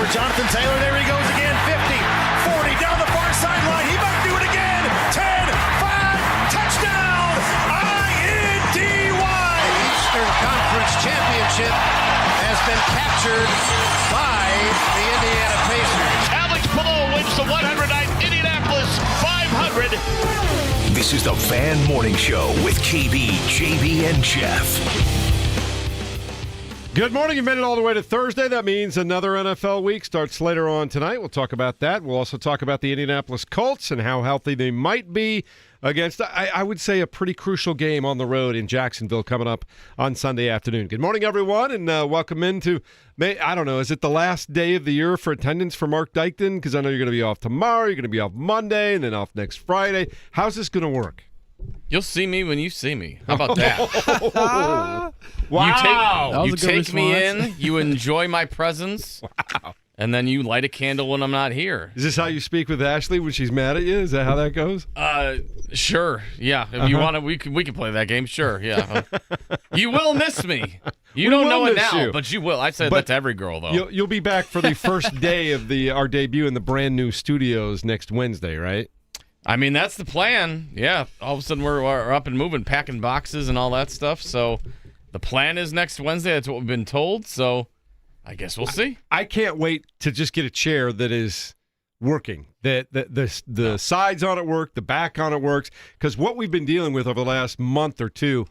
for Jonathan Taylor. There he goes again. 50, 40, down the far sideline. He might do it again. 10, 5, touchdown. I-N-D-Y. The Eastern Conference Championship has been captured by the Indiana Pacers. Alex Pillow wins the 109th Indianapolis 500. This is the Fan Morning Show with KB, JB, and Jeff. Good morning. You made it all the way to Thursday. That means another NFL week starts later on tonight. We'll talk about that. We'll also talk about the Indianapolis Colts and how healthy they might be against, I would say, a pretty crucial game on the road in Jacksonville coming up on Sunday afternoon. Good morning, everyone, and welcome into, I don't know, is it the last day of the year for attendance for Mark Dykton? Because I know you're going to be off tomorrow, you're going to be off Monday, and then off next Friday. How's this going to work? You'll see me when you see me. How about that? Wow. You take me in, you enjoy my presence, and then you light a candle when I'm not here. Is this how you speak with Ashley when she's mad at you? Is that how that goes? Sure. Yeah. If you want to, we can play that game. Sure. Yeah. You will miss me. You don't know it now, but you will. I said that to every girl, though. You'll be back for the first day of our debut in the brand new studios next Wednesday, right? I mean, that's the plan. Yeah. All of a sudden, we're up and moving, packing boxes and all that stuff. So the plan is next Wednesday. That's what we've been told. So I guess we'll see. I can't wait to just get a chair that is working. The sides on it work, the back on it works. Because what we've been dealing with over the last month or two,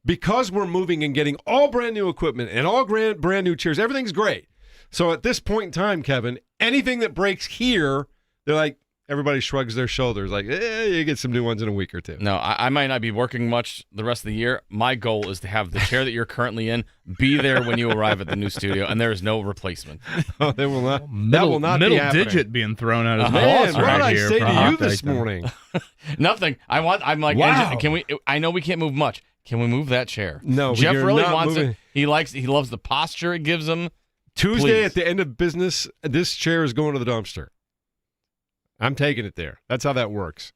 because we're moving and getting all brand new equipment and all brand new chairs, everything's great. So at this point in time, Kevin, anything that breaks here, they're like, everybody shrugs their shoulders like, you get some new ones in a week or two. No, I might not be working much the rest of the year. My goal is to have the chair that you're currently in be there when you arrive at the new studio, and there is no replacement. Oh, that will not be happening. Middle digit being thrown out as man, boss what right did I here say for to you Hot this Dykton. morning? Nothing. I'm like, wow. Can we? I know we can't move much. Can we move that chair? No, Jeff you're really not wants moving. it. He loves the posture it gives him. Tuesday Please. at the end of business, this chair is going to the dumpster. I'm taking it there. That's how that works.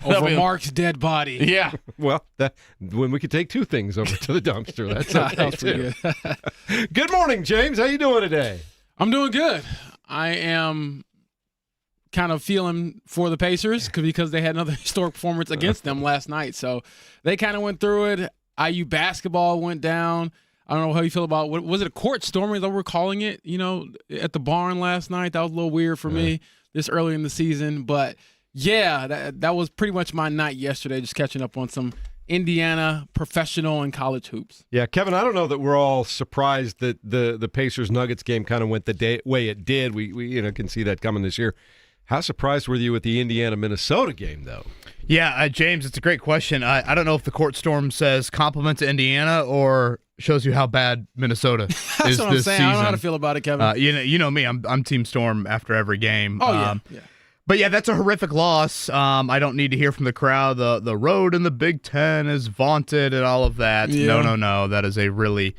Over Mark's dead body. Yeah. Well, when we could take two things over to the dumpster, that's okay too. Good. Good morning, James. How you doing today? I'm doing good. I am kind of feeling for the Pacers because they had another historic performance against them last night. So they kind of went through it. IU basketball went down. I don't know how you feel about what was it, a court storming that we're calling it, at the barn last night. That was a little weird for me this early in the season. But, yeah, that was pretty much my night yesterday, just catching up on some Indiana professional and college hoops. Yeah, Kevin, I don't know that we're all surprised that the Pacers-Nuggets game kind of went the way it did. We can see that coming this year. How surprised were you with the Indiana-Minnesota game, though? Yeah, James, it's a great question. I don't know if the court storm says compliment to Indiana or shows you how bad Minnesota is That's what I'm this saying. season. I don't know how to feel about it, Kevin. You know me. I'm Team Storm after every game. Oh, yeah. But, yeah, that's a horrific loss. I don't need to hear from the crowd. The road in the Big Ten is vaunted and all of that. Yeah. No. That is a really,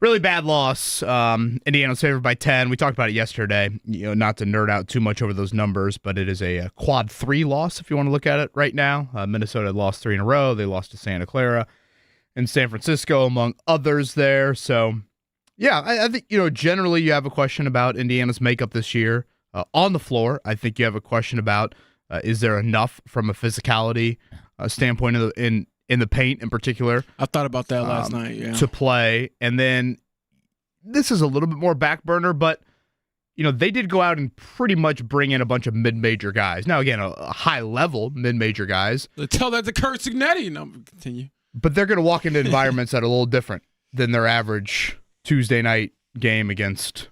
really bad loss. Indiana's favored by 10. We talked about it yesterday. Not to nerd out too much over those numbers, but it is a quad 3 loss if you want to look at it right now. Minnesota had lost 3 in a row. They lost to Santa Clara and San Francisco, among others there. So, yeah, I think, generally you have a question about Indiana's makeup this year. On the floor, I think you have a question about is there enough from a physicality standpoint in the paint in particular. I thought about that last night, yeah. To play. And then this is a little bit more back burner, but, they did go out and pretty much bring in a bunch of mid-major guys. Now, again, a high-level mid-major guys. Tell that to Kurt Signetti. No, continue. But they're going to walk into environments that are a little different than their average Tuesday night game against,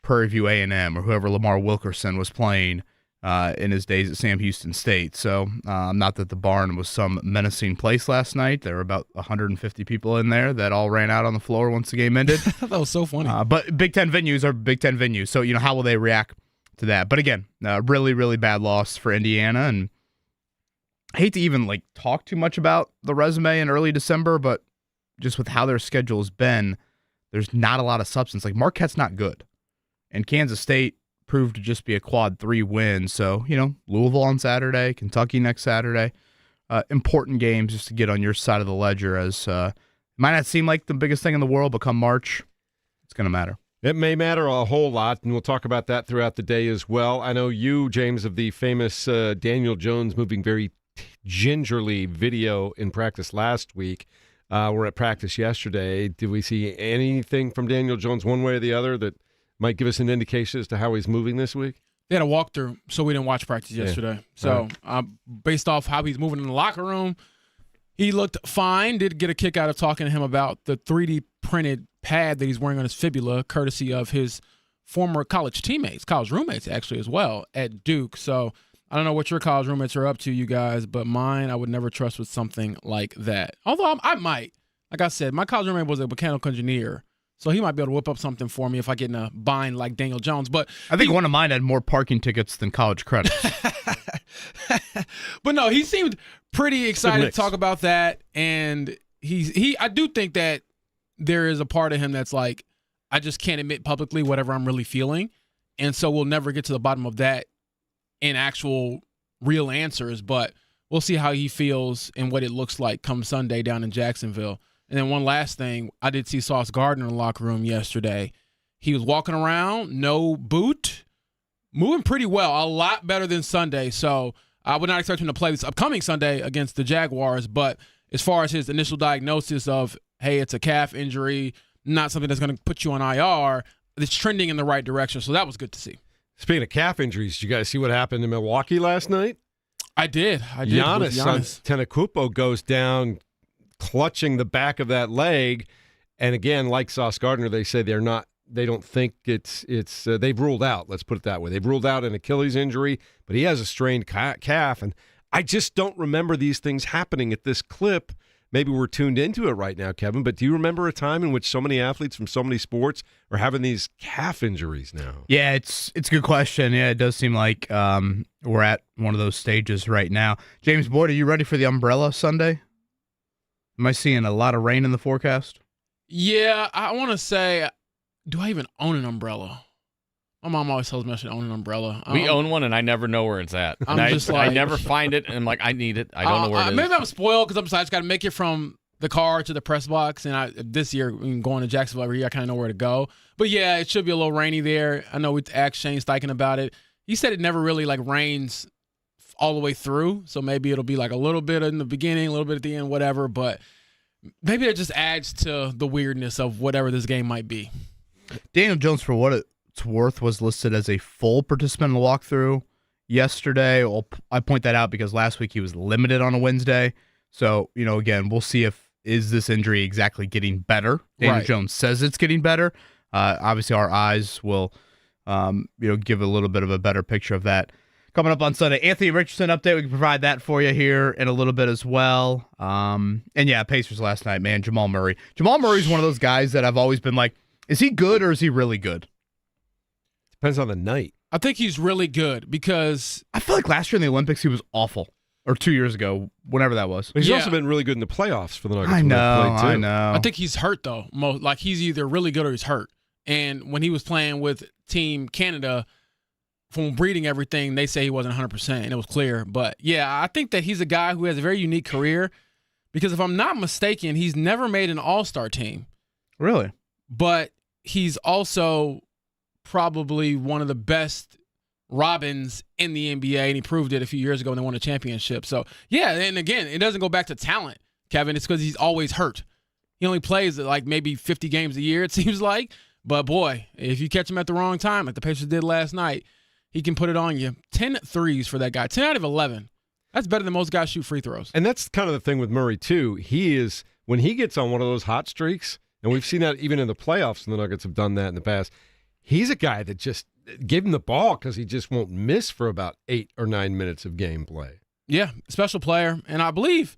Prairie View A&M or whoever Lamar Wilkerson was playing in his days at Sam Houston State. So, not that the barn was some menacing place last night. There were about 150 people in there that all ran out on the floor once the game ended. That was so funny. But Big Ten venues are Big Ten venues. So, how will they react to that? But again, really, really bad loss for Indiana. And I hate to even talk too much about the resume in early December, but just with how their schedule has been, there's not a lot of substance. Marquette's not good. And Kansas State proved to just be a quad 3 win. So, Louisville on Saturday, Kentucky next Saturday. Important games just to get on your side of the ledger as it might not seem like the biggest thing in the world, but come March, it's going to matter. It may matter a whole lot, and we'll talk about that throughout the day as well. I know you, James, of the famous Daniel Jones moving very gingerly video in practice last week. We're at practice yesterday. Did we see anything from Daniel Jones one way or the other that might give us an indication as to how he's moving this week? They had a walkthrough, so we didn't watch practice yesterday. So based off how he's moving in the locker room, he looked fine. Did get a kick out of talking to him about the 3D printed pad that he's wearing on his fibula, courtesy of his former college teammates, college roommates actually as well at Duke. So I don't know what your college roommates are up to, you guys, but mine I would never trust with something like that. Although I might. Like I said, my college roommate was a mechanical engineer, so he might be able to whip up something for me if I get in a bind like Daniel Jones. But I think one of mine had more parking tickets than college credits. But no, he seemed pretty excited to talk about that, and I do think that there is a part of him that's like, I just can't admit publicly whatever I'm really feeling, and so we'll never get to the bottom of that in actual real answers, but we'll see how he feels and what it looks like come Sunday down in Jacksonville. And then one last thing, I did see Sauce Gardner in the locker room yesterday. He was walking around, no boot, moving pretty well, a lot better than Sunday. So I would not expect him to play this upcoming Sunday against the Jaguars, but as far as his initial diagnosis of, hey, it's a calf injury, not something that's going to put you on IR, it's trending in the right direction. So that was good to see. Speaking of calf injuries, did you guys see what happened in Milwaukee last night? I did. Giannis Antetokounmpo goes down clutching the back of that leg. And again, like Sauce Gardner, they say they don't think they've ruled out, let's put it that way. They've ruled out an Achilles injury, but he has a strained calf. And I just don't remember these things happening at this clip. Maybe we're tuned into it right now, Kevin, but do you remember a time in which so many athletes from so many sports are having these calf injuries now? Yeah, it's a good question. Yeah, it does seem like we're at one of those stages right now. James Boyd, are you ready for the umbrella Sunday? Am I seeing a lot of rain in the forecast? Yeah, I want to say, do I even own an umbrella? My mom always tells me I should own an umbrella. We own one, and I never know where it's at. I'm just I never find it, and I'm like, I need it. I don't know where it is. Maybe I'm spoiled because I just got to make it from the car to the press box. And this year, going to Jacksonville every year, I kind of know where to go. But yeah, it should be a little rainy there. I know we asked Shane Steichen about it. He said it never really like rains all the way through. So maybe it'll be like a little bit in the beginning, a little bit at the end, whatever. But maybe it just adds to the weirdness of whatever this game might be. Daniel Jones, for what it's worth, was listed as a full participant in the walkthrough yesterday. I point that out because last week he was limited on a Wednesday. So, again, we'll see is this injury exactly getting better. Daniel Jones says it's getting better. Obviously, our eyes will, give a little bit of a better picture of that. Coming up on Sunday, Anthony Richardson update. We can provide that for you here in a little bit as well. And yeah, Pacers last night, man, Jamal Murray. Jamal Murray's one of those guys that I've always been like, is he good or is he really good? Depends on the night. I think he's really good because I feel like last year in the Olympics he was awful. Or 2 years ago, whenever that was. But he's also been really good in the playoffs for the Nuggets. I know. I think he's hurt, though. Like, he's either really good or he's hurt. And when he was playing with Team Canada, from reading everything, they say he wasn't 100%, and it was clear. But, yeah, I think that he's a guy who has a very unique career because if I'm not mistaken, he's never made an all-star team. Really? But he's also probably one of the best Robins in the NBA, and he proved it a few years ago when they won a championship. So, yeah, and again, it doesn't go back to talent, Kevin. It's because he's always hurt. He only plays like maybe 50 games a year, it seems like. But, boy, if you catch him at the wrong time, like the Pacers did last night, he can put it on you. 10 threes for that guy. 10 out of 11. That's better than most guys shoot free throws. And that's kind of the thing with Murray, too. When he gets on one of those hot streaks, and we've seen that even in the playoffs, and the Nuggets have done that in the past, he's a guy that just give him the ball because he just won't miss for about 8 or 9 minutes of gameplay. Yeah, special player. And I believe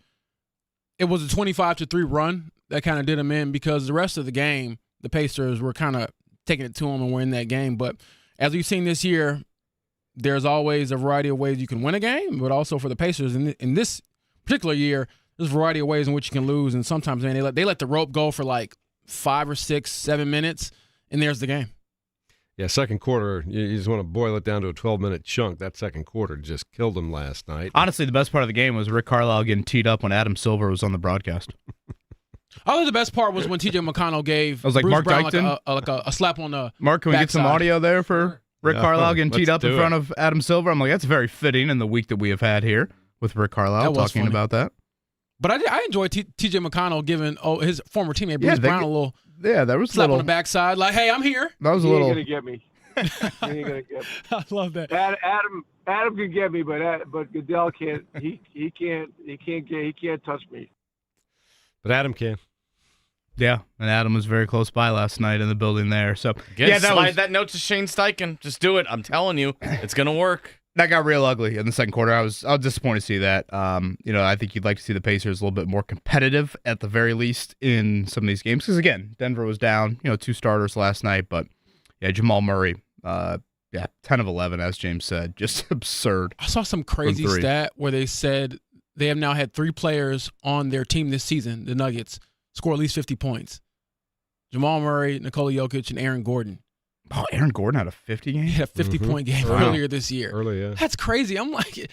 it was a 25-3 run that kind of did him in because the rest of the game, the Pacers were kind of taking it to him and winning that game. But as we've seen this year, there's always a variety of ways you can win a game, but also for the Pacers in this particular year, there's a variety of ways in which you can lose. And sometimes, man, they let the rope go for like 5 or 6, 7 minutes, and there's the game. Yeah, second quarter, you just want to boil it down to a 12-minute chunk. That second quarter just killed him last night. Honestly, the best part of the game was Rick Carlisle getting teed up when Adam Silver was on the broadcast. I thought the best part was when T.J. McConnell gave I was like, Bruce Mark Brown Dykton? like a slap on the Mark, can we get some backside. audio there for Rick Yeah, Carlisle getting let's teed up in do front it. of Adam Silver? I'm like, that's very fitting in the week that we have had here with Rick Carlisle That was talking funny. about that. But I enjoyed T.J. McConnell giving his former teammate Bruce they Brown get- a little Yeah, there was a slap little. on the backside, like, "Hey, I'm here." That was a He ain't little. gonna get me. He ain't gonna get me. I love that. Adam can get me, but Goodell can't. He can't touch me. But Adam can. Yeah, and Adam was very close by last night in the building there. So Again, yeah, slide that note to Shane Steichen. Just do it. I'm telling you, it's gonna work. that got real ugly in the second quarter. I was disappointed to see that. I think you'd like to see the Pacers a little bit more competitive at the very least in some of these games. Because again, Denver was down, 2 starters last night, but yeah, Jamal Murray, 10 of 11, as James said, just absurd. I saw some crazy From 3. stat where they said they have now had 3 players on their team this season, the Nuggets, score at least 50 points. Jamal Murray, Nikola Jokic, and Aaron Gordon. Oh, Aaron Gordon had a 50 game. He had a 50-point game Wow. earlier this year. Early, yeah. That's crazy. I'm like,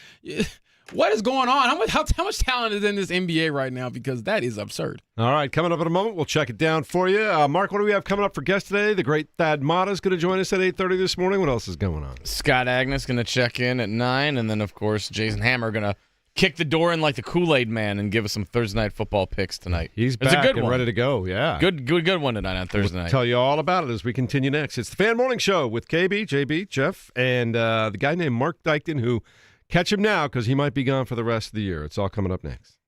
what is going on? How much talent is in this NBA right now? Because that is absurd. All right, coming up in a moment, we'll check it down for you. Mark, what do we have coming up for guest today? The great Thad Matta is going to join us at 8:30 this morning. What else is going on? Scott Agnes gonna check in at 9, and then of course Jason Hammer gonna kick the door in like the Kool-Aid Man and give us some Thursday night football picks tonight. He's It's a back good and one. ready to go. Yeah. Good one tonight on Thursday night. Tell you all about it as we continue next. It's the Fan Morning Show with KB, JB, Jeff, and the guy named Mark Dykton, who catch him now because he might be gone for the rest of the year. It's all coming up next.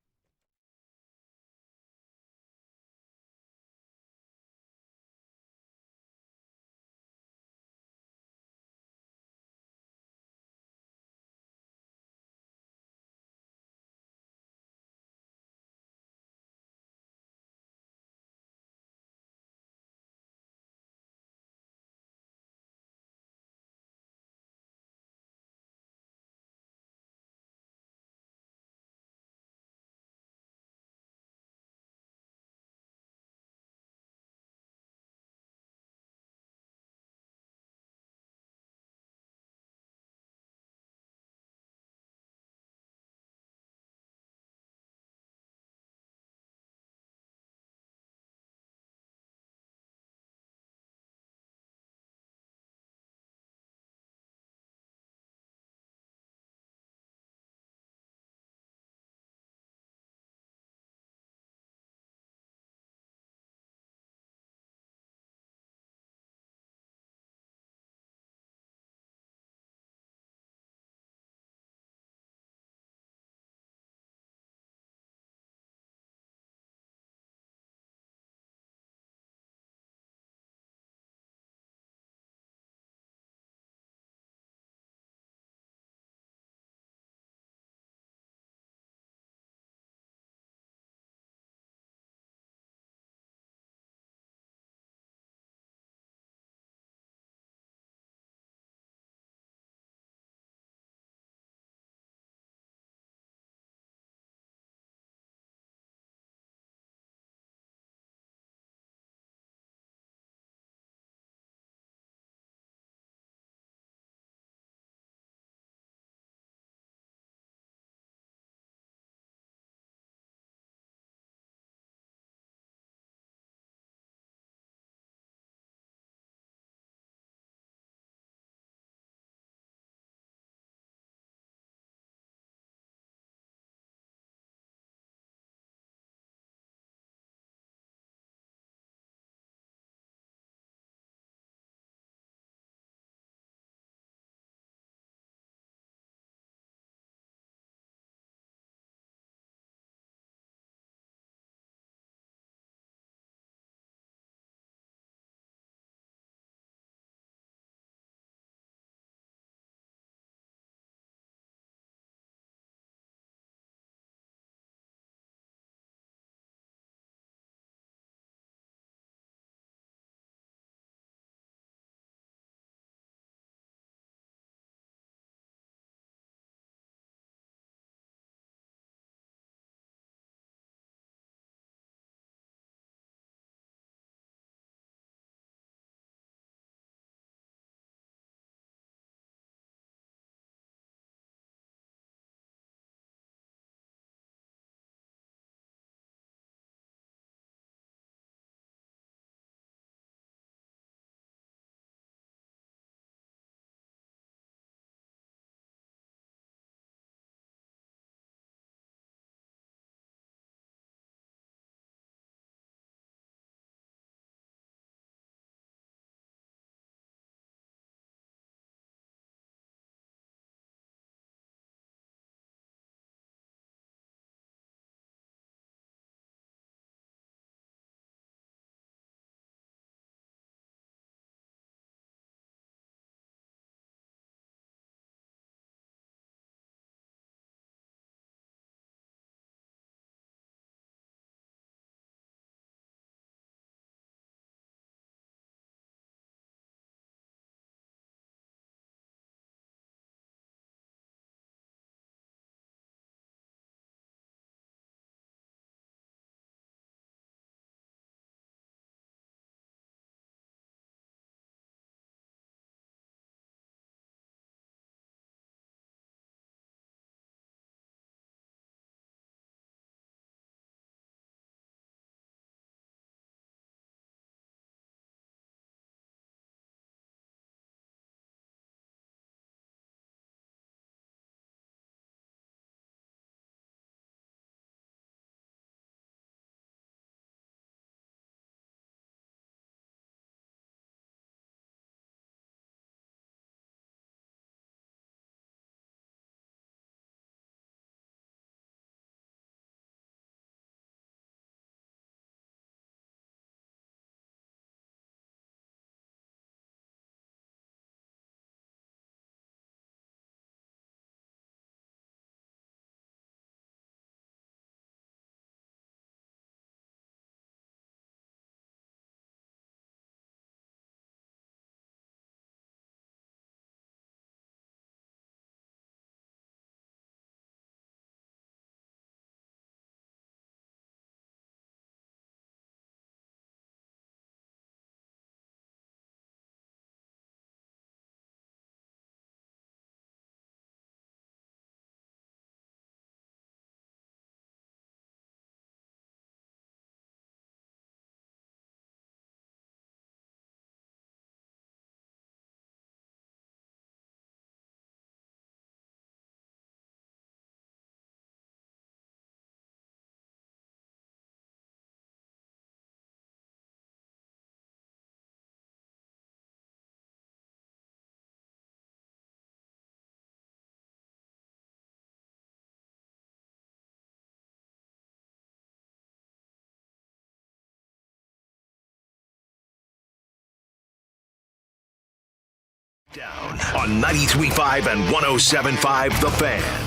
Down on 93.5 and 107.5 The Fan.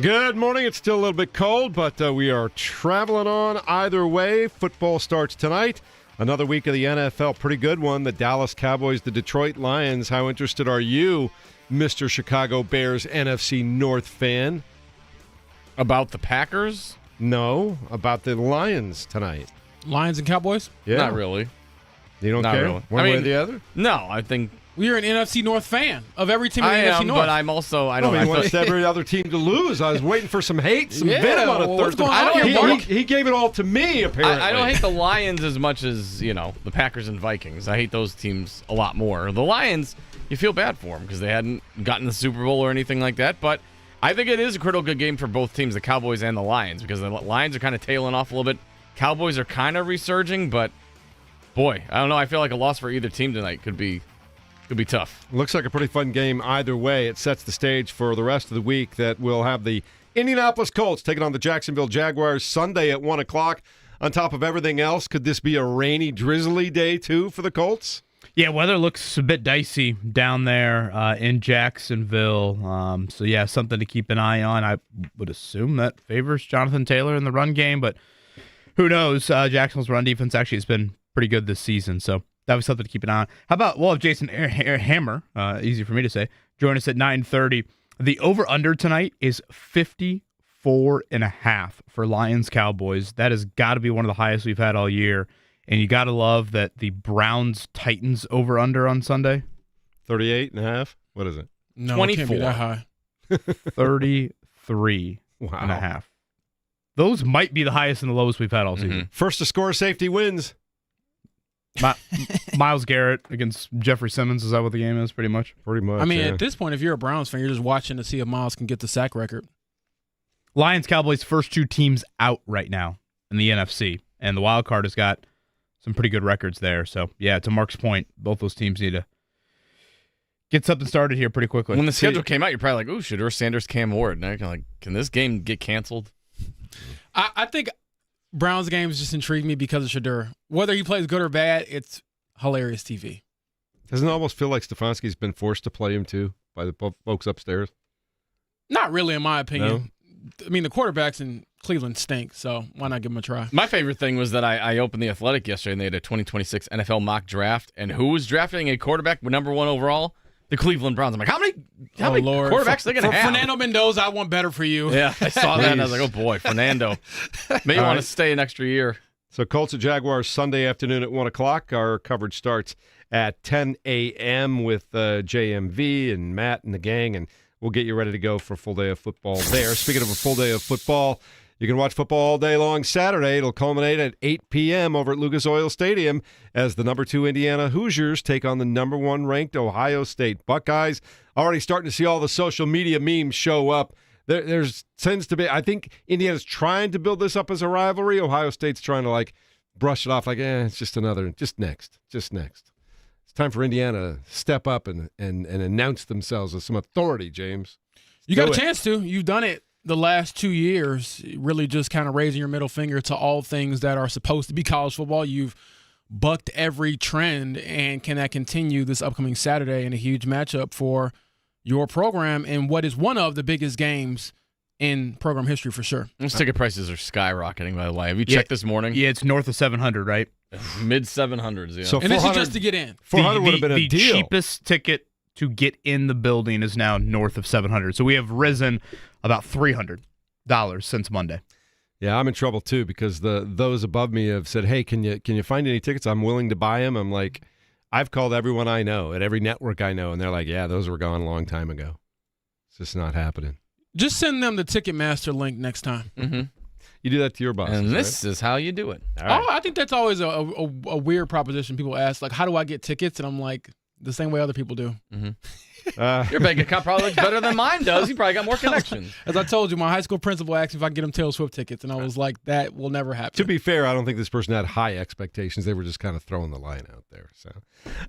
Good morning. It's still a little bit cold, but we are traveling on either way. Football starts tonight. Another week of the NFL. Pretty good one. The Dallas Cowboys, the Detroit Lions. How interested are you, Mr. Chicago Bears NFC North fan? About the Packers? No, about the Lions tonight. Lions and Cowboys? Yeah. Not really. You don't Not care? really. One way or the other? No, I think You're an NFC North fan of every team in the I NFC am, North. but I'm also I I don't. mean, I he feel- wants every other team to lose. I was waiting for some hate, some Yeah, venom on a well, what's Thursday. going on here, Mark? He gave it all to me, apparently. I don't hate the Lions as much as the Packers and Vikings. I hate those teams a lot more. The Lions, you feel bad for them because they hadn't gotten the Super Bowl or anything like that. But I think it is a critical good game for both teams, the Cowboys and the Lions, because the Lions are kind of tailing off a little bit. Cowboys are kind of resurging, but boy, I don't know. I feel like a loss for either team tonight could be tough. Looks like a pretty fun game either way. It sets the stage for the rest of the week that we'll have the Indianapolis Colts taking on the Jacksonville Jaguars Sunday at 1 o'clock. On top of everything else, could this be a rainy, drizzly day, too, for the Colts? Yeah, weather looks a bit dicey down there in Jacksonville. So, yeah, something to keep an eye on. I would assume that favors Jonathan Taylor in the run game, but who knows? Jacksonville's run defense actually has been pretty good this season, so that was something to keep an eye on. How about, we'll have Jason Hammer, easy for me to say, join us at 9:30. The over-under tonight is 54.5 for Lions-Cowboys. That has got to be one of the highest we've had all year. And you got to love that the Browns-Titans over-under on Sunday. 38.5? What is it? No, it can't be that high. 33.5. Those might be the highest and the lowest we've had all season. First to score, safety wins. Myles Garrett against Jeffrey Simmons, is that what the game is, pretty much? Pretty much, I mean, yeah. at this point, if you're a Browns fan, you're just watching to see if Miles can get the sack record. Lions-Cowboys, first two teams out right now in the NFC. And the wild card has got some pretty good records there. So, yeah, to Mark's point, both those teams need to get something started here pretty quickly. When the schedule came out, you're probably like, ooh, Shedeur Sanders, Cam Ward. Now you're kind of like, can this game get canceled? I think Browns games just intrigue me because of Shedeur. Whether he plays good or bad, it's hilarious TV. Doesn't it almost feel like Stefanski's been forced to play him, too, by the folks upstairs? Not really, in my opinion. I mean, the quarterbacks in Cleveland stink, so why not give them a try? My favorite thing was that I opened The Athletic yesterday, and they had a 2026 NFL mock draft, and who was drafting a quarterback number 1 overall? The Cleveland Browns. I'm like, how many Lord. quarterbacks are they going to have? Fernando Mendoza, I want better for you. Yeah, I saw that, and I was like, oh, boy, Fernando. Maybe want to stay an extra year. So Colts and Jaguars Sunday afternoon at 1 o'clock. Our coverage starts at 10 a.m. with JMV and Matt and the gang, and we'll get you ready to go for a full day of football there. Speaking of a full day of football, you can watch football all day long Saturday. It'll culminate at 8 p.m. over at Lucas Oil Stadium as the number 2 Indiana Hoosiers take on the number 1 ranked Ohio State Buckeyes. Already starting to see all the social media memes show up. There's tends to be, I think Indiana's trying to build this up as a rivalry. Ohio State's trying to brush it off it's just next. It's time for Indiana to step up and announce themselves as some authority, James. You got a chance to. You've done it the last 2 years, really just kind of raising your middle finger to all things that are supposed to be college football. You've bucked every trend, and can that continue this upcoming Saturday in a huge matchup for your program in what is one of the biggest games in program history for sure? Those ticket prices are skyrocketing, by the way. Have you checked this morning? Yeah, it's north of 700, right? Mid 700s, yeah. So And this is just to get in. 400 would have been a the deal. cheapest ticket to get in the building is now north of 700. So we have risen about $300 since Monday. Yeah, I'm in trouble too because those above me have said, "Hey, can you find any tickets? I'm willing to buy them." I'm like, I've called everyone I know at every network I know, and they're like, "Yeah, those were gone a long time ago. It's just not happening." Just send them the Ticketmaster link next time. Mm-hmm. You do that to your bosses, And this right? is how you do it. All right. Oh, I think that's always a weird proposition. People ask, like, how do I get tickets? And I'm like, the same way other people do. Your bank account probably looks better than mine does. You probably got more connections. As I told you, my high school principal asked me if I can get him Taylor Swift tickets, and I was like, that will never happen. To be fair, I don't think this person had high expectations. They were just kind of throwing the line out there. So,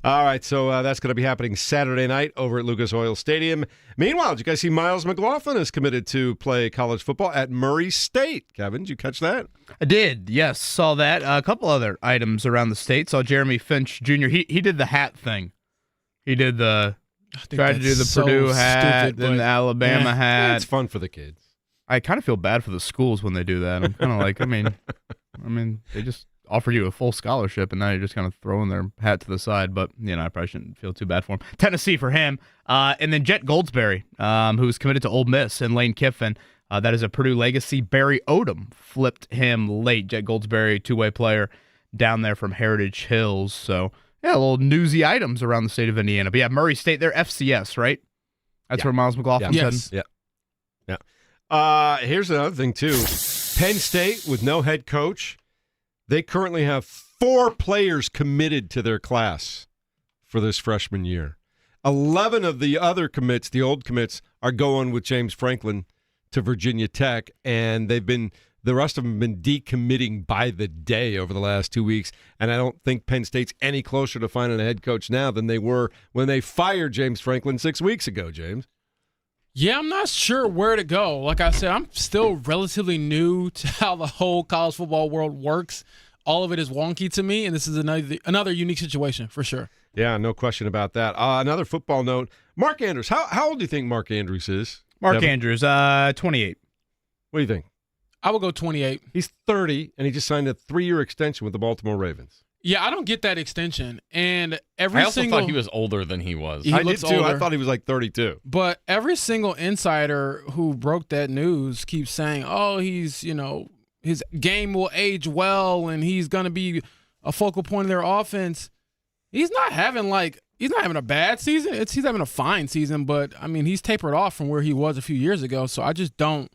all right, so that's going to be happening Saturday night over at Lucas Oil Stadium. Meanwhile, did you guys see Miles McLaughlin is committed to play college football at Murray State? Kevin, did you catch that? I did, yes, saw that. A couple other items around the state. Saw Jeremy Finch Jr. He did the hat thing. He did the Tried to do the Purdue hat, then the Alabama hat. It's fun for the kids. I kind of feel bad for the schools when they do that. I'm kind of like, I mean, they just offer you a full scholarship, and now you're just kind of throwing their hat to the side. But, I probably shouldn't feel too bad for him. Tennessee for him. And then Jet Goldsberry, who's committed to Ole Miss, and Lane Kiffin. That is a Purdue legacy. Barry Odom flipped him late. Jet Goldsberry, two-way player down there from Heritage Hills. So, yeah, little newsy items around the state of Indiana. But, yeah, Murray State, they're FCS, right? That's where Miles McLaughlin's heading? Yeah. Here's another thing, too. Penn State, with no head coach, they currently have 4 players committed to their class for this freshman year. 11 of the other commits, the old commits, are going with James Franklin to Virginia Tech, and the rest of them have been decommitting by the day over the last 2 weeks, and I don't think Penn State's any closer to finding a head coach now than they were when they fired James Franklin 6 weeks ago, James. Yeah, I'm not sure where to go. Like I said, I'm still relatively new to how the whole college football world works. All of it is wonky to me, and this is another unique situation for sure. Yeah, no question about that. Another football note, Mark Andrews. How old do you think Mark Andrews is? Mark Andrews, 28. What do you think? I would go 28. He's 30, and he just signed a 3-year extension with the Baltimore Ravens. Yeah, I don't get that extension. And I also thought he was older than he was. I did too. Older. I thought he was like 32. But every single insider who broke that news keeps saying, "Oh, he's his game will age well, and he's going to be a focal point of their offense." He's not having a bad season. He's having a fine season, but I mean, he's tapered off from where he was a few years ago. So I don't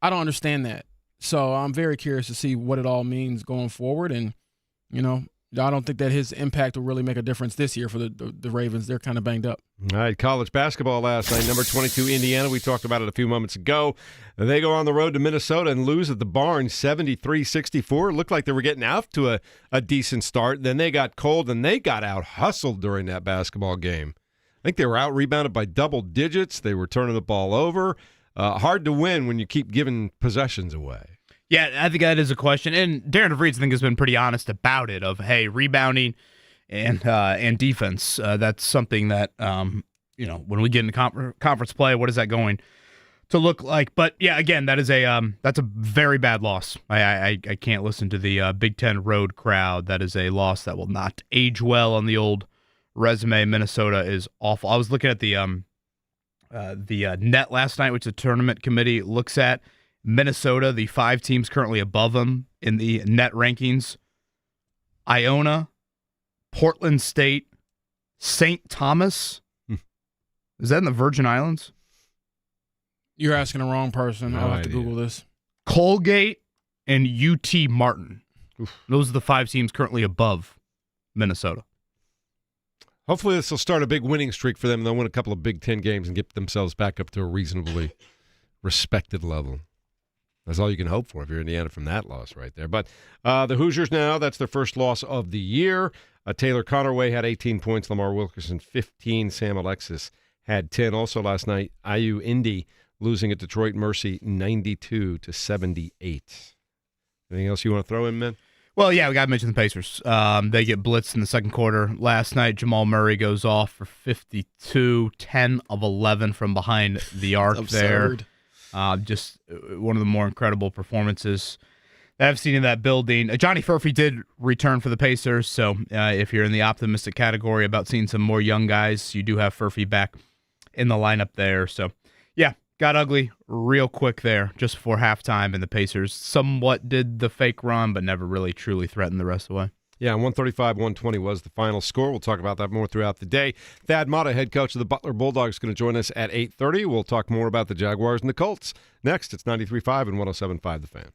understand that. So I'm very curious to see what it all means going forward. And, I don't think that his impact will really make a difference this year for the Ravens. They're kind of banged up. All right, college basketball last night. Number 22, Indiana. We talked about it a few moments ago. They go on the road to Minnesota and lose at the barn 73-64. It looked like they were getting out to a decent start. Then they got cold, and they got out-hustled during that basketball game. I think they were out-rebounded by double digits. They were turning the ball over. Hard to win when you keep giving possessions away. Yeah, I think that is a question. And Darren DeVries, I think, has been pretty honest about it, of, hey, rebounding and defense. That's something that, when we get into conference play, what is that going to look like? But, yeah, again, that's a very bad loss. I can't listen to the Big Ten road crowd. That is a loss that will not age well on the old resume. Minnesota is awful. I was looking at the net last night, which the tournament committee looks at. Minnesota, the 5 teams currently above them in the net rankings: Iona, Portland State, St. Thomas. Is that in the Virgin Islands? You're asking the wrong person. No I'll have idea. to Google this. Colgate and UT Martin. Those are the 5 teams currently above Minnesota. Hopefully this will start a big winning streak for them. They'll win a couple of Big Ten games and get themselves back up to a reasonably respected level. That's all you can hope for if you're Indiana from that loss right there. But the Hoosiers now, that's their first loss of the year. Taylor Connerway had 18 points, Lamar Wilkerson 15, Sam Alexis had 10. Also last night, IU Indy losing at Detroit Mercy 92-78. Anything else you want to throw in, man? Well, yeah, we got to mention the Pacers. They get blitzed in the second quarter. Last night, Jamal Murray goes off for 52, 10 of 11 from behind the arc there. Just one of the more incredible performances that I've seen in that building. Johnny Furphy did return for the Pacers, so if you're in the optimistic category about seeing some more young guys, you do have Furphy back in the lineup there. So, yeah, got ugly real quick there just before halftime, and the Pacers somewhat did the fake run, but never really truly threatened the rest of the way. Yeah, 135-120 was the final score. We'll talk about that more throughout the day. Thad Matta, head coach of the Butler Bulldogs, is going to join us at 8:30. We'll talk more about the Jaguars and the Colts. Next, it's 93.5 and 107.5 The Fan.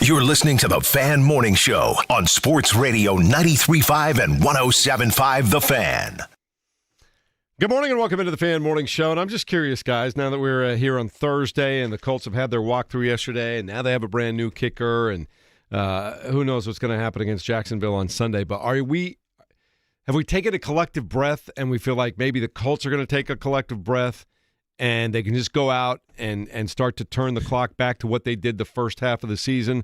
You're listening to the Fan Morning Show on Sports Radio 93.5 and 107.5 The Fan. Good morning and welcome into the Fan Morning Show. And I'm just curious, guys, now that we're here on Thursday and the Colts have had their walkthrough yesterday and now they have a brand new kicker and who knows what's going to happen against Jacksonville on Sunday. But have we taken a collective breath and we feel like maybe the Colts are going to take a collective breath and they can just go out and start to turn the clock back to what they did the first half of the season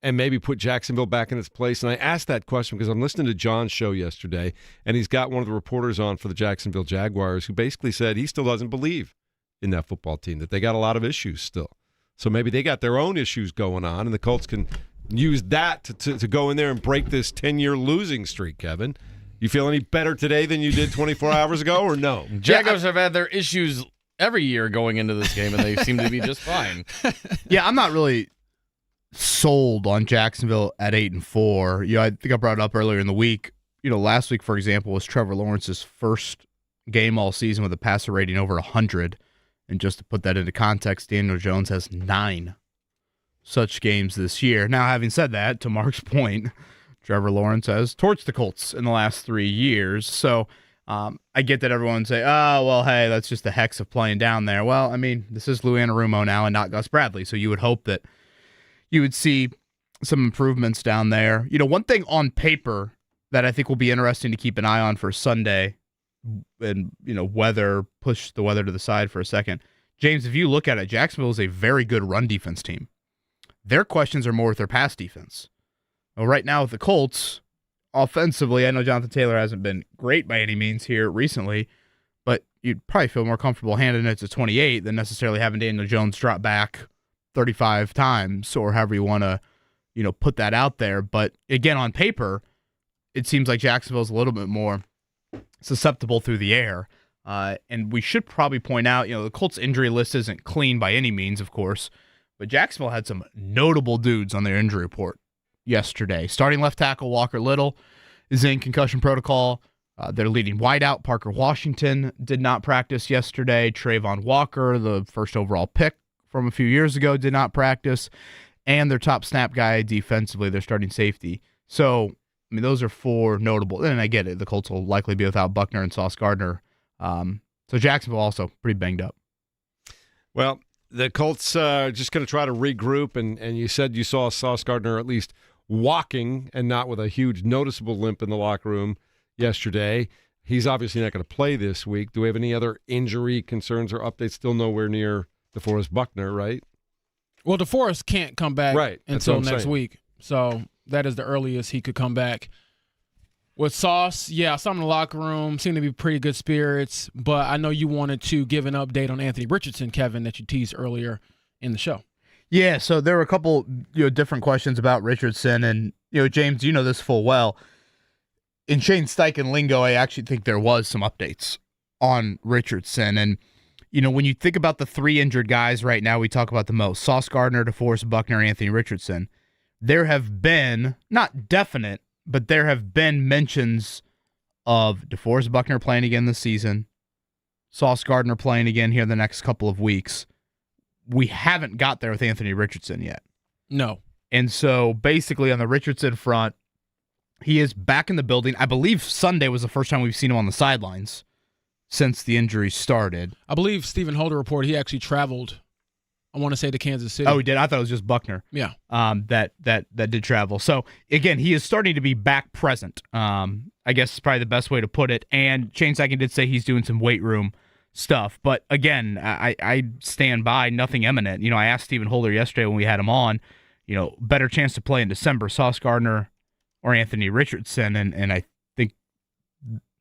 and maybe put Jacksonville back in its place? And I asked that question because I'm listening to John's show yesterday, and he's got one of the reporters on for the Jacksonville Jaguars who basically said he still doesn't believe in that football team, that they got a lot of issues still. So maybe they got their own issues going on, and the Colts can use that to go in there and break this 10-year losing streak, Kevin. You feel any better today than you did 24 hours ago, or no? Jaguars have had their issues every year going into this game, and they seem to be just fine. Yeah, I'm not really sold on Jacksonville at 8-4. I think I brought it up earlier in the week. Last week, for example, was Trevor Lawrence's first game all season with a passer rating over 100. And just to put that into context, Daniel Jones has 9 such games this year. Now, having said that, to Mark's point, Trevor Lawrence has torched the Colts in the last 3 years. So I get that everyone say, oh, well, hey, that's just the hex of playing down there. Well, I mean, this is Lou Anarumo now and not Gus Bradley, so you would hope that you would see some improvements down there. One thing on paper that I think will be interesting to keep an eye on for Sunday, and, push the weather to the side for a second. James, if you look at it, Jacksonville is a very good run defense team. Their questions are more with their pass defense. Well, right now with the Colts, offensively, I know Jonathan Taylor hasn't been great by any means here recently, but you'd probably feel more comfortable handing it to 28 than necessarily having Daniel Jones drop back 35 times or however you want to, put that out there. But again, on paper, it seems like Jacksonville's a little bit more susceptible through the air. And we should probably point out, the Colts injury list isn't clean by any means, of course, but Jacksonville had some notable dudes on their injury report yesterday. Starting left tackle Walker Little is in concussion protocol. Their leading wideout, Parker Washington, did not practice yesterday. Trayvon Walker, the first overall pick from a few years ago, did not practice. And their top snap guy defensively, their starting safety. So, those are 4 notable. And I get it. The Colts will likely be without Buckner and Sauce Gardner. So Jacksonville also pretty banged up. Well, the Colts are just going to try to regroup. And you said you saw Sauce Gardner at least walking and not with a huge noticeable limp in the locker room yesterday. He's obviously not going to play this week. Do we have any other injury concerns or updates? Still nowhere near DeForest Buckner, right? Well, DeForest can't come back until next week. So that is the earliest he could come back. With Sauce, I saw him in the locker room, seemed to be pretty good spirits, but I know you wanted to give an update on Anthony Richardson, Kevin, that you teased earlier in the show. Yeah, so there were a couple different questions about Richardson, and James, you know this full well. In Shane Steichen lingo, I actually think there was some updates on Richardson, and when you think about the 3 injured guys right now, we talk about the most: Sauce Gardner, DeForest Buckner, Anthony Richardson. There have been, not definite, but there have been mentions of DeForest Buckner playing again this season, Sauce Gardner playing again here the next couple of weeks. We haven't got there with Anthony Richardson yet. No. And so basically on the Richardson front, he is back in the building. I believe Sunday was the first time we've seen him on the sidelines since the injury started. I believe Stephen Holder reported he actually traveled, I want to say, to Kansas City. Oh, he did? I thought it was just Buckner. Yeah. That did travel. So, again, he is starting to be back present. I guess is probably the best way to put it. And Shane Steichen did say he's doing some weight room stuff. But, again, I stand by nothing imminent. I asked Stephen Holder yesterday when we had him on, better chance to play in December, Sauce Gardner or Anthony Richardson. And I think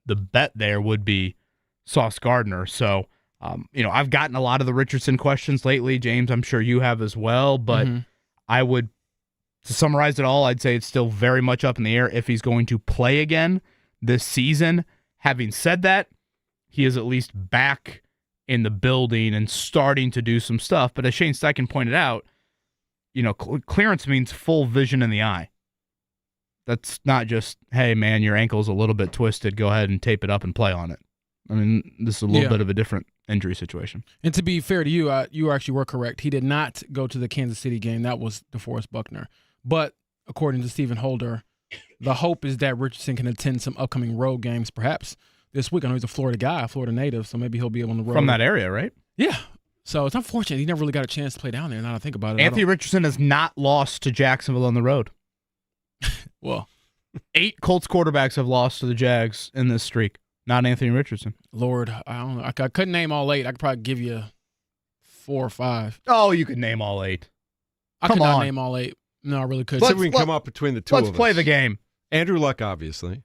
the bet there would be Sauce Gardner. So, I've gotten a lot of the Richardson questions lately, James. I'm sure you have as well. But I would, to summarize it all, I'd say it's still very much up in the air if he's going to play again this season. Having said that, he is at least back in the building and starting to do some stuff. But as Shane Steichen pointed out, clearance means full vision in the eye. That's not just, hey, man, your ankle's a little bit twisted. Go ahead and tape it up and play on it. I mean, this is a little bit of a different injury situation. And to be fair to you, you actually were correct. He did not go to the Kansas City game. That was DeForest Buckner. But according to Stephen Holder, the hope is that Richardson can attend some upcoming road games, perhaps this week. I know he's a Florida guy, a Florida native, so maybe he'll be on the road. From that area, right? Yeah. So it's unfortunate. He never really got a chance to play down there, now that I think about it. Anthony Richardson has not lost to Jacksonville on the road. Well, 8 Colts quarterbacks have lost to the Jags in this streak. Not Anthony Richardson. Lord, I don't know. I couldn't name all 8. I could probably give you 4 or 5. Oh, you could name all 8. I could not name all 8. No, I really could. See if we can come up between the two of us. Let's play the game. Andrew Luck, obviously.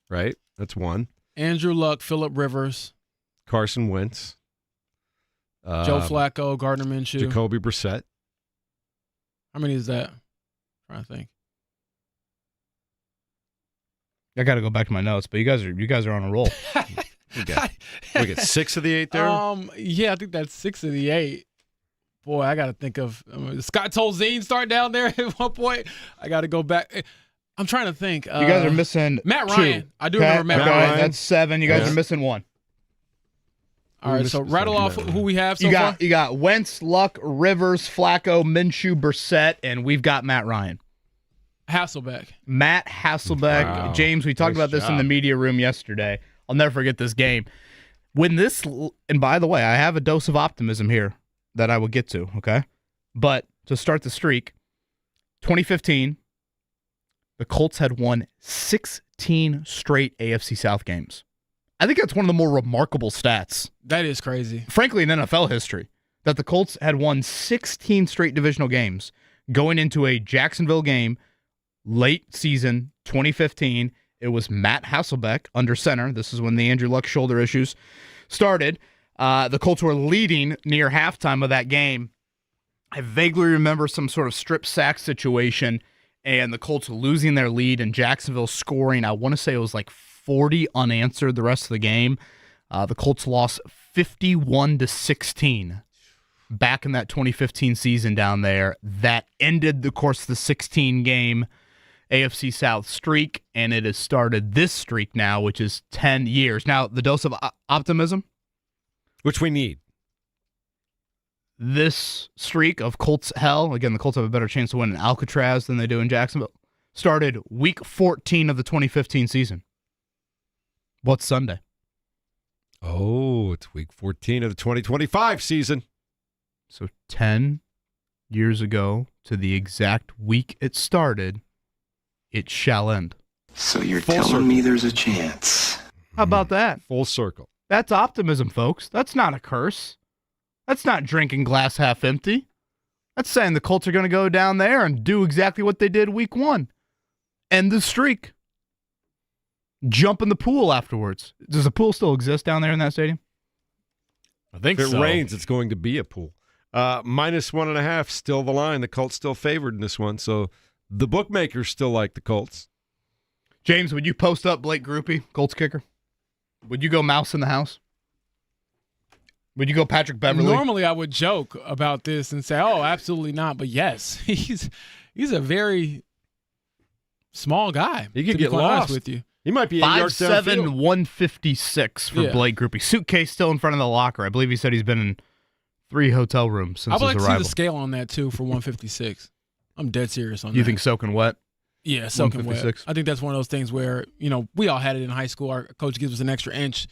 Right? That's one. Andrew Luck, Phillip Rivers. Carson Wentz. Joe Flacco, Gardner Minshew. Jacoby Brissett. How many is that? I'm trying to think. I got to go back to my notes, but you guys are on a roll. we get 6 of the 8 there? Yeah, I think that's 6 of the 8. Boy, I got to think of Scott Tolzien start down there at one point. I got to go back. I'm trying to think. You guys are missing Matt 2. Ryan. I do remember Matt Ryan. That's 7. You guys are missing 1. All right, so rattle off who we have so far. You got Wentz, Luck, Rivers, Flacco, Minshew, Brissett, and we've got Matt Ryan. Hasselbeck. Matt Hasselbeck. Wow. James, we talked about this in the media room yesterday. I'll never forget this game. And by the way, I have a dose of optimism here that I will get to, okay? But to start the streak, 2015, the Colts had won 16 straight AFC South games. I think that's one of the more remarkable stats. That is crazy. Frankly, in NFL history, that the Colts had won 16 straight divisional games going into a Jacksonville game late season 2015. It was Matt Hasselbeck under center. This is when the Andrew Luck shoulder issues started. The Colts were leading near halftime of that game. I vaguely remember some sort of strip sack situation and the Colts losing their lead and Jacksonville scoring. I want to say it was like 40 unanswered the rest of the game. The Colts lost 51-16 back in that 2015 season down there. That ended the course of the 16-game AFC South streak, and it has started this streak now, which is 10 years. Now, the dose of optimism, which we need. This streak of Colts hell, again, the Colts have a better chance to win in Alcatraz than they do in Jacksonville, started week 14 of the 2015 season. What's Sunday? Oh, it's week 14 of the 2025 season. So 10 years ago to the exact week it started, it shall end. So you're telling me there's a chance. How about that? Full circle. That's optimism, folks. That's not a curse. That's not drinking glass half empty. That's saying the Colts are going to go down there and do exactly what they did week 1. End the streak. Jump in the pool afterwards. Does the pool still exist down there in that stadium? I think if so. It rains, it's going to be a pool. -1.5, still the line. The Colts still favored in this one, so the bookmakers still like the Colts. James, would you post up Blake Grupe, Colts kicker? Would you go mouse in the house? Would you go Patrick Beverly? Normally, I would joke about this and say, "Oh, absolutely not." But yes, he's a very small guy. He could get lost with you. He might be 5'7", 156 for Blake Grupe. Suitcase still in front of the locker. I believe he said he's been in 3 hotel rooms since his arrival. I would like to see the scale on that too for 156. I'm dead serious on that. You think soaking wet? Yeah, soaking wet. I think that's one of those things where, we all had it in high school. Our coach gives us an extra inch,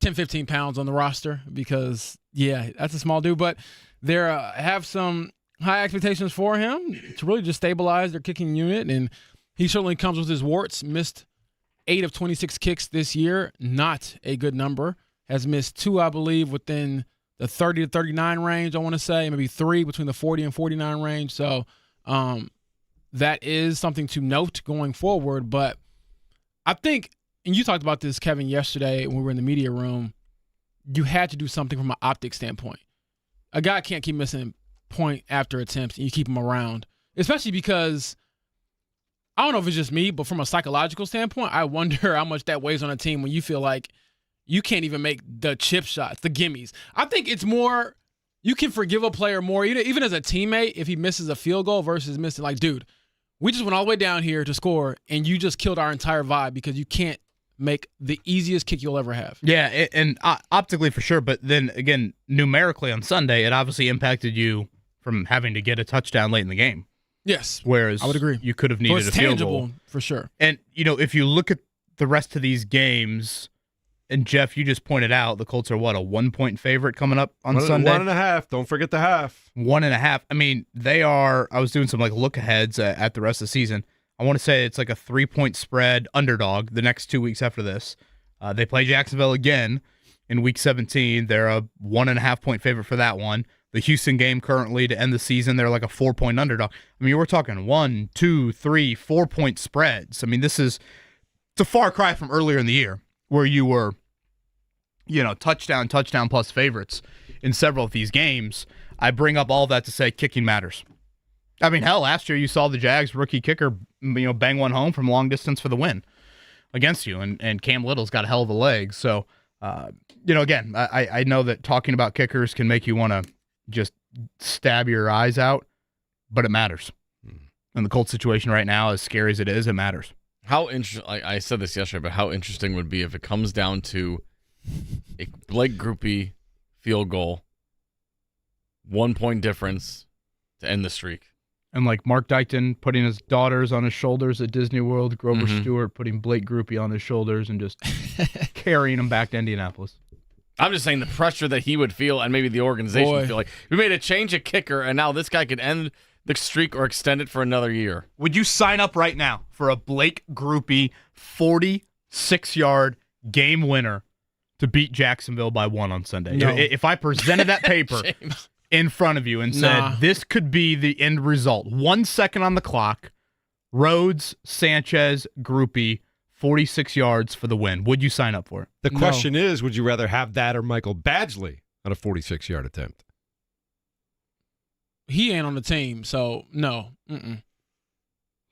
10, 15 pounds on the roster because, that's a small dude. But they have some high expectations for him to really just stabilize their kicking unit. And he certainly comes with his warts. Missed 8 of 26 kicks this year. Not a good number. Has missed 2, I believe, within the 30 to 39 range, I want to say. Maybe 3 between the 40 and 49 range. So, that is something to note going forward. But I think, and you talked about this, Kevin, yesterday when we were in the media room, you had to do something from an optic standpoint. A guy can't keep missing point after attempts and you keep him around, especially because I don't know if it's just me, but from a psychological standpoint, I wonder how much that weighs on a team when you feel like you can't even make the chip shots, the gimmies. I think it's more, you can forgive a player more, even as a teammate, if he misses a field goal versus missing, like, dude, we just went all the way down here to score, and you just killed our entire vibe because you can't make the easiest kick you'll ever have. Yeah, and optically for sure, but then, again, numerically on Sunday, it obviously impacted you from having to get a touchdown late in the game. Yes. Whereas I would agree. you could have So needed it's a field tangible goal. for sure. And, if you look at the rest of these games, and Jeff, you just pointed out the Colts are what, a 1-point favorite coming up on Sunday? 1.5. Don't forget the half. 1.5. I mean, they are. I was doing some look aheads at the rest of the season. I want to say it's like a 3-point spread underdog the next 2 weeks after this. They play Jacksonville again in week 17. They're a 1.5-point favorite for that one. The Houston game currently to end the season, they're like a 4-point underdog. I mean, we're talking 1, 2, 3, 4-point spreads. I mean, it's a far cry from earlier in the year where you were, touchdown plus favorites in several of these games. I bring up all that to say kicking matters. I mean, hell, last year you saw the Jags rookie kicker, bang one home from long distance for the win against you, and Cam Little's got a hell of a leg. So, again, I know that talking about kickers can make you want to just stab your eyes out, but it matters. And the Colts situation right now, as scary as it is, it matters. How interesting! I said this yesterday, but how interesting would be if it comes down to a Blake Groupie field goal, 1-point difference to end the streak. And Mark Dykton putting his daughters on his shoulders at Disney World, Grover Stewart putting Blake Groupie on his shoulders and just carrying him back to Indianapolis. I'm just saying the pressure that he would feel, and maybe the organization would feel like we made a change of kicker, and now this guy could end the streak or extend it for another year. Would you sign up right now for a Blake Groupie 46-yard game winner to beat Jacksonville by 1 on Sunday? No. If I presented that paper in front of you and said, this could be the end result, 1 second on the clock, Rhodes, Sanchez, Groupie, 46 yards for the win, would you sign up for it? The question is, would you rather have that or Michael Badgley on a 46-yard attempt? He ain't on the team, so no.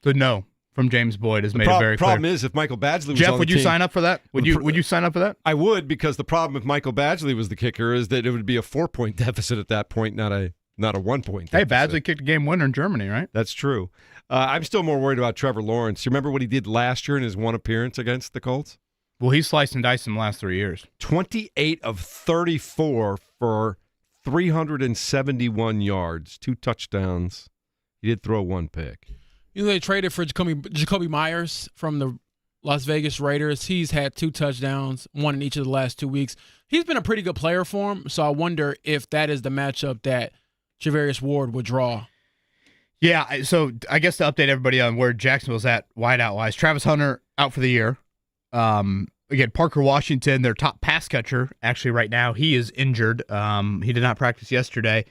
So no from James Boyd has made it very clear. The problem is if Michael Badgley was Jeff, on the would you team, sign up for that? Would you sign up for that? I would, because the problem if Michael Badgley was the kicker is that it would be a 4-point deficit at that point, not a 1-point deficit. Hey, Badgley kicked a game winner in Germany, right? That's true. I'm still more worried about Trevor Lawrence. You remember what he did last year in his one appearance against the Colts? Well, he's sliced and diced in the last 3 years. 28 of 34 for 371 yards, 2 touchdowns. He did throw 1 pick. They traded for Jacoby Myers from the Las Vegas Raiders. He's had 2 touchdowns, 1 in each of the last 2 weeks. He's been a pretty good player for him, so I wonder if that is the matchup that Charvarius Ward would draw. Yeah, so I guess to update everybody on where Jacksonville's at wideout-wise, Travis Hunter out for the year. Again, Parker Washington, their top pass catcher, actually right now, he is injured. He did not practice yesterday.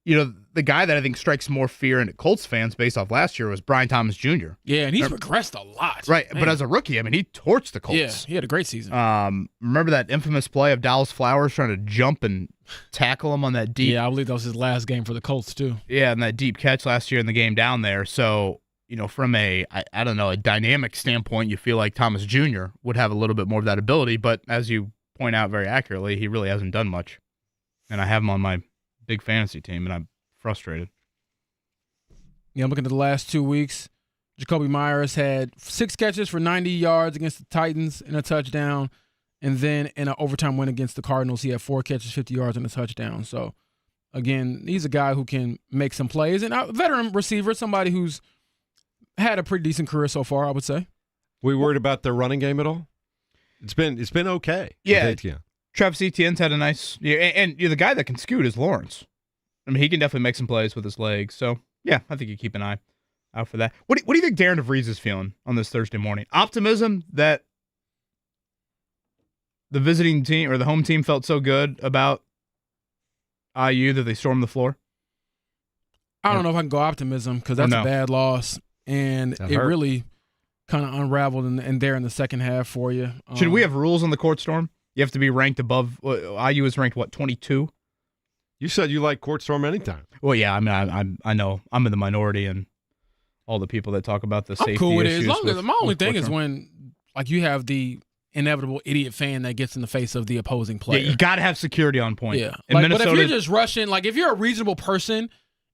The guy that I think strikes more fear in Colts fans based off last year was Brian Thomas Jr. Yeah, and he's regressed a lot. Right, Man. but as a rookie, I mean, he torched the Colts. Yeah, he had a great season. Remember that infamous play of Dallas Flowers trying to jump and tackle him on that deep? Yeah, I believe that was his last game for the Colts, too. Yeah, and that deep catch last year in the game down there. So, from a dynamic standpoint, you feel like Thomas Jr. would have a little bit more of that ability. But as you point out very accurately, he really hasn't done much. And I have him on my big fantasy team, and I'm frustrated. Yeah, I'm looking at the last 2 weeks. Jacoby Myers had 6 catches for 90 yards against the Titans and a touchdown. And then in an overtime win against the Cardinals, he had 4 catches, 50 yards, and a touchdown. So, again, he's a guy who can make some plays. And a veteran receiver, somebody who's had a pretty decent career so far, I would say. We worried about their running game at all? It's been okay. Yeah. Travis Etienne's had a nice and the guy that can scoot is Lawrence. I mean, he can definitely make some plays with his legs. So, yeah, I think you keep an eye out for that. What do you think Darren DeVries is feeling on this Thursday morning? Optimism that the visiting team or the home team felt so good about IU that they stormed the floor? I don't know if I can go optimism because that's a bad loss. And it really kind of unraveled in there in the second half for you. Should we have rules on the court storm? You have to be ranked above. IU is ranked, 22? You said you like court storm anytime. Well, yeah, I mean, I know I'm in the minority, and all the people that talk about the safety issues. I'm cool with it. As long as my only thing is when, you have the inevitable idiot fan that gets in the face of the opposing player. Yeah, you got to have security on point. Yeah, but if you're just rushing, if you're a reasonable person,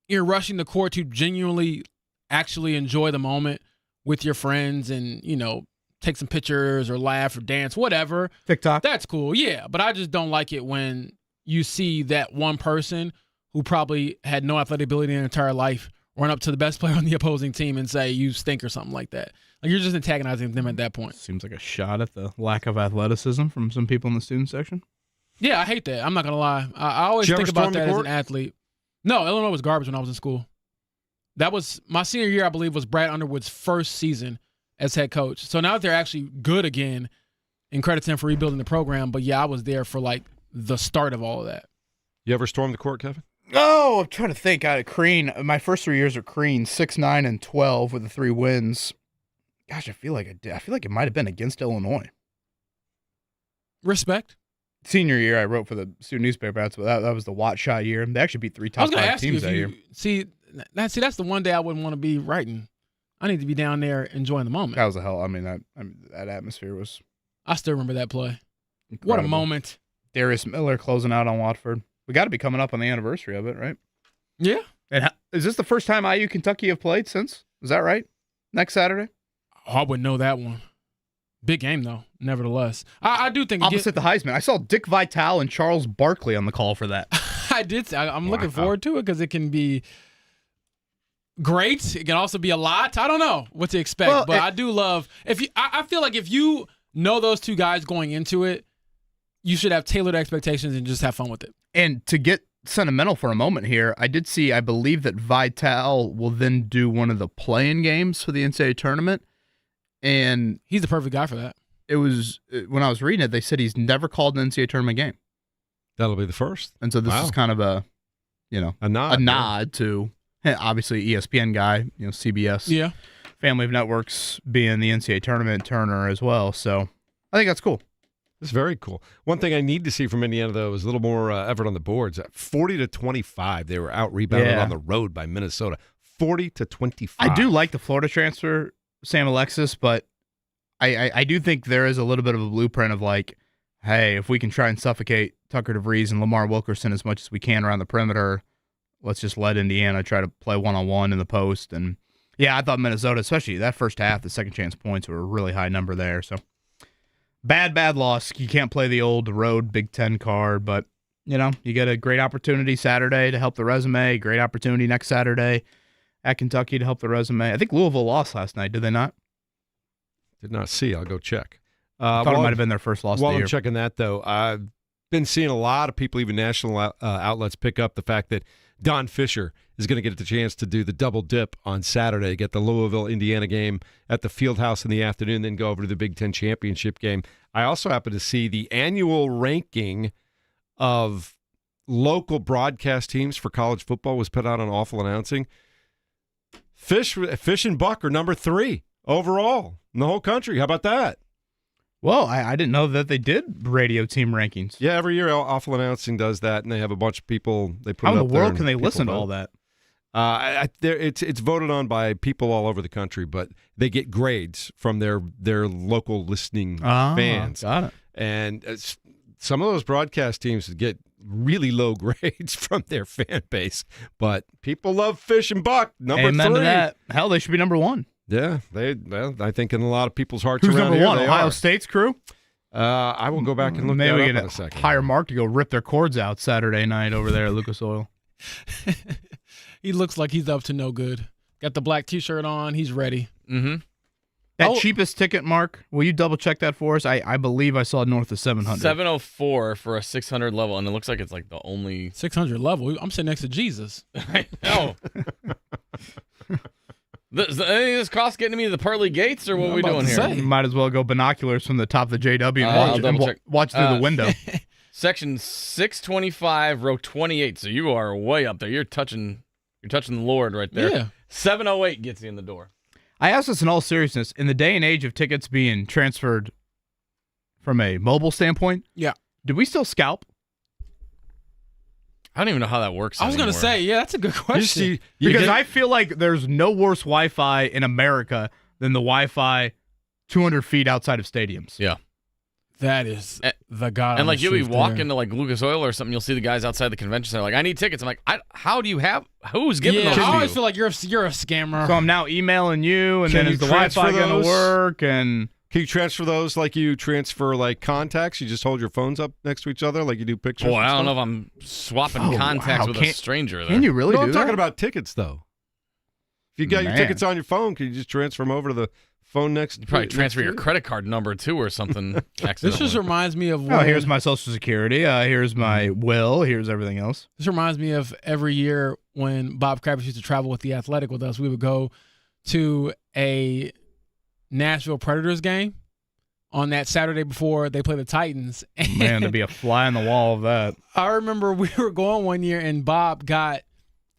you're rushing the court to genuinely actually enjoy the moment with your friends and, take some pictures or laugh or dance, whatever. TikTok. That's cool, yeah. But I just don't like it when you see that one person who probably had no athletic ability in their entire life run up to the best player on the opposing team and say, you stink or something like that. Like, you're just antagonizing them at that point. Seems like a shot at the lack of athleticism from some people in the student section. Yeah, I hate that. I'm not going to lie. I always think about that as an athlete. No, Illinois was garbage when I was in school. That was my senior year, I believe, was Brad Underwood's first season as head coach. So now that they're actually good again, and credit to him for rebuilding the program. But, yeah, I was there for, like, the start of all of that. You ever stormed the court, Kevin? Oh, I'm trying to think. Out of Crean, my first 3 years at Crean, 6, 9, and 12 with the 3 wins. Gosh, I feel like I did. I feel like it might have been against Illinois. Respect. Senior year, I wrote for the student newspaper. That was the Watt Shot year. They actually beat 3 top 5 teams that year. See, that's the one day I wouldn't want to be writing. I need to be down there enjoying the moment. That was a hell. I mean, that atmosphere was. I still remember that play. Incredible. What a moment. Darius Miller closing out on Watford. We got to be coming up on the anniversary of it, right? Yeah. And is this the first time IU Kentucky have played since? Is that right? Next Saturday? Oh, I wouldn't know that one. Big game, though, nevertheless. I do think... Opposite the Heisman. I saw Dick Vitale and Charles Barkley on the call for that. I did. I'm looking forward to it because it can be great. It can also be a lot. I don't know what to expect, but I do love... I feel like if you know those two guys going into it, you should have tailored expectations and just have fun with it. And to get sentimental for a moment here, I believe that Vitale will then do one of the play-in games for the NCAA tournament. And he's the perfect guy for that. It was, when I was reading it, they said he's never called an NCAA tournament game. That'll be the first. And so this is kind of a nod to, obviously, ESPN guy, CBS. Yeah. Family of networks being the NCAA tournament Turner as well. So I think that's cool. It's very cool. One thing I need to see from Indiana, though, is a little more effort on the boards. 40-25, they were out-rebounded on the road by Minnesota. 40-25. I do like the Florida transfer, Sam Alexis, but I do think there is a little bit of a blueprint of like, hey, if we can try and suffocate Tucker DeVries and Lamar Wilkerson as much as we can around the perimeter, let's just let Indiana try to play one-on-one in the post. And, yeah, I thought Minnesota, especially that first half, the second chance points were a really high number there, so. Bad loss. You can't play the old road Big Ten card, but, you get a great opportunity Saturday to help the resume, great opportunity next Saturday at Kentucky to help the resume. I think Louisville lost last night, did they not? Did not see. I'll go check. I thought it might have been their first loss of the year. While I'm checking that, though, I've been seeing a lot of people, even national outlets, pick up the fact that Don Fisher is going to get the chance to do the double dip on Saturday, get the Louisville-Indiana game at the Fieldhouse in the afternoon, then go over to the Big Ten championship game. I also happen to see the annual ranking of local broadcast teams for college football was put out on Awful Announcing. Fish and Buck are number 3 overall in the whole country. How about that? Well, I didn't know that they did radio team rankings. Yeah, every year Awful Announcing does that, and they have a bunch of people. They put How it in up the there world and can they people listen to vote. all that? It's voted on by people all over the country, but they get grades from their local listening fans. Got it. And some of those broadcast teams get really low grades from their fan base, but people love Fish and Buck, number 3. To that. Hell, they should be number 1. Yeah, I think in a lot of people's hearts Who's around number here, 1? they Ohio are. State's crew? I will go back and look Maybe that we up get in a second. hire Mark to go rip their cords out Saturday night over there at Lucas Oil. He looks like he's up to no good. Got the black T-shirt on. He's ready. Mm-hmm. That cheapest ticket, Mark, will you double check that for us? I believe I saw north of 700. 704 for a 600 level, and it looks like it's like the only 600 level. I'm sitting next to Jesus. I know. Is any of this cost getting me to the pearly gates, or what are we doing here? You might as well go binoculars from the top of the JW and watch through the window. Section 625, row 28. So you are way up there. You're touching the Lord right there. Yeah. 708 gets you in the door. I ask this in all seriousness. In the day and age of tickets being transferred from a mobile standpoint, do we still scalp? I don't even know how that works. I was going to say, that's a good question. Because I feel like there's no worse Wi-Fi in America than the Wi-Fi 200 feet outside of stadiums. Yeah. That is the God. And like you'll be walking into like Lucas Oil or something, you'll see the guys outside the convention center like, I need tickets. I'm like, how do you have? Who's giving those to you? I always feel like you're a scammer. So I'm now emailing you, and then is the Wi-Fi going to work? And can you transfer those like you transfer like contacts? You just hold your phones up next to each other like you do pictures? Boy, I don't know if I'm swapping contacts with a stranger there. Can you really do I'm that? talking about tickets though. If you got your tickets on your phone, can you just transfer them over to the phone next? You probably transfer your credit card number too, or something. This just reminds me of. Here's my Social Security. Here's my will. Here's everything else. This reminds me of every year when Bob Kravitz used to travel with the Athletic with us. We would go to a Nashville Predators game on that Saturday before they play the Titans. Man, to be a fly on the wall of that. I remember we were going one year and Bob got, I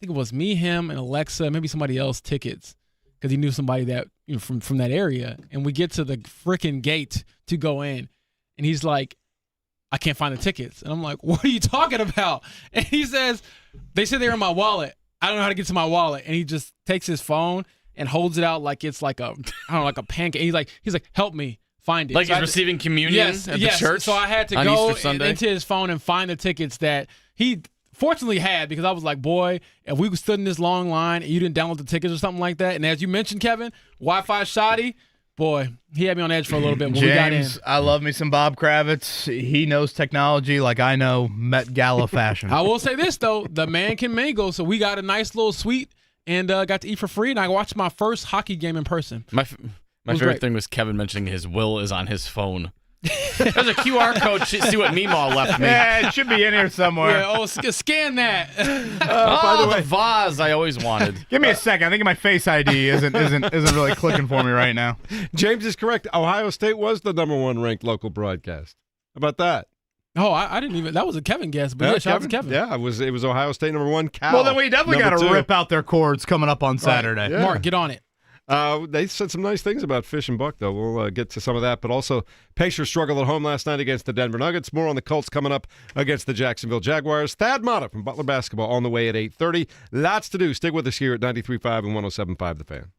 think it was me, him, and Alexa, maybe somebody else, tickets because he knew somebody that from that area. And we get to the freaking gate to go in, and he's like, I can't find the tickets. And I'm like, what are you talking about? And he says, they said they're in my wallet. I don't know how to get to my wallet. And he just takes his phone and holds it out like it's like a, I don't know, like a pancake. He's like, help me find it. Like so he's receiving communion at the church. So I had to go into his phone and find the tickets that he fortunately had, because I was like, boy, if we stood in this long line and you didn't download the tickets or something like that, and as you mentioned, Kevin, Wi-Fi shoddy, boy, he had me on edge for a little bit when we got in. I love me some Bob Kravitz. He knows technology like I know Met Gala fashion. I will say this, though. The man can mingle, so we got a nice little suite and got to eat for free, and I watched my first hockey game in person. My favorite thing was Kevin mentioning his will is on his phone. There's a QR code. See what Meemaw left me. Yeah, it should be in here somewhere. Yeah, scan that. By the way, the vase I always wanted. Give me a second. I think my Face ID isn't really clicking for me right now. James is correct. Ohio State was the #1 ranked local broadcast. How about that? Oh, I didn't even. That was a Kevin guess, but shout out to Kevin. Yeah, it was Ohio State #1. Cal. Well, then we definitely got to rip out their cords coming up on Saturday. Right. Yeah. Mark, get on it. They said some nice things about Fish and Buck, though. We'll get to some of that. But also, Pacers struggled at home last night against the Denver Nuggets. More on the Colts coming up against the Jacksonville Jaguars. Thad Matta from Butler Basketball on the way at 8:30. Lots to do. Stick with us here at 93.5 and 107.5 The Fan.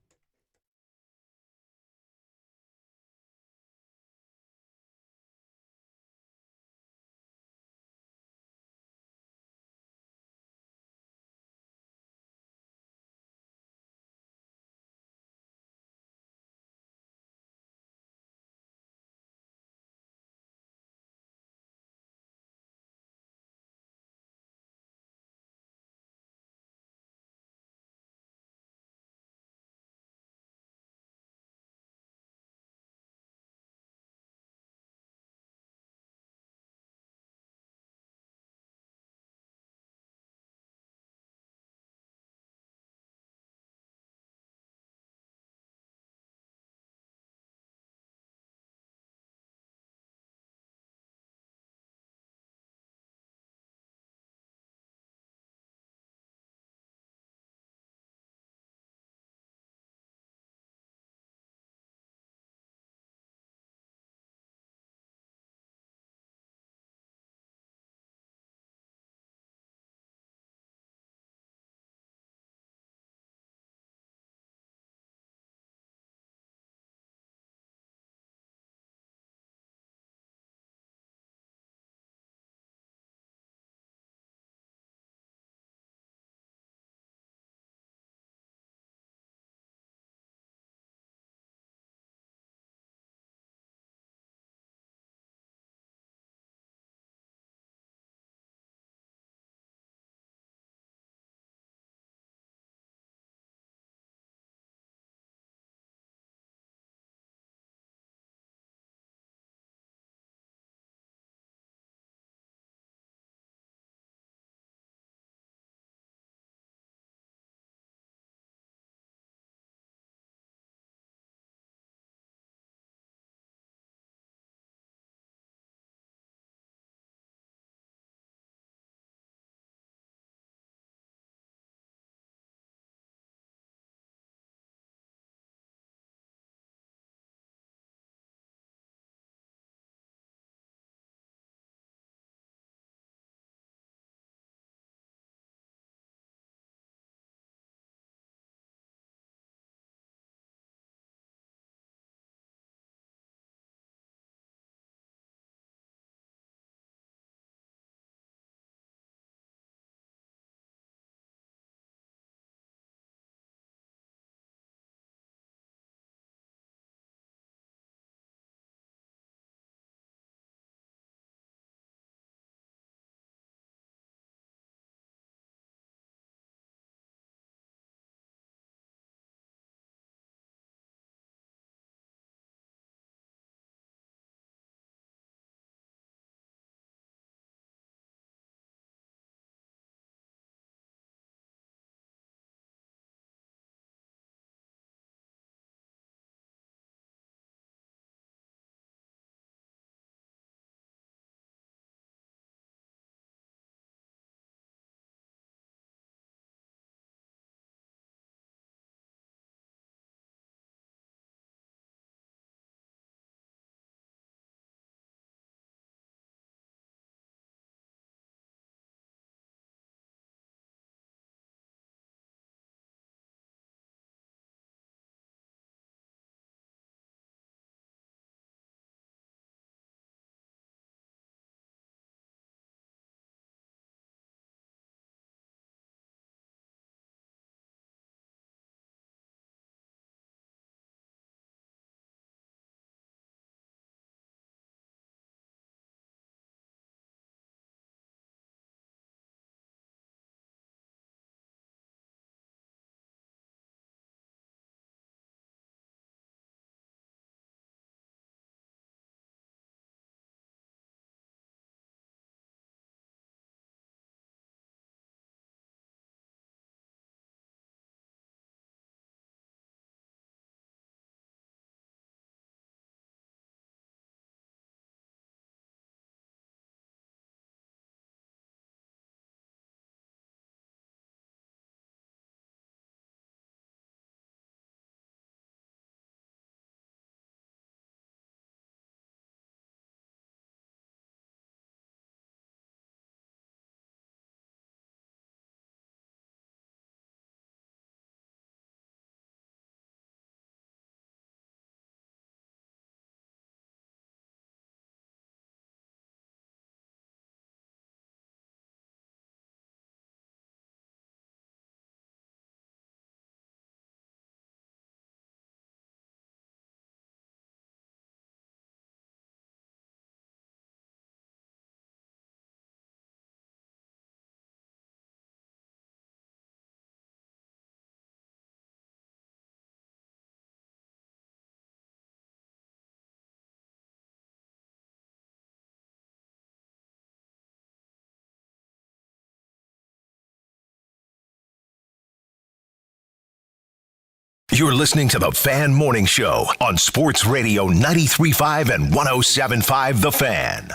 You're listening to the Fan Morning Show on Sports Radio 93.5 and 107.5 The Fan.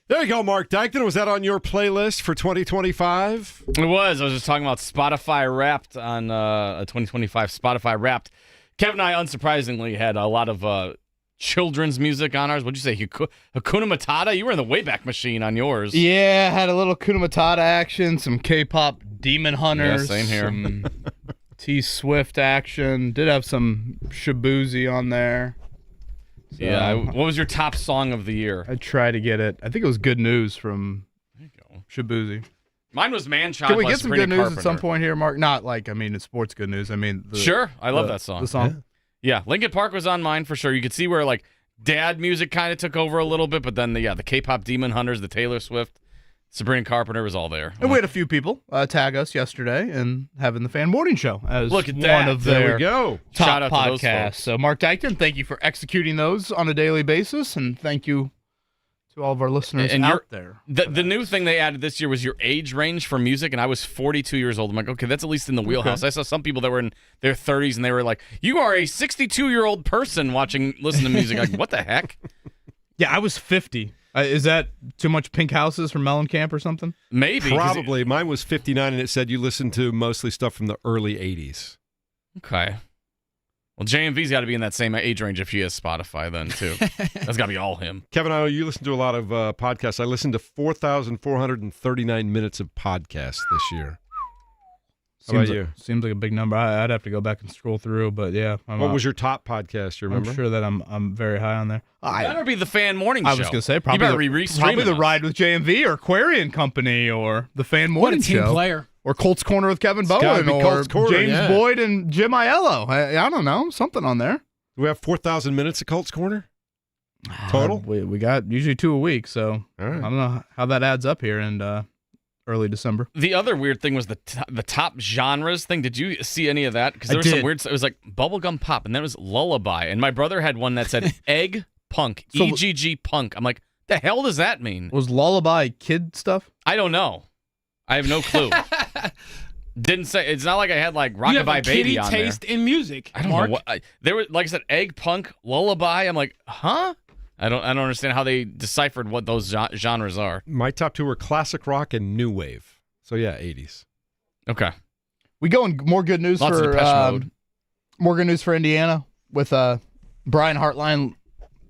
There you go, Mark Dykton. Was that on your playlist for 2025? It was. I was just talking about Spotify Wrapped on a 2025 Spotify Wrapped. Kevin and I, unsurprisingly, had a lot of children's music on ours. What'd you say? Hakuna Matata? You were in the Wayback Machine on yours. Yeah, had a little Hakuna Matata action, some K-pop Demon Hunters. Yeah, same here. Some T-Swift action. Did have some Shabuzi on there. So, yeah. What was your top song of the year? I tried to get it. I think it was Good News from Shabuzi. Mine was Man Child. Can we get some Sabrina good news Carpenter. at some point here, Mark? Not like, it's sports good news. Sure. I love that song. The song? Yeah, Linkin Park was on mine for sure. You could see where like dad music kind of took over a little bit, but then the K-pop Demon Hunters, the Taylor Swift, Sabrina Carpenter was all there. And we had a few people tag us yesterday and having the Fan Morning Show as Look at one that. of There their we go. top Shout out to those podcasts. folks. So, Mark Dykton, thank you for executing those on a daily basis, and thank you to all of our listeners And out there. The new thing they added this year was your age range for music, and I was 42 years old. I'm like, okay, that's at least in the wheelhouse. I saw some people that were in their 30s, and they were like, you are a 62-year-old person listening to music. Like, what the heck? Yeah, I was 50. Is that too much Pink Houses from Mellencamp or something? Maybe. 'cause Probably. Mine was 59, and it said you listened to mostly stuff from the early 80s. Okay. Well, JMV's got to be in that same age range if she has Spotify then, too. That's got to be all him. Kevin, I know you listen to a lot of podcasts. I listened to 4,439 minutes of podcasts this year. How about you? Seems like a big number. I'd have to go back and scroll through, but yeah. What was your top podcast, you remember? I'm sure that I'm very high on there. Better be the Fan Morning Show. I was going to say, probably, you better be restreaming probably the us. Ride with JMV or Aquarian Company or the Fan What Morning a team Show. player. Or Colts Corner with Kevin gotta Bowen be or Colts Corner, James yeah. Boyd and Jim Aiello. I don't know. Something on there. Do we have 4,000 minutes of Colts Corner? Total? We got usually 2 a week, so All right. I don't know how that adds up here in early December. The other weird thing was the top genres thing. Did you see any of that? Because there was some weird. It was like bubblegum pop, and then it was lullaby. And my brother had one that said egg punk, EGG punk. I'm like, the hell does that mean? Was Lullaby kid stuff? I don't know. I have no clue. Didn't say. It's not like I had like You have a Rockabye kiddie Baby on taste there. in music. I don't Mark. know what there was. Like I said, egg punk, lullaby. I'm like, huh? I don't understand how they deciphered what those genres are. My top two were classic rock and new wave. So, yeah, 80s. Okay. We going more good news Lots of for Depeche Mode. more good news for Indiana with Brian Hartline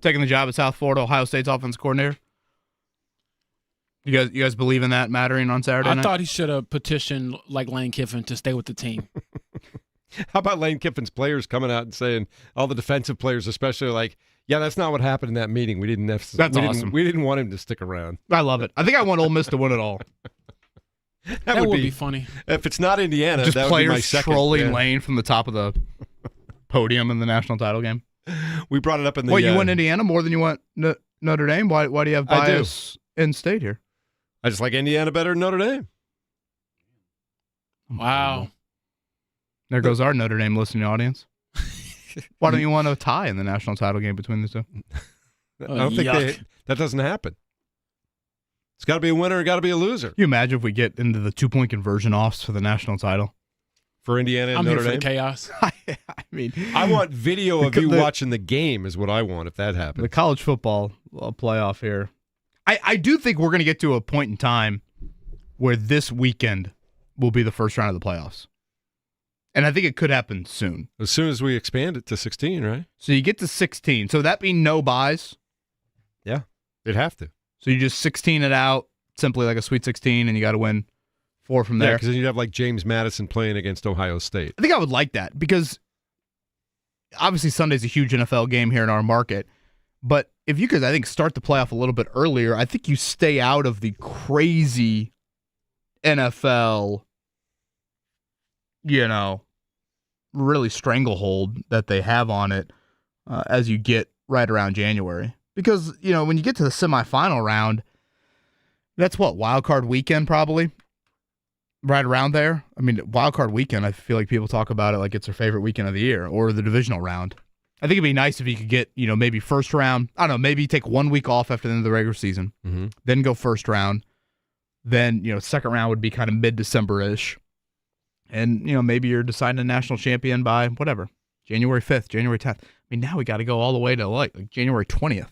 taking the job at South Florida, Ohio State's offensive coordinator. You guys believe in that mattering on Saturday night? I thought he should have petitioned like Lane Kiffin to stay with the team. How about Lane Kiffin's players coming out and saying, all the defensive players especially, like, yeah, that's not what happened in that meeting. We didn't awesome. We didn't want him to stick around. I love it. I think I want Ole Miss to win it all. That would be funny. If it's not Indiana, Just that would be my players second. trolling yeah. Lane from the top of the podium in the national title game. We brought it up in the. Well, you want Indiana more than you want Notre Dame? Why do you have I do. bias in state here? I just like Indiana better than Notre Dame. Wow. There goes our Notre Dame listening audience. Why don't you want a tie in the national title game between the two? I don't think that doesn't happen. It's got to be a winner. It got to be a loser. Can you imagine if we get into the 2-point conversion offs for the national title? For Indiana and I'm Notre here for Dame? the chaos. I mean, I want video of you watching the game is what I want if that happens. the college football playoff here. I do think we're going to get to a point in time where this weekend will be the first round of the playoffs. And I think it could happen soon. As soon as we expand it to 16, right? So you get to 16. So that mean no buys? Yeah, it'd have to. So you just 16 it out, simply like a Sweet 16, and you got to win 4 from Yeah, there. because then you'd have like James Madison playing against Ohio State. I think I would like that because obviously Sunday's a huge NFL game here in our market. But if you could, I think, start the playoff a little bit earlier, I think you stay out of the crazy NFL, really stranglehold that they have on it as you get right around January. Because, when you get to the semifinal round, that's what, wild card weekend probably? Right around there. I mean, wild card weekend, I feel like people talk about it like it's their favorite weekend of the year, or the divisional round. I think it'd be nice if you could get, maybe first round. I don't know, maybe take 1 week off after the end of the regular season, then go first round. Then, second round would be kind of mid-December-ish. And, maybe you're deciding a national champion by whatever, January 5th, January 10th. I mean, now we got to go all the way to like January 20th.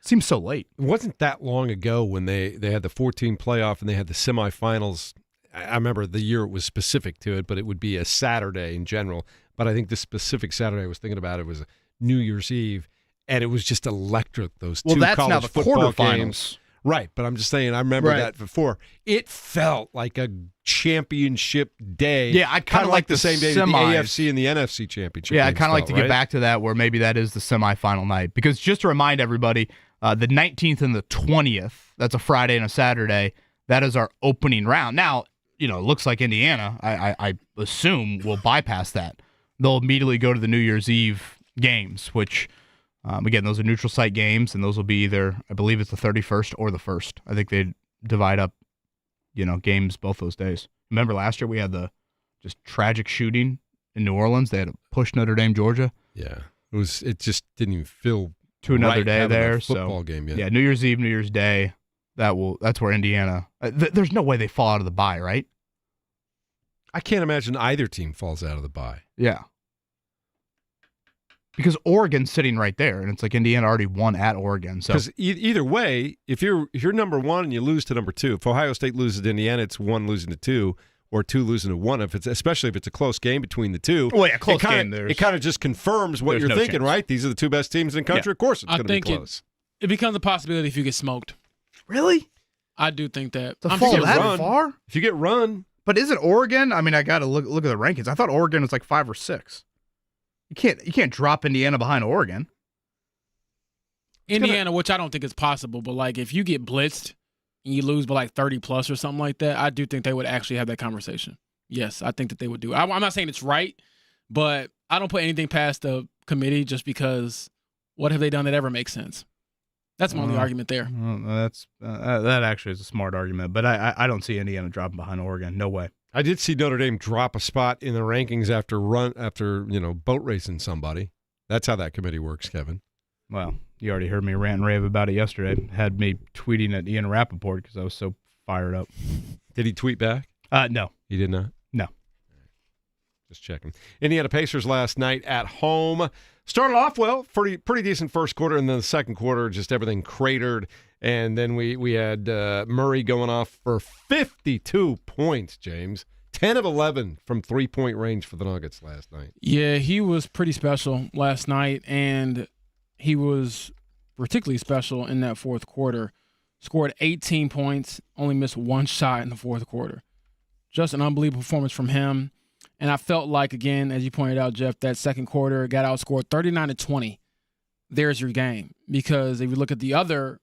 Seems so late. It wasn't that long ago when they had the 14 playoff and they had the semifinals. I remember the year it was specific to it, but it would be a Saturday in general. But I think the specific Saturday I was thinking about it was New Year's Eve, and it was just electric, those two that's college now the football quarterfinals. Games. Right, but I'm just saying, I remember that before. It felt like a championship day. Yeah, I kind of like the same day that the AFC and the NFC championship. Yeah, I kind of like to get back to that where maybe that is the semifinal night. Because just to remind everybody, the 19th and the 20th, that's a Friday and a Saturday, that is our opening round. Now, it looks like Indiana, I assume, will bypass that. They'll immediately go to the New Year's Eve games, which... again, those are neutral site games, and those will be either, I believe it's the 31st or the 1st. I think they divide up, games both those days. Remember last year we had the just tragic shooting in New Orleans? They had to push Notre Dame, Georgia. Yeah, it just didn't even feel to another day there. Football game, yeah, New Year's Eve, New Year's Day. That's where Indiana. There's no way they fall out of the bye, right? I can't imagine either team falls out of the bye. Yeah. Because Oregon's sitting right there, and it's like Indiana already won at Oregon. So because either way, if you're number one and you lose to number two, if Ohio State loses to Indiana, it's 1 losing to 2, or 2 losing to 1. Especially if it's a close game between the two. Well, yeah, close game. Game. It kind of just confirms what you're thinking, right? These are the two best teams in the country. Yeah. Of course, it's going to be close. It becomes a possibility if you get smoked. Really? I do think that. To fall that far? If you get run, but is it Oregon? I mean, I got to look at the rankings. I thought Oregon was like 5 or 6. You can't drop Indiana behind Oregon. Indiana, which I don't think is possible, but like if you get blitzed and you lose by like 30 plus or something like that, I do think they would actually have that conversation. Yes, I think that they would do. I'm not saying it's right, but I don't put anything past the committee just because what have they done that ever makes sense? That's my only argument there. That actually is a smart argument, but I don't see Indiana dropping behind Oregon. No way. I did see Notre Dame drop a spot in the rankings after boat racing somebody. That's how that committee works, Kevin. Well, you already heard me rant and rave about it yesterday. Had me tweeting at Ian Rappaport because I was so fired up. Did he tweet back? No. He did not? No. Just checking. Indiana Pacers last night at home. Started off well, pretty decent first quarter, and then the second quarter, just everything cratered. And then we had Murray going off for 52 points, James. 10 of 11 from three-point range for the Nuggets last night. Yeah, he was pretty special last night, and he was particularly special in that fourth quarter. Scored 18 points, only missed 1 shot in the fourth quarter. Just an unbelievable performance from him. And I felt like, again, as you pointed out, Jeff, that second quarter got outscored 39-20. There's your game. Because if you look at the other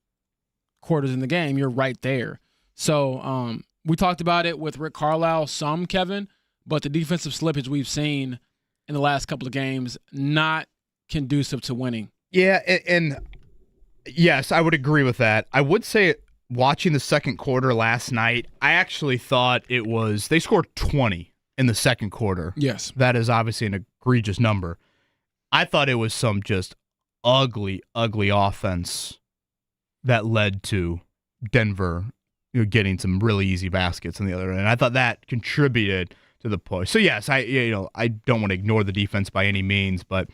quarters in the game, you're right there. So we talked about it with Rick Carlisle some, Kevin, but the defensive slippage we've seen in the last couple of games, not conducive to winning. Yeah, and yes, I would agree with that. I would say watching the second quarter last night, I actually thought it was – they scored 20 in the second quarter. Yes. That is obviously an egregious number. I thought it was some just ugly, ugly offense that led to Denver getting some really easy baskets on the other end. I thought that contributed to the push. So, yes, I don't want to ignore the defense by any means, but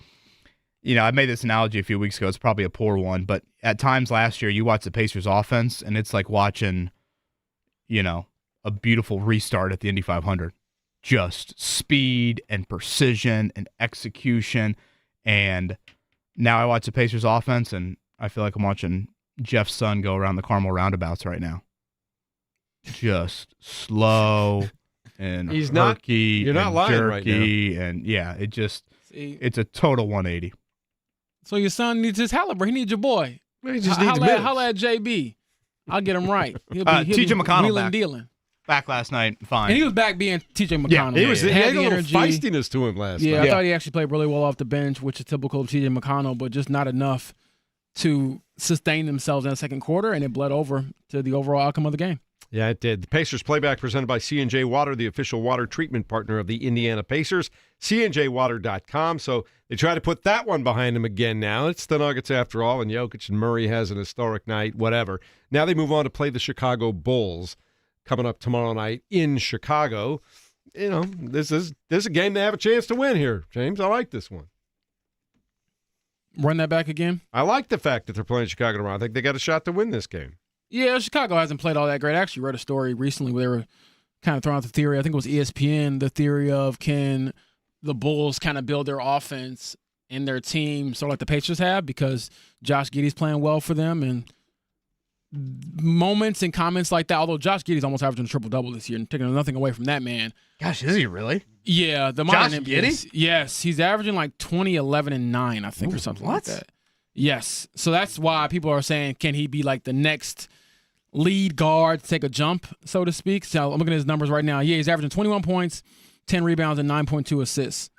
I made this analogy a few weeks ago. It's probably a poor one, but at times last year you watch the Pacers offense, and it's like watching, a beautiful restart at the Indy 500. Just speed and precision and execution. And now I watch the Pacers offense, and I feel like I'm watching Jeff's son go around the Carmel roundabouts right now. Just slow and He's herky you're not and lying jerky. right now. And, yeah, it's a total 180. So your son needs his caliber. He needs your boy. He just needs minutes. Holla at JB. I'll get him right. He'll T.J. be McConnell wheeling back. dealing. Back last night, fine. And he was back being T.J. McConnell. He had a little energy. feistiness to him last night. I thought he actually played really well off the bench, which is typical of T.J. McConnell, but just not enough to sustain themselves in the second quarter, and it bled over to the overall outcome of the game. Yeah, it did. The Pacers playback presented by C&J Water, the official water treatment partner of the Indiana Pacers, cnjwater.com. So they try to put that one behind them again now. It's the Nuggets after all, and Jokic and Murray has an historic night, whatever. Now they move on to play the Chicago Bulls coming up tomorrow night in Chicago. this is a game they have a chance to win here, James. I like this one. Run that back again. I like the fact that they're playing Chicago tomorrow. I think they got a shot to win this game. Yeah, Chicago hasn't played all that great. I actually read a story recently where they were kind of throwing out the theory. I think it was ESPN, the theory of can the Bulls kind of build their offense and their team sort of like the Pacers have, because Josh Giddey's playing well for them, and moments and comments like that. Although Josh Giddey's almost averaging a triple-double this year and taking nothing away from that man. Gosh, is he really? Yeah. The Josh modern Giddey? NBA, yes. He's averaging like 20, 11, and 9, I think, or something like that. Yes. So that's why people are saying, can he be like the next lead guard to take a jump, so to speak? So I'm looking at his numbers right now. Yeah, he's averaging 21 points, 10 rebounds, and 9.2 assists.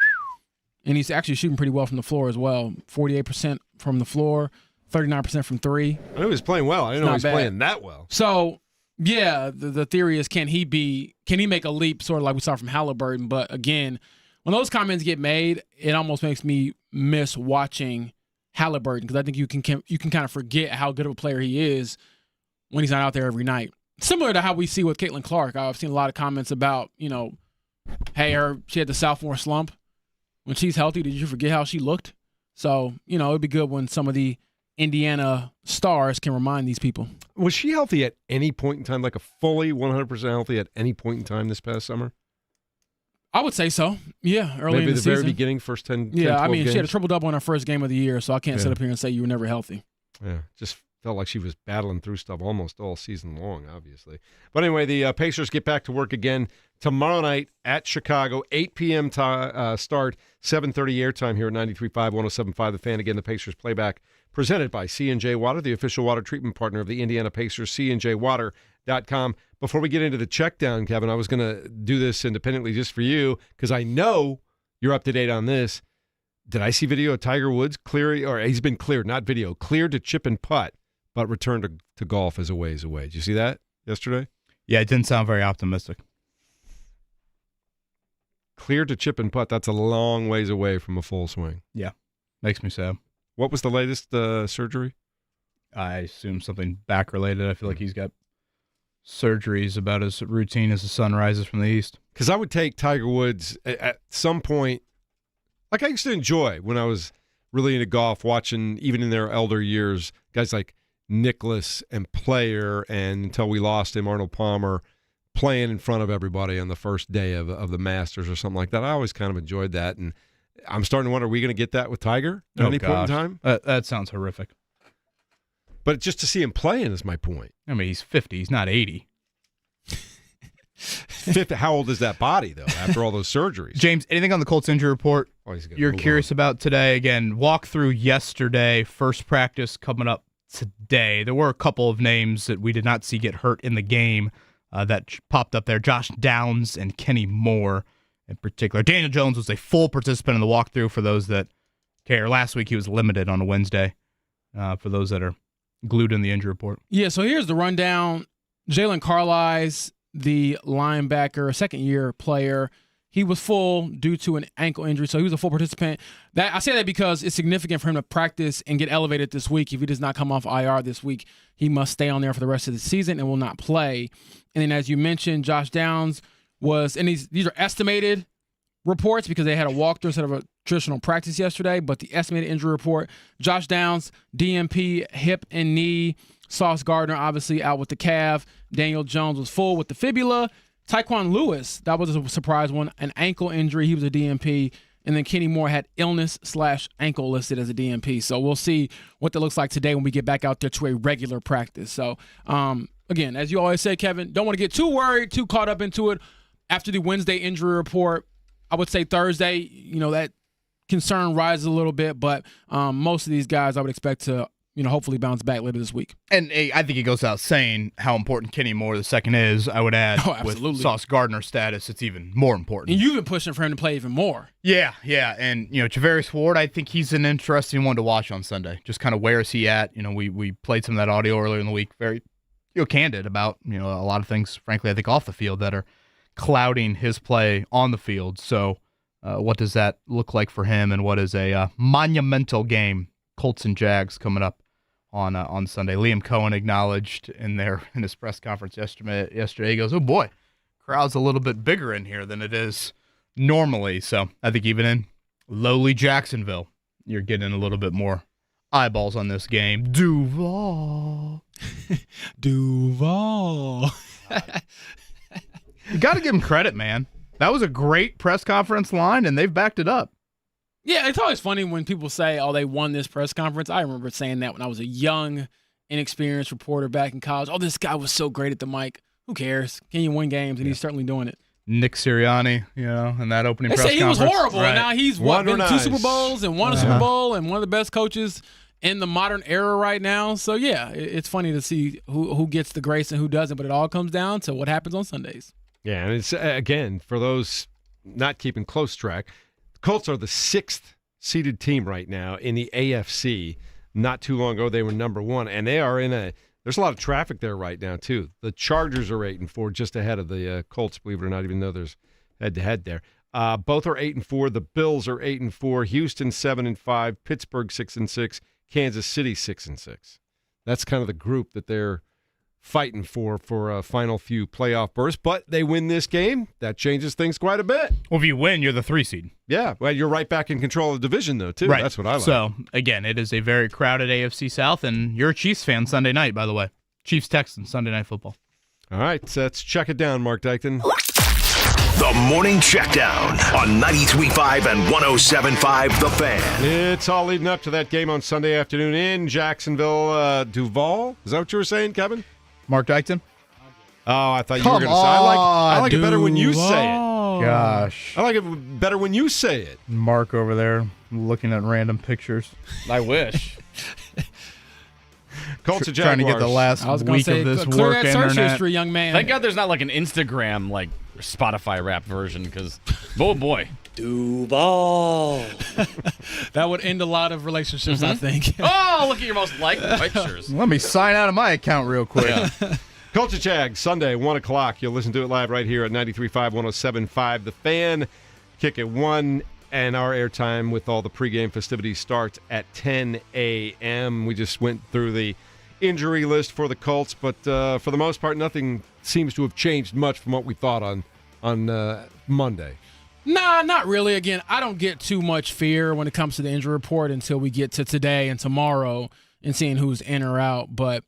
And he's actually shooting pretty well from the floor as well. 48% from the floor, 39% from three. I knew he was playing well. I didn't know he was playing that well. So, yeah, the theory is can he make a leap sort of like we saw from Halliburton? But again, when those comments get made, it almost makes me miss watching Halliburton, because I think you can kind of forget how good of a player he is when he's not out there every night. Similar to how we see with Caitlin Clark. I've seen a lot of comments about, hey, she had the sophomore slump. When she's healthy, did you forget how she looked? So, it'd be good when some of the Indiana stars can remind these people. Was she healthy at any point in time, like a fully 100% healthy at any point in time this past summer? I would say so. Yeah, early Maybe in the very season. beginning, first 10, Yeah, 10 12 she had a games? triple-double in her first game of the year, so I can't sit up here and say you were never healthy. Yeah, just felt like she was battling through stuff almost all season long, obviously. But anyway, the Pacers get back to work again tomorrow night at Chicago, 8 p.m. Start, 7:30 airtime here at 93.5, 107.5 The Fan. Again, the Pacers playback presented by C&J Water, the official water treatment partner of the Indiana Pacers, cnjwater.com. Before we get into the check down, Kevin, I was going to do this independently just for you, because I know you're up to date on this. Did I see video of Tiger Woods he's been cleared, not video, cleared to chip and putt, but returned to golf as a ways away. Did you see that yesterday? Yeah, it didn't sound very optimistic. Cleared to chip and putt, that's a long ways away from a full swing. Yeah, makes me sad. What was the latest surgery? I assume something back-related. I feel like he's got surgeries about as routine as the sun rises from the east. Because I would take Tiger Woods at some point, like I used to enjoy when I was really into golf, watching, even in their elder years, guys like Nicklaus and Player, and until we lost him, Arnold Palmer, playing in front of everybody on the first day of the Masters or something like that. I always kind of enjoyed that, and I'm starting to wonder, are we going to get that with Tiger at any point in time? That sounds horrific. But just to see him playing is my point. I mean, he's 50. He's not 80. 50, how old is that body, though, after all those surgeries? James, anything on the Colts injury report you're curious about today? Again, walk through yesterday, first practice coming up today. There were a couple of names that we did not see get hurt in the game that popped up there. Josh Downs and Kenny Moore in particular. Daniel Jones was a full participant in the walkthrough for those that care. Last week he was limited on a Wednesday for those that are glued in the injury report. Yeah, so here's the rundown. Jalen Carlisle, the linebacker, second-year player, he was full due to an ankle injury, so he was a full participant. I say that because it's significant for him to practice and get elevated this week. If he does not come off IR this week, he must stay on there for the rest of the season and will not play. And then, as you mentioned, Josh Downs was, and these are estimated reports because they had a walkthrough instead of a traditional practice yesterday, but the estimated injury report, Josh Downs, DMP, hip and knee. Sauce Gardner, obviously, out with the calf. Daniel Jones was full with the fibula. Tyquan Lewis, that was a surprise one, an ankle injury. He was a DMP. And then Kenny Moore had illness/ankle listed as a DMP. So we'll see what that looks like today when we get back out there to a regular practice. So, again, as you always say, Kevin, don't want to get too worried, too caught up into it. After the Wednesday injury report, I would say Thursday, that concern rises a little bit. But most of these guys I would expect to hopefully bounce back later this week. And I think it goes without saying how important Kenny Moore the second is. I would add with Sauce Gardner status, it's even more important. And you've been pushing for him to play even more. Yeah. And, Travaris Ward, I think he's an interesting one to watch on Sunday. Just kind of where is he at? We played some of that audio earlier in the week, very candid about, a lot of things, frankly, I think off the field that are clouding his play on the field. So what does that look like for him, and what is a monumental game, Colts and Jags, coming up on Sunday. Liam Cohen acknowledged in his press conference yesterday. He goes, "Oh boy, crowd's a little bit bigger in here than it is normally. So I think even in lowly Jacksonville, you're getting a little bit more eyeballs on this game. Duval. Duval. You got to give him credit, man. That was a great press conference line, and they've backed it up. Yeah, it's always funny when people say, oh, they won this press conference. I remember saying that when I was a young, inexperienced reporter back in college. Oh, this guy was so great at the mic. Who cares? Can you win games? And he's certainly doing it. Nick Sirianni, in that opening press conference. They say he was horrible, and now he's been to 2 nice. Super Bowls and won a Super Bowl and one of the best coaches in the modern era right now. So, yeah, it's funny to see who gets the grace and who doesn't, but it all comes down to what happens on Sundays. Yeah, and it's, again, for those not keeping close track, the Colts are the 6th seeded team right now in the AFC. Not too long ago, they were number 1, and they are there's a lot of traffic there right now, too. The Chargers are 8-4, just ahead of the Colts, believe it or not, even though there's head-to-head there. Both are 8-4. The Bills are 8-4. Houston 7-5. Pittsburgh 6-6. Kansas City 6-6. That's kind of the group that they're fighting for a final few playoff berths. But they win this game, that changes things quite a bit. Well, if you win, you're the 3 seed. Yeah, well, you're right back in control of the division, though, too. Right. That's what I like. So, again, it is a very crowded AFC South, and you're a Chiefs fan Sunday night, by the way. Chiefs-Texans, Sunday Night Football. All right, so let's check it down, Mark Dykton. The Morning Checkdown on 93.5 and 107.5 The Fan. It's all leading up to that game on Sunday afternoon in Jacksonville. Duval, is that what you were saying, Kevin? Mark Dykton? Oh, I thought you were going to say. I like it better when you say it. Gosh. I like it better when you say it. Mark over there looking at random pictures. I wish. Colts and Jaguars. Trying to get the last week of this clear work that search internet. history, young man. Thank God there's not like an Instagram, like Spotify rap version, because, oh boy. Duval. That would end a lot of relationships, I think. Oh, look at your most liked pictures. Let me sign out of my account real quick. Yeah. Colts and Jags, Sunday, 1 o'clock. You'll listen to it live right here at 93.5, 107.5 The Fan. Kick at 1, and our airtime with all the pregame festivities starts at 10 a.m. We just went through the injury list for the Colts, but for the most part, nothing seems to have changed much from what we thought on Monday. Nah, not really. Again, I don't get too much fear when it comes to the injury report until we get to today and tomorrow and seeing who's in or out. But,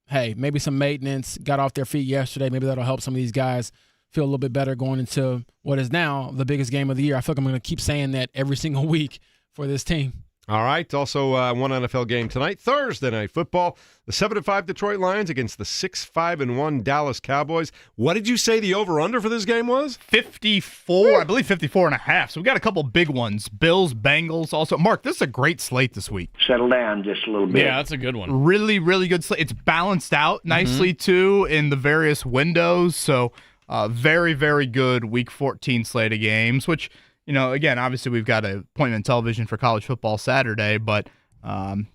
hey, maybe some maintenance, got off their feet yesterday. Maybe that'll help some of these guys feel a little bit better going into what is now the biggest game of the year. I feel like I'm going to keep saying that every single week for this team. All right. Also, one NFL game tonight, Thursday Night Football. The 7-5 Detroit Lions against the 6-5-1 Dallas Cowboys. What did you say the over/under for this game was? 54, I believe 54.5. So we got a couple big ones. Bills, Bengals. Also, Mark, this is a great slate this week. Settle down just a little bit. Yeah, that's a good one. Really, really good slate. It's balanced out nicely, too, in the various windows. So very, very good Week 14 slate of games, which, again, obviously we've got an appointment television for college football Saturday, but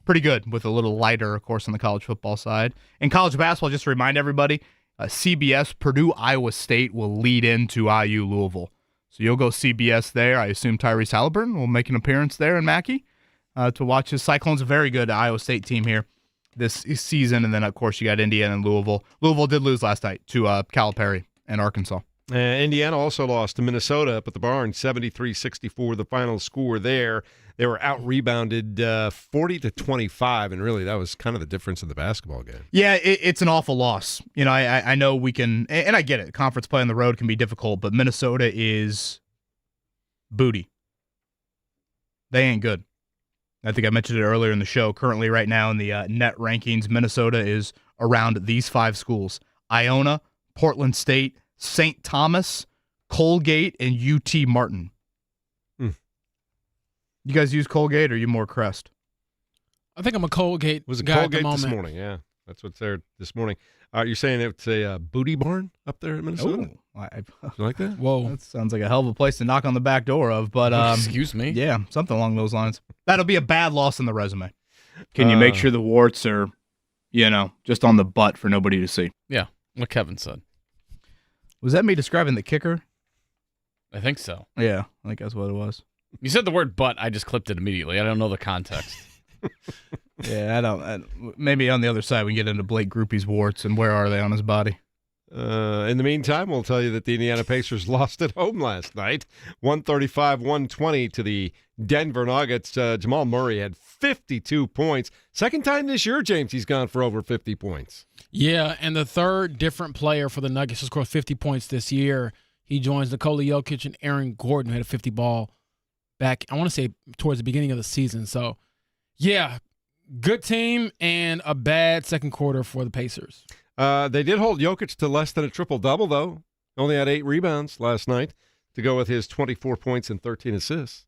pretty good with a little lighter, of course, on the college football side. In college basketball, just to remind everybody, CBS, Purdue, Iowa State will lead into IU Louisville. So you'll go CBS there. I assume Tyrese Halliburton will make an appearance there in Mackey to watch his Cyclones. A very good Iowa State team here this season. And then, of course, you got Indiana and Louisville. Louisville did lose last night to Calipari and Arkansas. Indiana also lost to Minnesota up at the barn, 73-64, the final score there. They were out-rebounded 40-25, and really that was kind of the difference in the basketball game. Yeah, it's an awful loss. I know we can, and I get it, conference play on the road can be difficult, but Minnesota is booty. They ain't good. I think I mentioned it earlier in the show. Currently, right now in the net rankings, Minnesota is around these 5 schools: Iona, Portland State, St. Thomas, Colgate, and UT Martin. You guys use Colgate, or are you more Crest? I think I'm a Colgate Was it guy Colgate at the this moment. morning? Yeah, that's what's there this morning. You're saying it's a booty barn up there in Minnesota? You like that? Whoa. That sounds like a hell of a place to knock on the back door of, but Excuse me? yeah, something along those lines. That'll be a bad loss in the resume. Can you make sure the warts are, just on the butt for nobody to see? Yeah, what Kevin said. Was that me describing the kicker? I think so. Yeah, I think that's what it was. You said the word butt, I just clipped it immediately. I don't know the context. Yeah, maybe on the other side we can get into Blake Groupie's warts and where are they on his body. In the meantime, we'll tell you that the Indiana Pacers lost at home last night, 135-120 to the Denver Nuggets. Jamal Murray had 52 points. Second time this year, James, he's gone for over 50 points. Yeah, and the third different player for the Nuggets to score 50 points this year. He joins Nikola Jokic and Aaron Gordon, who had a 50 ball back, I want to say, towards the beginning of the season. So, yeah, good team and a bad second quarter for the Pacers. They did hold Jokic to less than a triple-double, though. Only had 8 rebounds last night to go with his 24 points and 13 assists.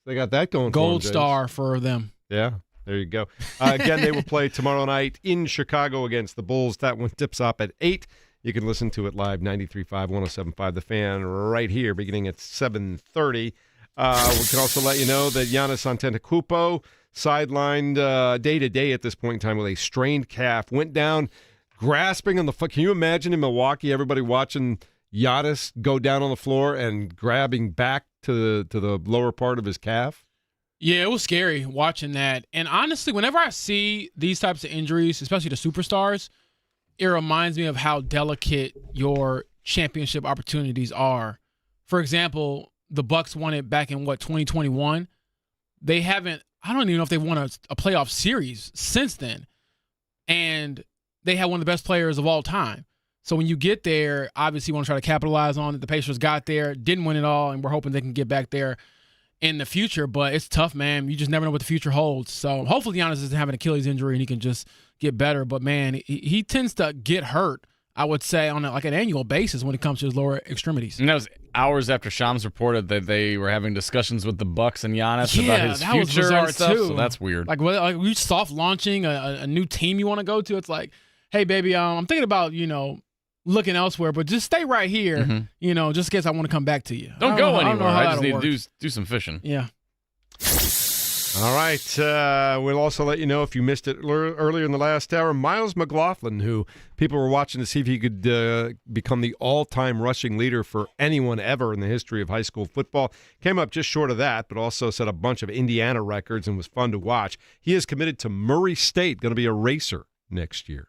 They got that going for Gold them, star for them. Yeah, there you go. Again, they will play tomorrow night in Chicago against the Bulls. That one tips off at 8. You can listen to it live, 93.5, 107.5 The Fan, right here, beginning at 7:30. We can also let you know that Giannis Antetokounmpo, sidelined day-to-day at this point in time with a strained calf, went down grasping on the foot. Can you imagine in Milwaukee, everybody watching Giannis go down on the floor and grabbing back to the lower part of his calf? Yeah, it was scary watching that. And honestly, whenever I see these types of injuries, especially the superstars, it reminds me of how delicate your championship opportunities are. For example, the Bucks won it back in, 2021? They haven't – I don't even know if they've won a playoff series since then. And they had one of the best players of all time. So when you get there, obviously you want to try to capitalize on it. The Pacers got there, didn't win it all, and we're hoping they can get back there in the future. But it's tough, man. You just never know what the future holds. So hopefully Giannis doesn't have an Achilles injury and he can just get better. But, man, he tends to get hurt, I would say, on an annual basis when it comes to his lower extremities. And that was hours after Shams reported that they were having discussions with the Bucks and Giannis about his future and stuff. Too. So that's weird. Like we soft launching a new team you want to go to. It's like, hey, baby, I'm thinking about, looking elsewhere, but just stay right here, just in case I want to come back to you. Don't go anywhere. I just need to do some fishing. Yeah. All right. We'll also let you know, if you missed it earlier in the last hour, Miles McLaughlin, who people were watching to see if he could become the all-time rushing leader for anyone ever in the history of high school football, came up just short of that, but also set a bunch of Indiana records and was fun to watch. He is committed to Murray State, going to be a racer next year.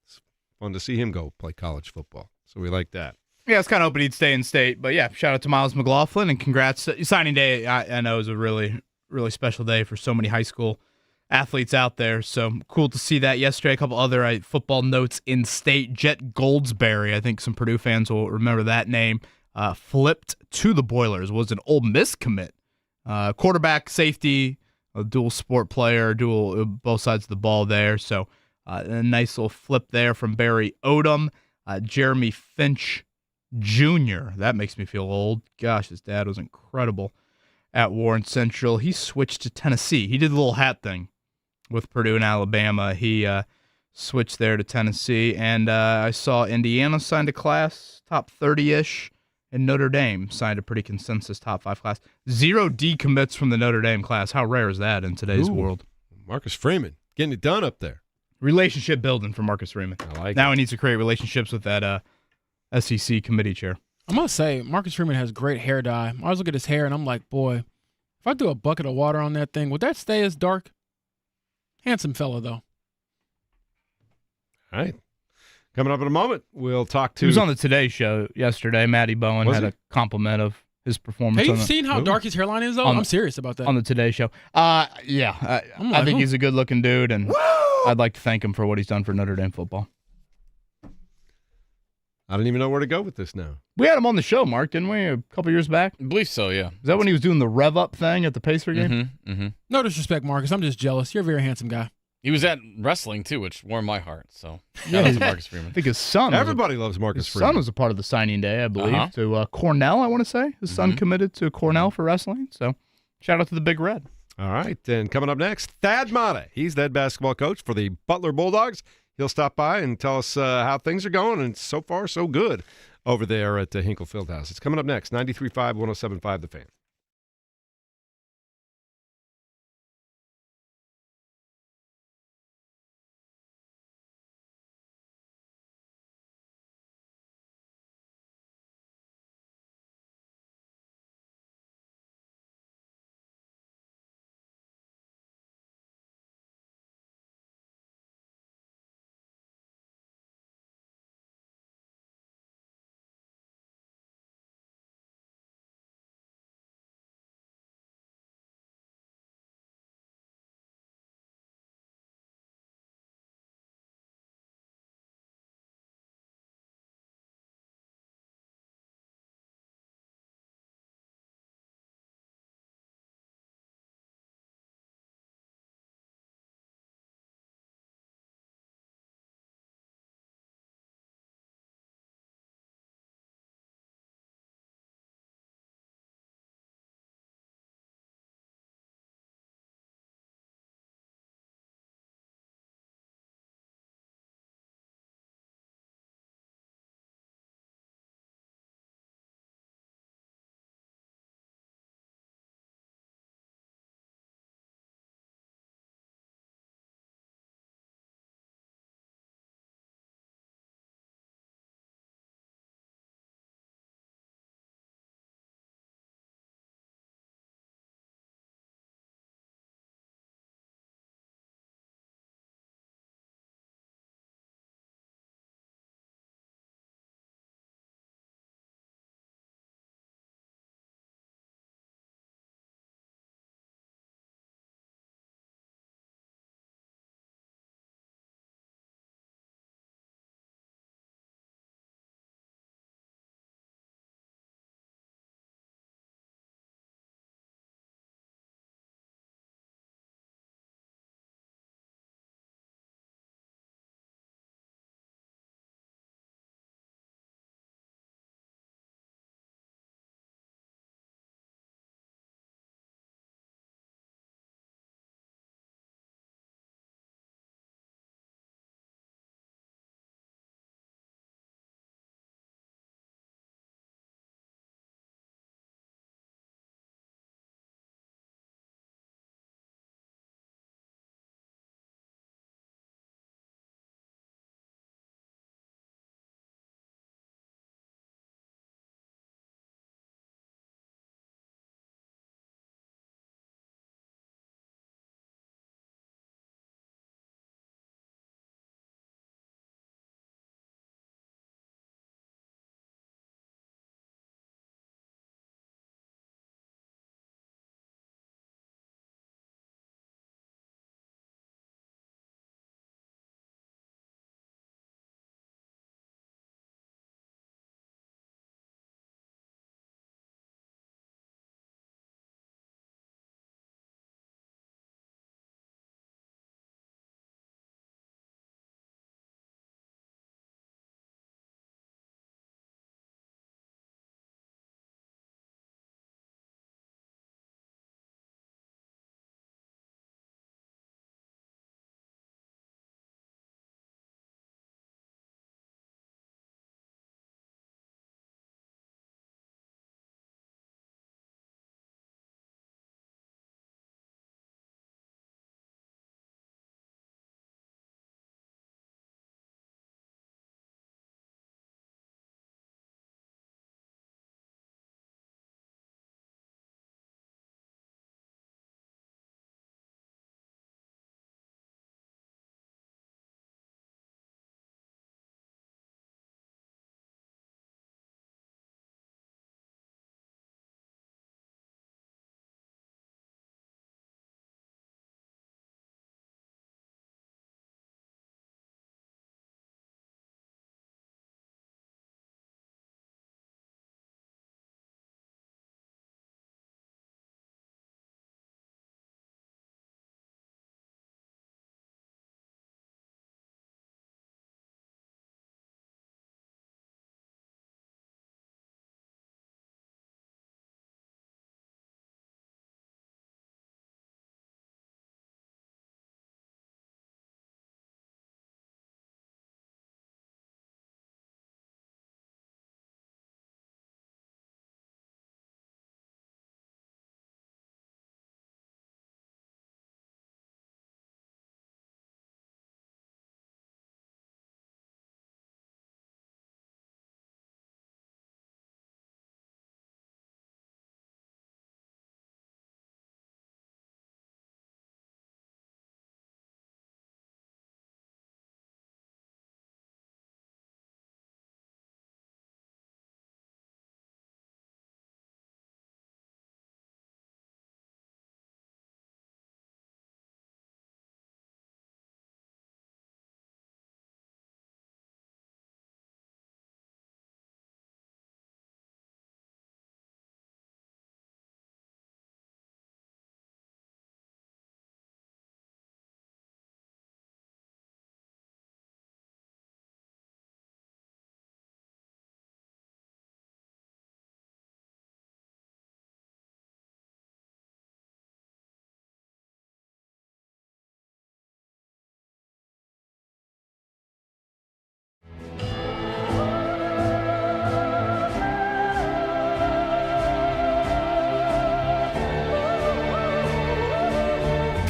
It's fun to see him go play college football, so we like that. Yeah, I was kind of hoping he'd stay in state, but yeah, shout out to Miles McLaughlin and congrats. Signing day, I know, is a really special day for so many high school athletes out there. So cool to see that yesterday. A couple other football notes in state. Jet Goldsberry, I think some Purdue fans will remember that name, flipped to the Boilers, was an Ole Miss commit. Quarterback, safety, a dual sport player, both sides of the ball there. So a nice little flip there from Barry Odom. Jeremy Finch Jr., that makes me feel old. Gosh, his dad was incredible at Warren Central. He switched to Tennessee. He did the little hat thing with Purdue and Alabama. He switched there to Tennessee. And I saw Indiana signed a class, top 30-ish, and Notre Dame signed a pretty consensus top 5 class. 0 decommits from the Notre Dame class. How rare is that in today's world? Marcus Freeman, getting it done up there. Relationship building for Marcus Freeman. I like now it. He needs to create relationships with that SEC committee chair. I must say, Marcus Freeman has great hair dye. I always look at his hair, and I'm like, boy, if I threw a bucket of water on that thing, would that stay as dark? Handsome fella, though. All right. Coming up in a moment, we'll talk to... He was on the Today Show yesterday. Matty Bowen had a compliment of his performance. Have you seen how dark his hairline is, though? I'm serious about that. On the Today Show. Yeah. I think he's a good-looking dude, and I'd like to thank him for what he's done for Notre Dame football. I don't even know where to go with this now. We had him on the show, Mark, didn't we, a couple years back? I believe so, yeah. Is that when he was doing the rev-up thing at the Pacer game? Mm-hmm. No disrespect, Marcus. I'm just jealous. You're a very handsome guy. He was at wrestling, too, which warmed my heart. So, shout out to Marcus Freeman. I think his son. Everybody loves Marcus Freeman. His son was a part of the signing day, I believe, to Cornell, I want to say. His son committed to Cornell for wrestling. So, shout out to the Big Red. All right, and coming up next, Thad Matta. He's the head basketball coach for the Butler Bulldogs. He'll stop by and tell us how things are going, and so far, so good over there at Hinkle Fieldhouse. It's coming up next, 93.5, 107.5 The Fan.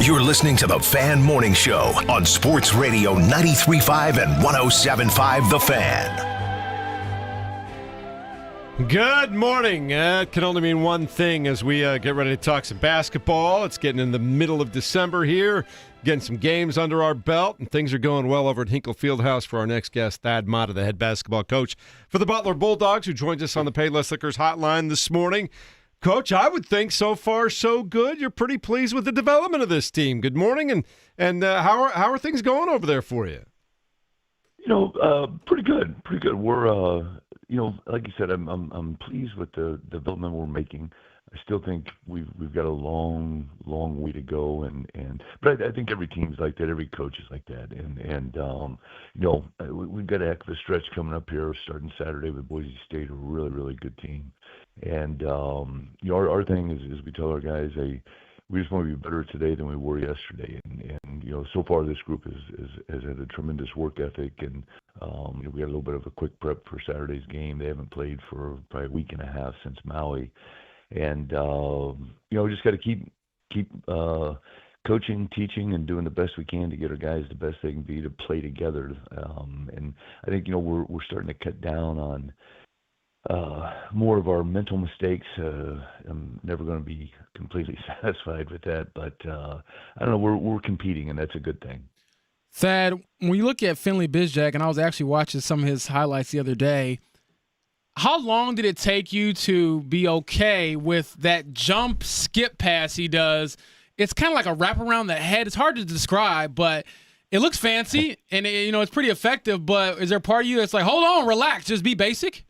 You're listening to the Fan Morning Show on Sports Radio 93.5 and 107.5 The Fan. Good morning. It can only mean one thing as we get ready to talk some basketball. It's getting in the middle of December here, getting some games under our belt, and things are going well over at Hinkle Fieldhouse for our next guest, Thad Matta, the head basketball coach for the Butler Bulldogs, who joins us on the Payless Liquors hotline this morning. Coach, I would think so far so good. You're pretty pleased with the development of this team. Good morning, and how are things going over there for you? Pretty good. We're like you said, I'm pleased with the development we're making. I still think we've got a long way to go, but I think every team's like that, every coach is like that, we've got a heck of a stretch coming up here, starting Saturday with Boise State, a really, really good team, and our thing is we tell our guys, we just want to be better today than we were yesterday, and so far this group has had a tremendous work ethic, and we had a little bit of a quick prep for Saturday's game. They haven't played for probably a week and a half since Maui. And, just got to keep coaching, teaching, and doing the best we can to get our guys the best they can be to play together. And I think, we're starting to cut down on more of our mental mistakes. I'm never going to be completely satisfied with that, but I don't know, we're competing, and that's a good thing. Thad, when you look at Finley Bizjack, and I was actually watching some of his highlights the other day, how long did it take you to be okay with that jump skip pass he does? It's kind of like a wrap around the head. It's hard to describe, but it looks fancy, and it's pretty effective, but is there a part of you that's like, hold on, relax, just be basic?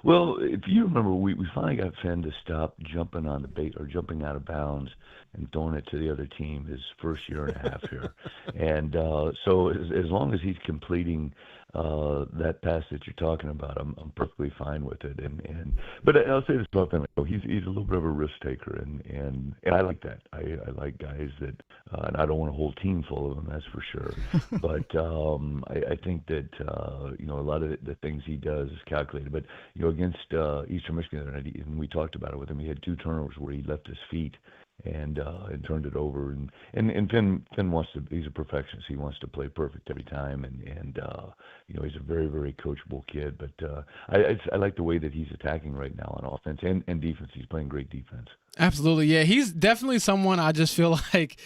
Well, if you remember, we finally got Finn to stop jumping on the bait or jumping out of bounds and throwing it to the other team his first year and a half here. And so as long as he's completing that pass that you're talking about, I'm perfectly fine with it. But I'll say this about Finley. He's a little bit of a risk taker, and I like that. I like guys that, and I don't want a whole team full of them, that's for sure. But I think that a lot of the things he does is calculated. But against Eastern Michigan the other night, and we talked about it with him, he had 2 turnovers where he left his feet and turned it over. And Finn wants to. He's a perfectionist. He wants to play perfect every time, and he's a very, very coachable kid. But I like the way that he's attacking right now on offense and defense. He's playing great defense. Absolutely, yeah. He's definitely someone I just feel like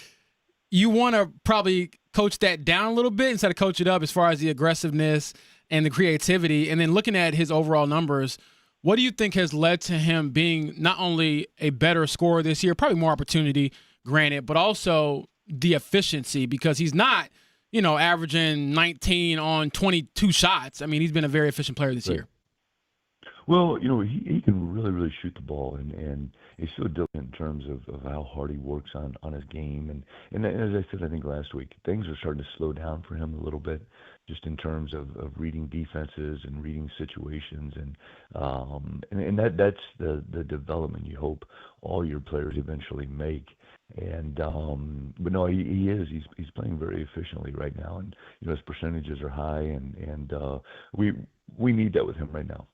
you want to probably coach that down a little bit instead of coach it up as far as the aggressiveness and the creativity. And then looking at his overall numbers, what do you think has led to him being not only a better scorer this year, probably more opportunity, granted, but also the efficiency? Because he's not, averaging 19 on 22 shots. I mean, he's been a very efficient player this year. Well, he can really, really shoot the ball, and he's so diligent in terms of how hard he works on his game. And as I said, I think last week, things are starting to slow down for him a little bit, just in terms of reading defenses and reading situations, and that's the development you hope all your players eventually make. And but no, he is. He's playing very efficiently right now, and his percentages are high, and we need that with him right now.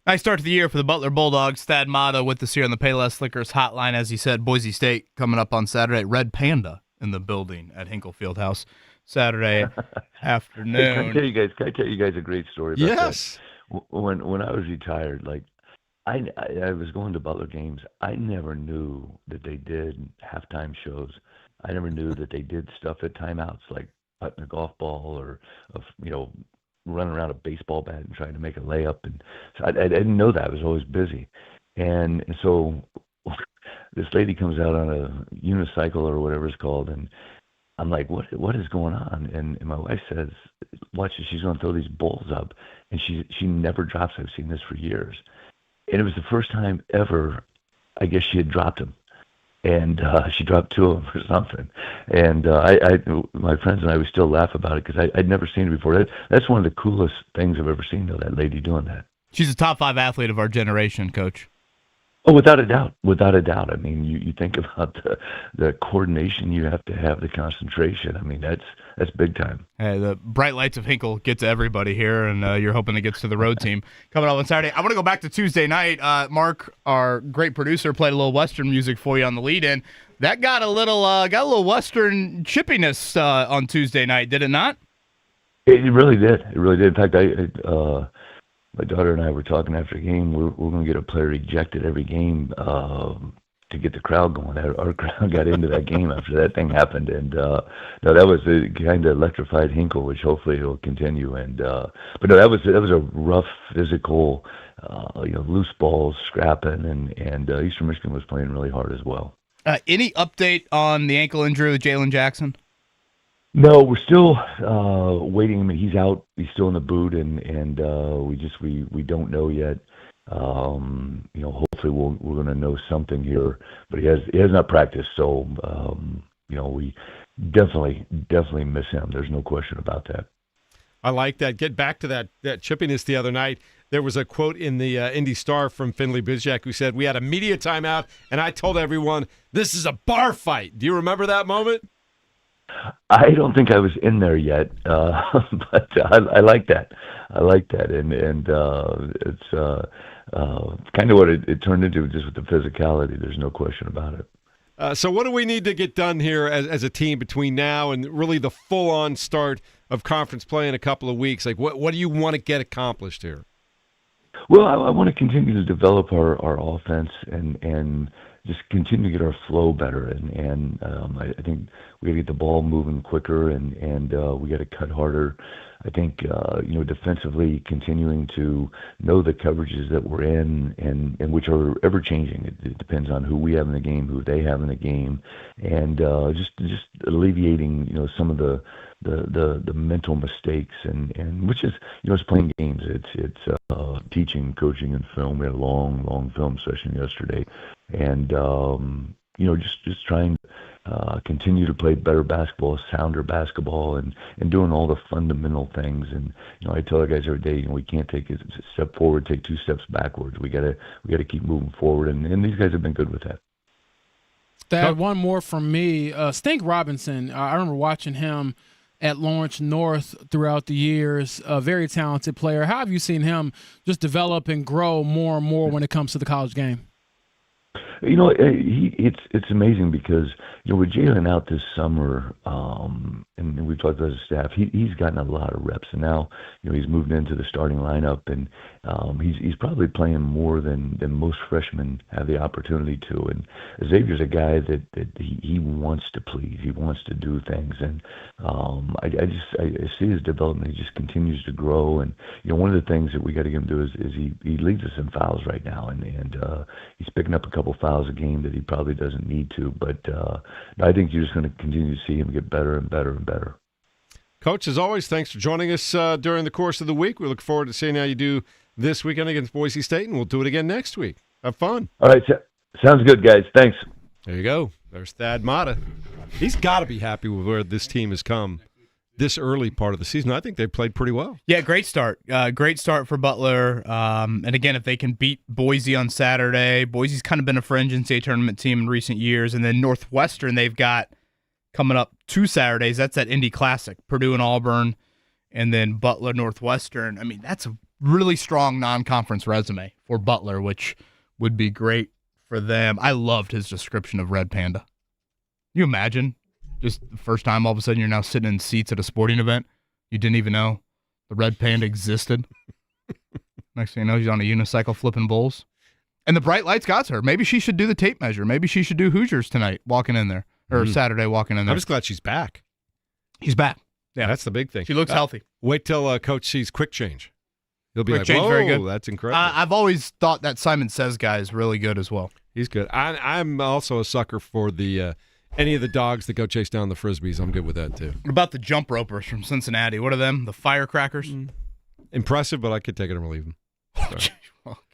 Nice start to the year for the Butler Bulldogs. Thad Matta with us here on the Payless Liquors hotline. As he said, Boise State coming up on Saturday. Red Panda in the building at Hinkle Fieldhouse Saturday afternoon. Hey, can I tell you guys a great story about yes. that? When I was retired, I was going to Butler games. I never knew that they did halftime shows. I never knew that they did stuff at timeouts, like putting a golf ball or running around a baseball bat and trying to make a layup. And so I didn't know that. I was always busy. And so this lady comes out on a unicycle or whatever it's called, and I'm like, what is going on? And my wife says, watch it, she's going to throw these balls up, and she never drops. I've seen this for years. And it was the first time ever, I guess she had dropped them. And she dropped 2 of them or something. And my friends and I, we still laugh about it because I'd never seen it before. That's one of the coolest things I've ever seen, though, that lady doing that. She's a top 5 athlete of our generation, Coach. Oh, without a doubt. I mean, you think about the coordination you have to have, the concentration. I mean, that's big time. Hey, the bright lights of Hinkle get to everybody here, and you're hoping it gets to the road team coming up on Saturday. I want to go back to Tuesday night. Mark, our great producer, played a little Western music for you on the lead-in. That got a little Western chippiness on Tuesday night, did it not? It really did. It really did. In fact, my daughter and I were talking after the game. We're going to get a player ejected every game to get the crowd going. Our crowd got into that game after that thing happened, and no, that was a kind of electrified Hinkle, which hopefully will continue. And but no, that was a rough, physical, loose balls scrapping, and Eastern Michigan was playing really hard as well. Any update on the ankle injury with Jalen Jackson? No, we're still waiting. I mean, he's out. He's still in the boot, and we don't know yet. Hopefully we're going to know something here. But he has not practiced, so we definitely miss him. There's no question about that. I like that. Get back to that chippiness the other night. There was a quote in the Indy Star from Finley Bizjack who said, "We had a media timeout, and I told everyone this is a bar fight." Do you remember that moment? I don't think I was in there yet, but I like that. I like that, and it's kind of what it turned into, just with the physicality. There's no question about it. So what do we need to get done here as a team between now and really the full-on start of conference play in a couple of weeks? Like, what do you want to get accomplished here? Well, I want to continue to develop our offense and just continue to get our flow better. And I think we got to get the ball moving quicker, and we got to cut harder. I think defensively continuing to know the coverages that we're in, and which are ever changing. It depends on who we have in the game, who they have in the game, and just alleviating some of the mental mistakes, and which is it's playing games. It's teaching, coaching, and film. We had a long film session yesterday, and just trying to continue to play better basketball, sounder basketball, and doing all the fundamental things. And I tell the guys every day, we can't take a step forward, take two steps backwards. We gotta keep moving forward, and these guys have been good with that. Thad, one more from me. Stink Robinson, I remember watching him at Lawrence North throughout the years, a very talented player. How have you seen him just develop and grow more and more when it comes to the college game? It's amazing because with Jalen out this summer, and we've talked about his staff, he's gotten a lot of reps, and now he's moved into the starting lineup, and he's probably playing more than most freshmen have the opportunity to. And Xavier's a guy that he wants to please, he wants to do things, and I see his development. He just continues to grow, and one of the things that we got to get him to do is he leads us in fouls right now, and he's picking up a couple fouls a game that he probably doesn't need to, but I think you're just going to continue to see him get better and better and better. Coach, as always, thanks for joining us during the course of the week. We look forward to seeing how you do this weekend against Boise State, and we'll do it again next week. Have fun. All right, sounds good, guys. Thanks. There you go. There's Thad Matta. He's got to be happy with where this team has come this early part of the season. I think they played pretty well. Yeah, great start. Great start for Butler. And again, if they can beat Boise on Saturday, Boise's kind of been a fringe NCAA tournament team in recent years. And then Northwestern, they've got coming up 2 Saturdays. That's that Indy Classic, Purdue and Auburn, and then Butler Northwestern. I mean, that's a really strong non-conference resume for Butler, which would be great for them. I loved his description of Red Panda. Can you imagine? Just the first time all of a sudden you're now sitting in seats at a sporting event. You didn't even know the Red Panda existed. Next thing you know, she's on a unicycle flipping bulls. And the bright lights got her. Maybe she should do the tape measure. Maybe she should do Hoosiers tonight walking in there. Or Saturday walking in there. I'm just glad she's back. He's back. Yeah, that's the big thing. She looks healthy. Wait till Coach sees Quick Change. He'll be Quick like, Change, whoa, very good. That's incredible. I've always thought that Simon Says guy is really good as well. He's good. I'm also a sucker for the any of the dogs that go chase down the Frisbees. I'm good with that, too. What about the jump ropers from Cincinnati? What are them? The firecrackers? Impressive, but I could take it or leave them.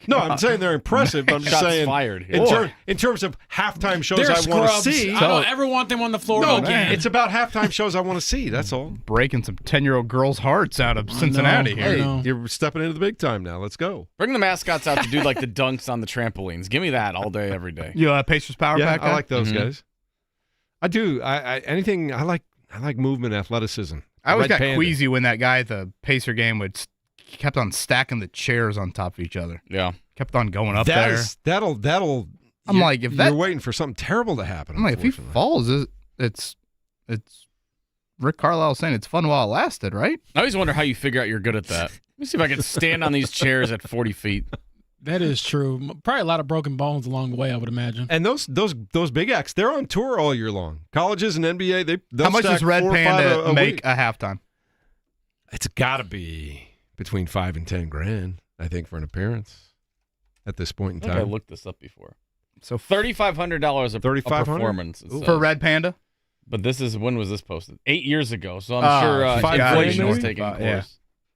No, I'm saying they're impressive, but I'm just saying fired here. In terms of halftime shows They're I want to scrubs. see. I don't ever want them on the floor again. It's about halftime shows I want to see. That's all. Breaking some 10-year-old girls' hearts out of Cincinnati here. Hey, you're stepping into the big time now. Let's go. Bring the mascots out to do like the dunks on the trampolines. Give me that all day, every day. You Pacers Power Pack guy? I like those guys. I do. I like movement, athleticism. I always got queasy when that guy at the Pacer game kept on stacking the chairs on top of each other. Yeah. Kept on going up there. That'll I'm like, if that you're waiting for something terrible to happen. I'm like, if he falls, it's Rick Carlisle saying it's fun while it lasted, right? I always wonder how you figure out you're good at that. Let me see if I can stand on these chairs at 40 feet. That is true. Probably a lot of broken bones along the way, I would imagine. And those big acts, they're on tour all year long. Colleges and NBA, how much does Red Panda make week. a halftime? It's got to be between $5,000 and $10,000, I think, for an appearance at this point in time. I looked this up before. So $3,500 a performance for Red Panda. But when was this posted? 8 years ago. So I'm sure inflation was taking course. Yeah.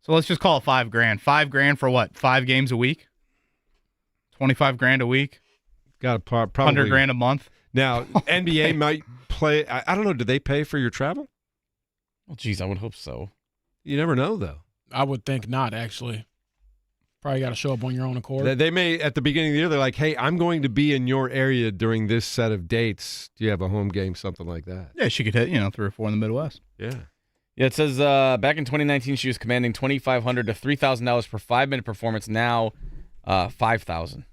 So let's just call it $5,000. $5,000 for what? 5 games a week? $25,000 a week? Got probably $100,000 a month. Now NBA might play. I don't know. Do they pay for your travel? Well, geez, I would hope so. You never know, though. I would think not, actually. Probably got to show up on your own accord. They may, at the beginning of the year, they're like, hey, I'm going to be in your area during this set of dates. Do you have a home game, something like that? Yeah, she could hit, 3 or 4 in the Midwest. Yeah. Yeah, it says back in 2019, she was commanding $2,500 to $3,000 per 5-minute performance. Now, $5,000.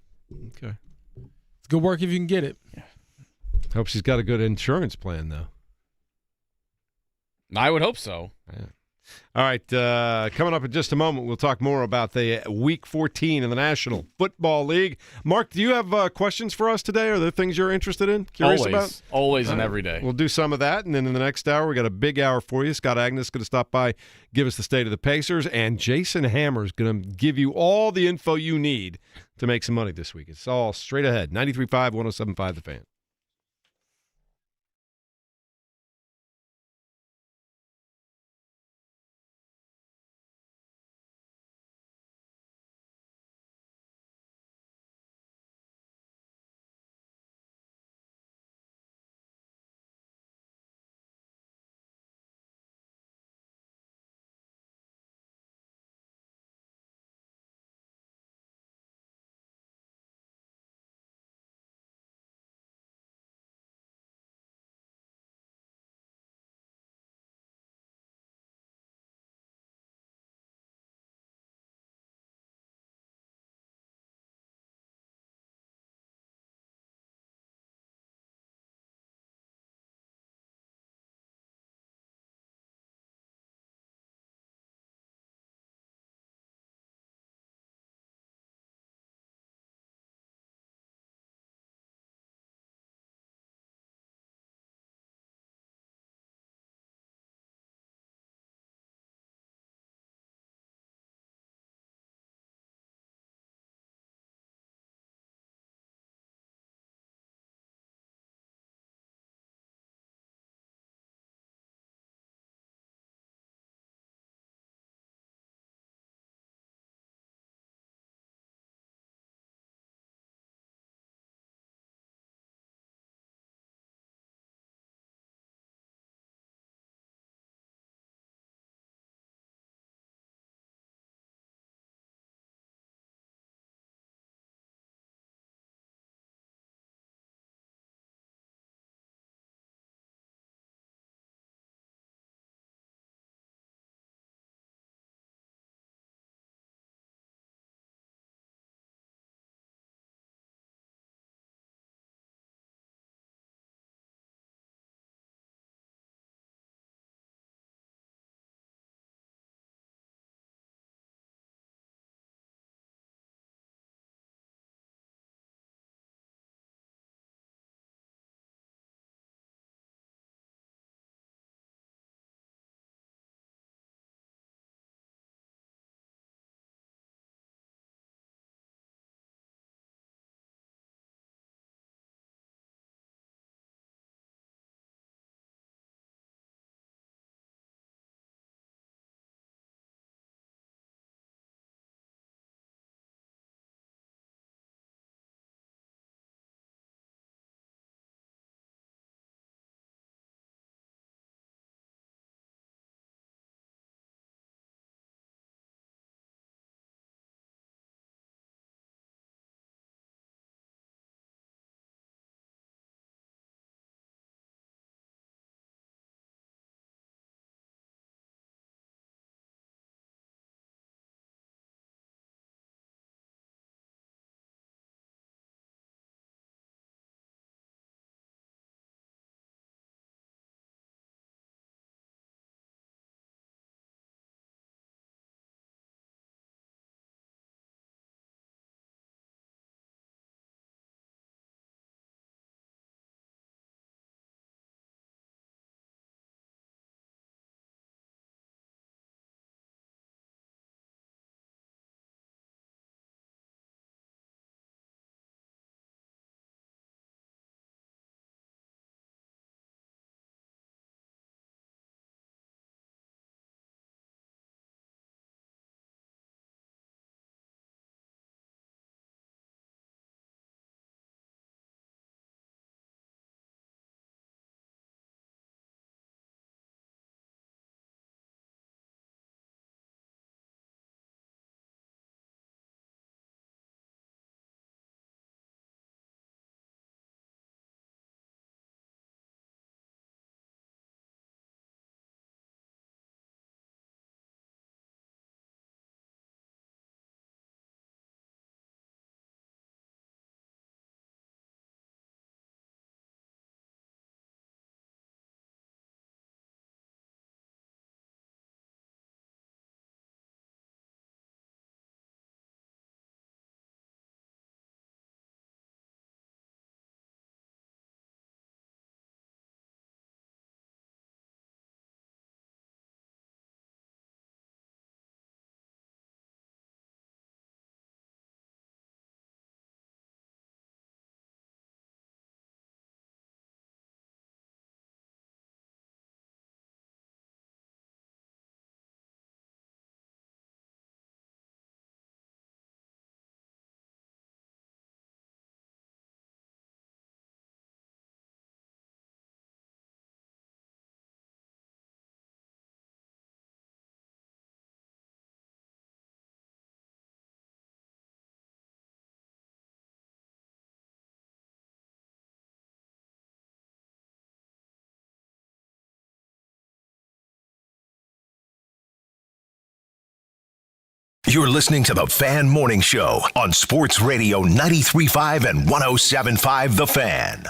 Okay. It's good work if you can get it. Yeah. Hope she's got a good insurance plan, though. I would hope so. Yeah. All right, coming up in just a moment, we'll talk more about the Week 14 in the National Football League. Mark, do you have questions for us today? Are there things you're interested in, curious about? Always and every day. We'll do some of that, and then in the next hour, we got a big hour for you. Scott Agnes is going to stop by, give us the state of the Pacers, and Jason Hammer is going to give you all the info you need to make some money this week. It's all straight ahead. 93.5, 107.5 The Fan. You're listening to the Fan Morning Show on Sports Radio 93.5 and 107.5 The Fan.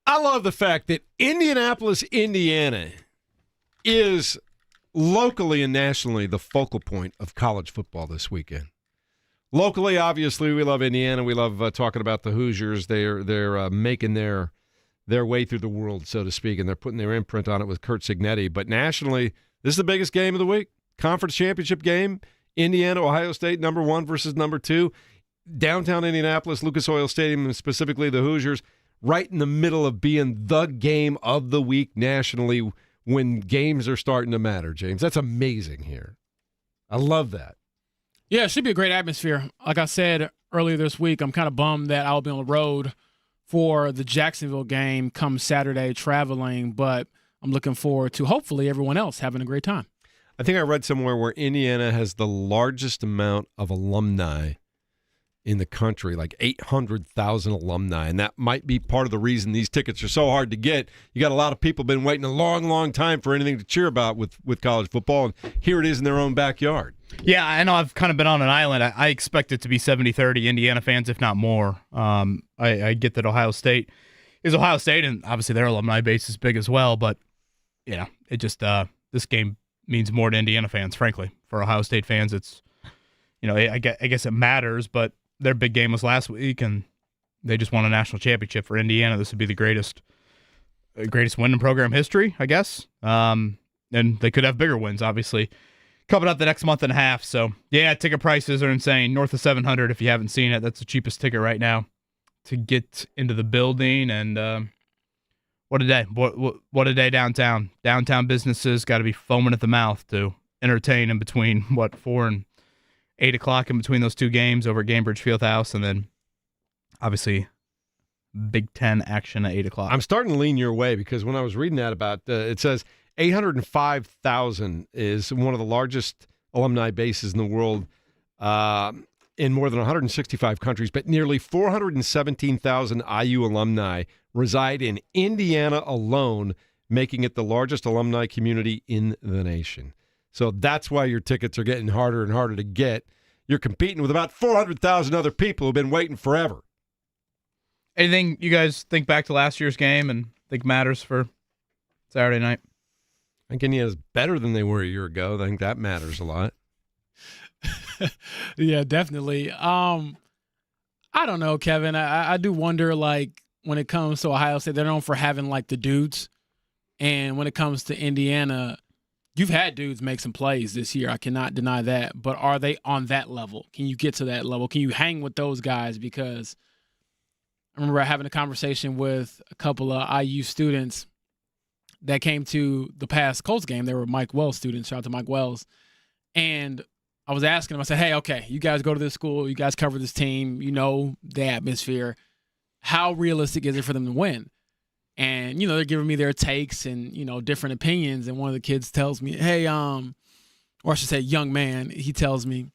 I love the fact that Indianapolis, Indiana is locally and nationally the focal point of college football this weekend. Locally, obviously, we love Indiana. We love talking about the Hoosiers. They're making their way through the world, so to speak, and they're putting their imprint on it with Curt Cignetti. But nationally, this is the biggest game of the week. Conference championship game. Indiana, Ohio State, number 1 versus number 2. Downtown Indianapolis, Lucas Oil Stadium, and specifically the Hoosiers, right in the middle of being the game of the week nationally when games are starting to matter, James. That's amazing here. I love that. Yeah, it should be a great atmosphere. Like I said earlier this week, I'm kind of bummed that I'll be on the road for the Jacksonville game come Saturday traveling, but I'm looking forward to hopefully everyone else having a great time. I think I read somewhere where Indiana has the largest amount of alumni in the country, like 800,000 alumni, and that might be part of the reason these tickets are so hard to get. You got a lot of people been waiting a long, long time for anything to cheer about with college football, and here it is in their own backyard. Yeah, I know I've kind of been on an island. I expect it to be 70-30 Indiana fans, if not more. I get that Ohio State is Ohio State, and obviously their alumni base is big as well, but it just this game means more to Indiana fans, frankly. For Ohio State fans, it's I guess it matters, but their big game was last week, and they just won a national championship. For Indiana, this would be the greatest win in program history, I guess. And they could have bigger wins, obviously, coming up the next month and a half. So, yeah, ticket prices are insane. North of $700 if you haven't seen it. That's the cheapest ticket right now to get into the building. And what a day. What a day downtown. Downtown businesses got to be foaming at the mouth to entertain in between, 4 and 8 o'clock in between those two games over at Gainbridge Fieldhouse, and then obviously Big Ten action at 8 o'clock. I'm starting to lean your way because when I was reading that about, it says 805,000 is one of the largest alumni bases in the world in more than 165 countries, but nearly 417,000 IU alumni reside in Indiana alone, making it the largest alumni community in the nation. So that's why your tickets are getting harder and harder to get. You're competing with about 400,000 other people who've been waiting forever. Anything you guys think back to last year's game and think matters for Saturday night? I think Indiana's better than they were a year ago. I think that matters a lot. Yeah, definitely. I don't know, Kevin. I do wonder, like, when it comes to Ohio State, they're known for having, like, the dudes. And when it comes to Indiana, you've had dudes make some plays this year. I cannot deny that. But are they on that level? Can you get to that level? Can you hang with those guys? Because I remember having a conversation with a couple of IU students that came to the past Colts game. They were Mike Wells students. Shout out to Mike Wells. And I was asking them, I said, hey, okay, you guys go to this school. You guys cover this team. You know the atmosphere. How realistic is it for them to win? And, they're giving me their takes and, different opinions. And one of the kids tells me, hey, or I should say young man, he tells me,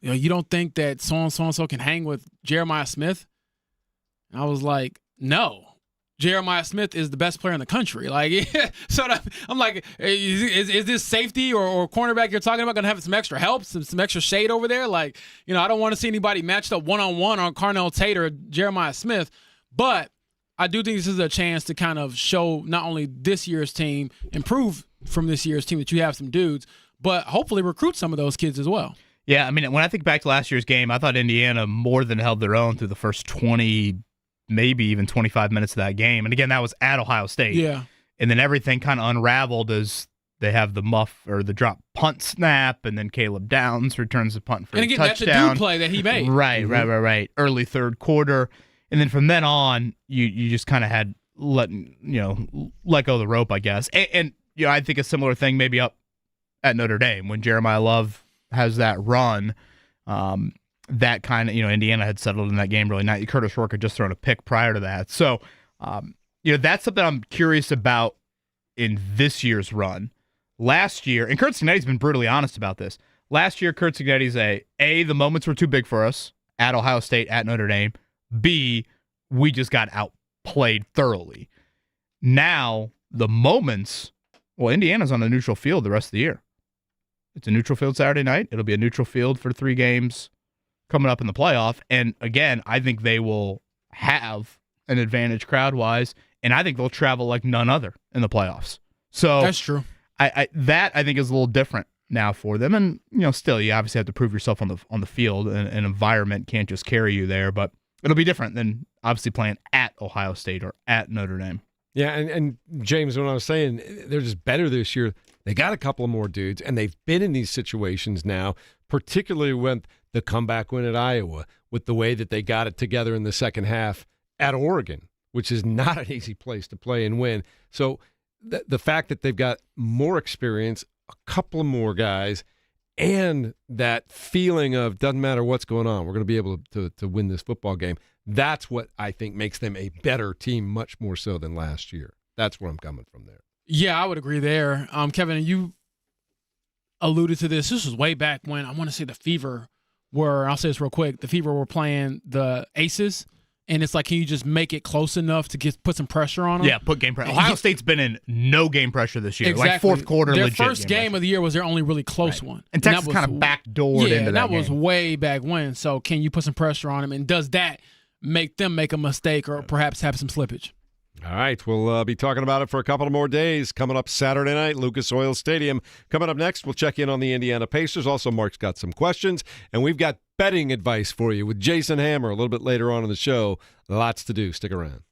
you don't think that so-and-so can hang with Jeremiah Smith? And I was like, no. Jeremiah Smith is the best player in the country. So I'm like, is this safety or cornerback you're talking about going to have some extra help, some extra shade over there? I don't want to see anybody matched up one-on-one on Carnell Tate or Jeremiah Smith. But I do think this is a chance to kind of show not only this year's team, improve from this year's team that you have some dudes, but hopefully recruit some of those kids as well. Yeah, I mean, when I think back to last year's game, I thought Indiana more than held their own through the first 20, maybe even 25 minutes of that game. And again, that was at Ohio State. Yeah. And then everything kind of unraveled as they have the muff or the drop punt snap, and then Caleb Downs returns the punt for a touchdown. That's a dude play that he made. Right. Early third quarter. And then from then on, you just kind of had let go of the rope, I guess. And I think a similar thing maybe up at Notre Dame when Jeremiah Love has that run. That kind of, Indiana had settled in that game really nice. Curtis Rourke had just thrown a pick prior to that. So, that's something I'm curious about in this year's run. Last year, and Curt Cignetti's been brutally honest about this. Last year, Curt Cignetti's the moments were too big for us at Ohio State, at Notre Dame. B, we just got outplayed thoroughly. Now, the moments, Indiana's on a neutral field the rest of the year. It's a neutral field Saturday night. It'll be a neutral field for 3 games coming up in the playoff. And again, I think they will have an advantage crowd-wise, and I think they'll travel like none other in the playoffs. So that's true. I think is a little different now for them. And still, you obviously have to prove yourself on the field, and an environment can't just carry you there. But it'll be different than obviously playing at Ohio State or at Notre Dame. Yeah, and James, when I was saying they're just better this year, they got a couple of more dudes, and they've been in these situations now, particularly with the comeback win at Iowa, with the way that they got it together in the second half at Oregon, which is not an easy place to play and win. So the fact that they've got more experience, a couple of more guys, and that feeling of doesn't matter what's going on, we're going to be able to win this football game. That's what I think makes them a better team, much more so than last year. That's where I'm coming from there. Yeah, I would agree there. Kevin, you alluded to this. This was way back when, I want to say the Fever were, I'll say this real quick, the Fever were playing the Aces, and it's like, can you just make it close enough to put some pressure on them? Yeah, put game pressure. Ohio State's been in no game pressure this year. Exactly. Like fourth quarter their legit first game of the year was their only really close one. And Texas kind of backdoored into that and that was game. way back when. So can you put some pressure on them, and does that make them make a mistake or perhaps have some slippage? All right, we'll be talking about it for a couple of more days. Coming up Saturday night, Lucas Oil Stadium. Coming up next, we'll check in on the Indiana Pacers. Also, Mark's got some questions, and we've got betting advice for you with Jason Hammer a little bit later on in the show. Lots to do. Stick around.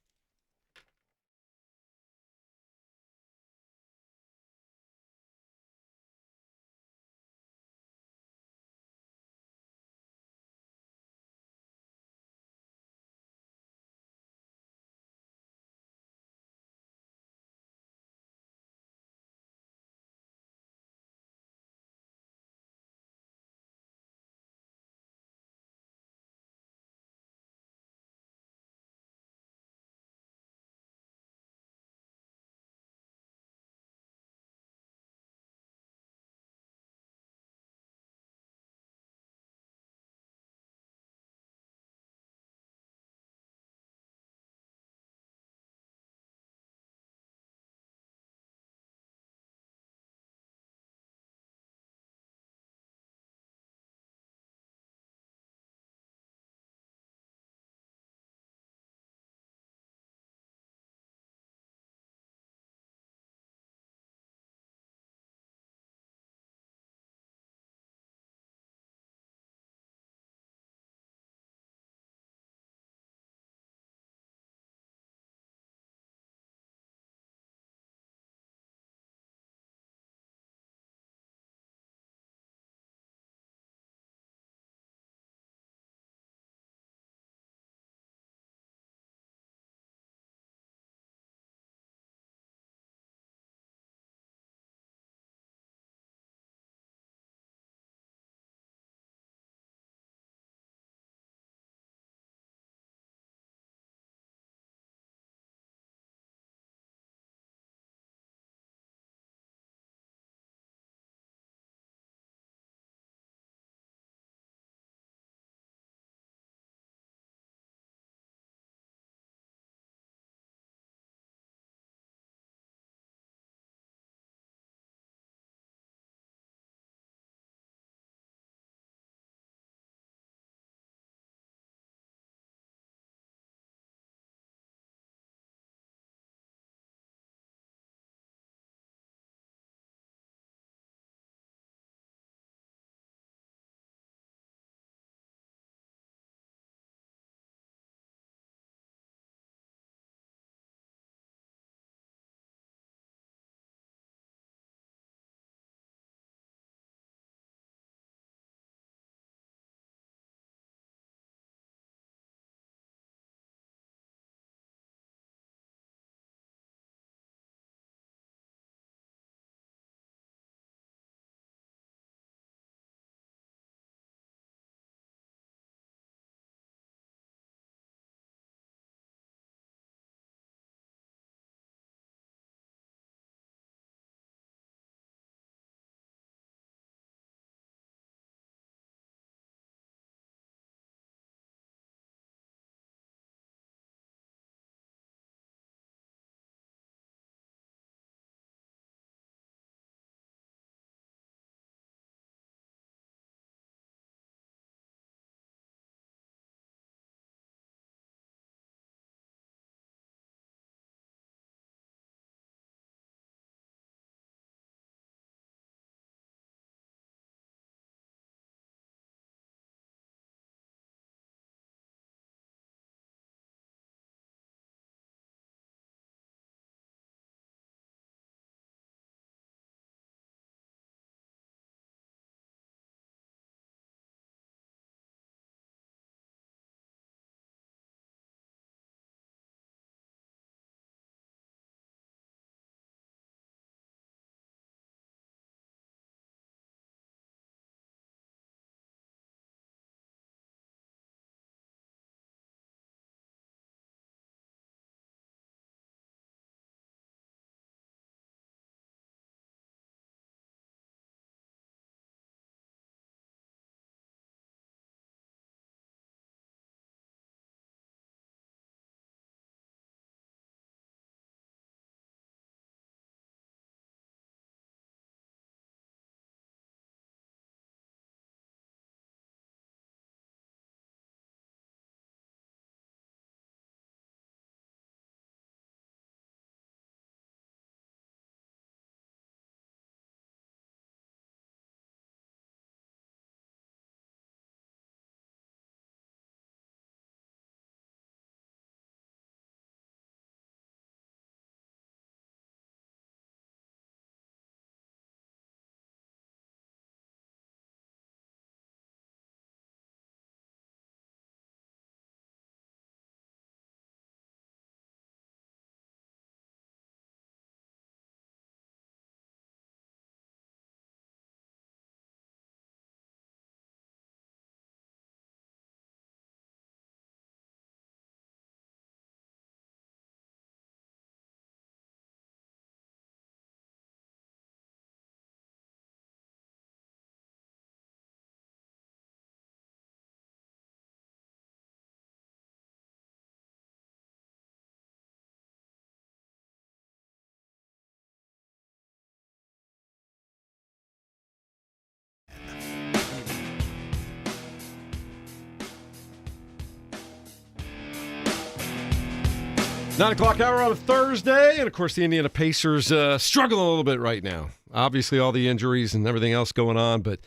9 o'clock hour on a Thursday, and of course the Indiana Pacers struggling a little bit right now. Obviously all the injuries and everything else going on, but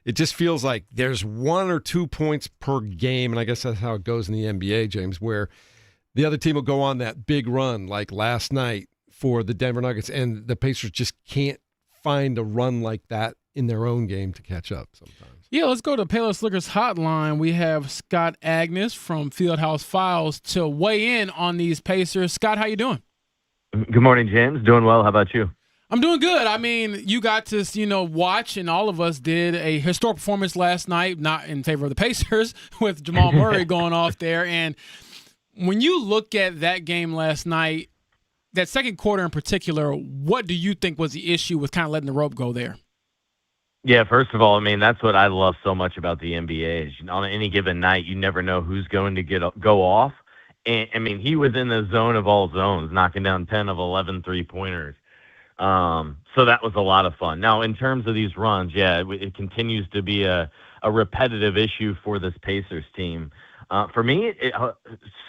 it just feels like there's 1 or 2 points per game, and I guess that's how it goes in the NBA, James, where the other team will go on that big run like last night for the Denver Nuggets, and the Pacers just can't find a run like that in their own game to catch up sometimes. Yeah, let's go to Payless Liquors Hotline. We have Scott Agnes from Fieldhouse Files to weigh in on these Pacers. Scott, how you doing? Good morning, James. Doing well. How about you? I'm doing good. I mean, you got to, watch, and all of us did a historic performance last night, not in favor of the Pacers, with Jamal Murray going off there. And when you look at that game last night, that second quarter in particular, what do you think was the issue with kind of letting the rope go there? Yeah, first of all, I mean, that's what I love so much about the NBA is on any given night, you never know who's going to go off. And, I mean, he was in the zone of all zones, knocking down 10 of 11 three-pointers. So that was a lot of fun. Now, in terms of these runs, yeah, it continues to be a repetitive issue for this Pacers team. For me,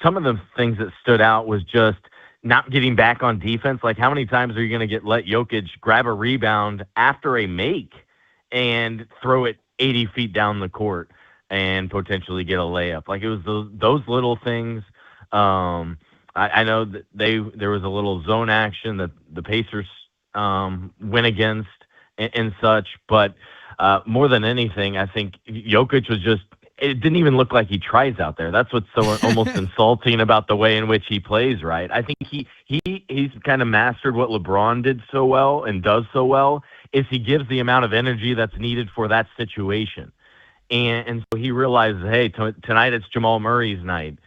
some of the things that stood out was just not getting back on defense. Like, how many times are you going to let Jokic grab a rebound after a make and throw it 80 feet down the court and potentially get a layup? Like, it was those little things. I know that there was a little zone action that the Pacers went against and such, but more than anything, I think Jokic was just, it didn't even look like he tries out there. That's what's so almost insulting about the way in which he plays, right? I think he's kind of mastered what LeBron did so well and does so well, is he gives the amount of energy that's needed for that situation. And so he realizes, hey, tonight it's Jamal Murray's night.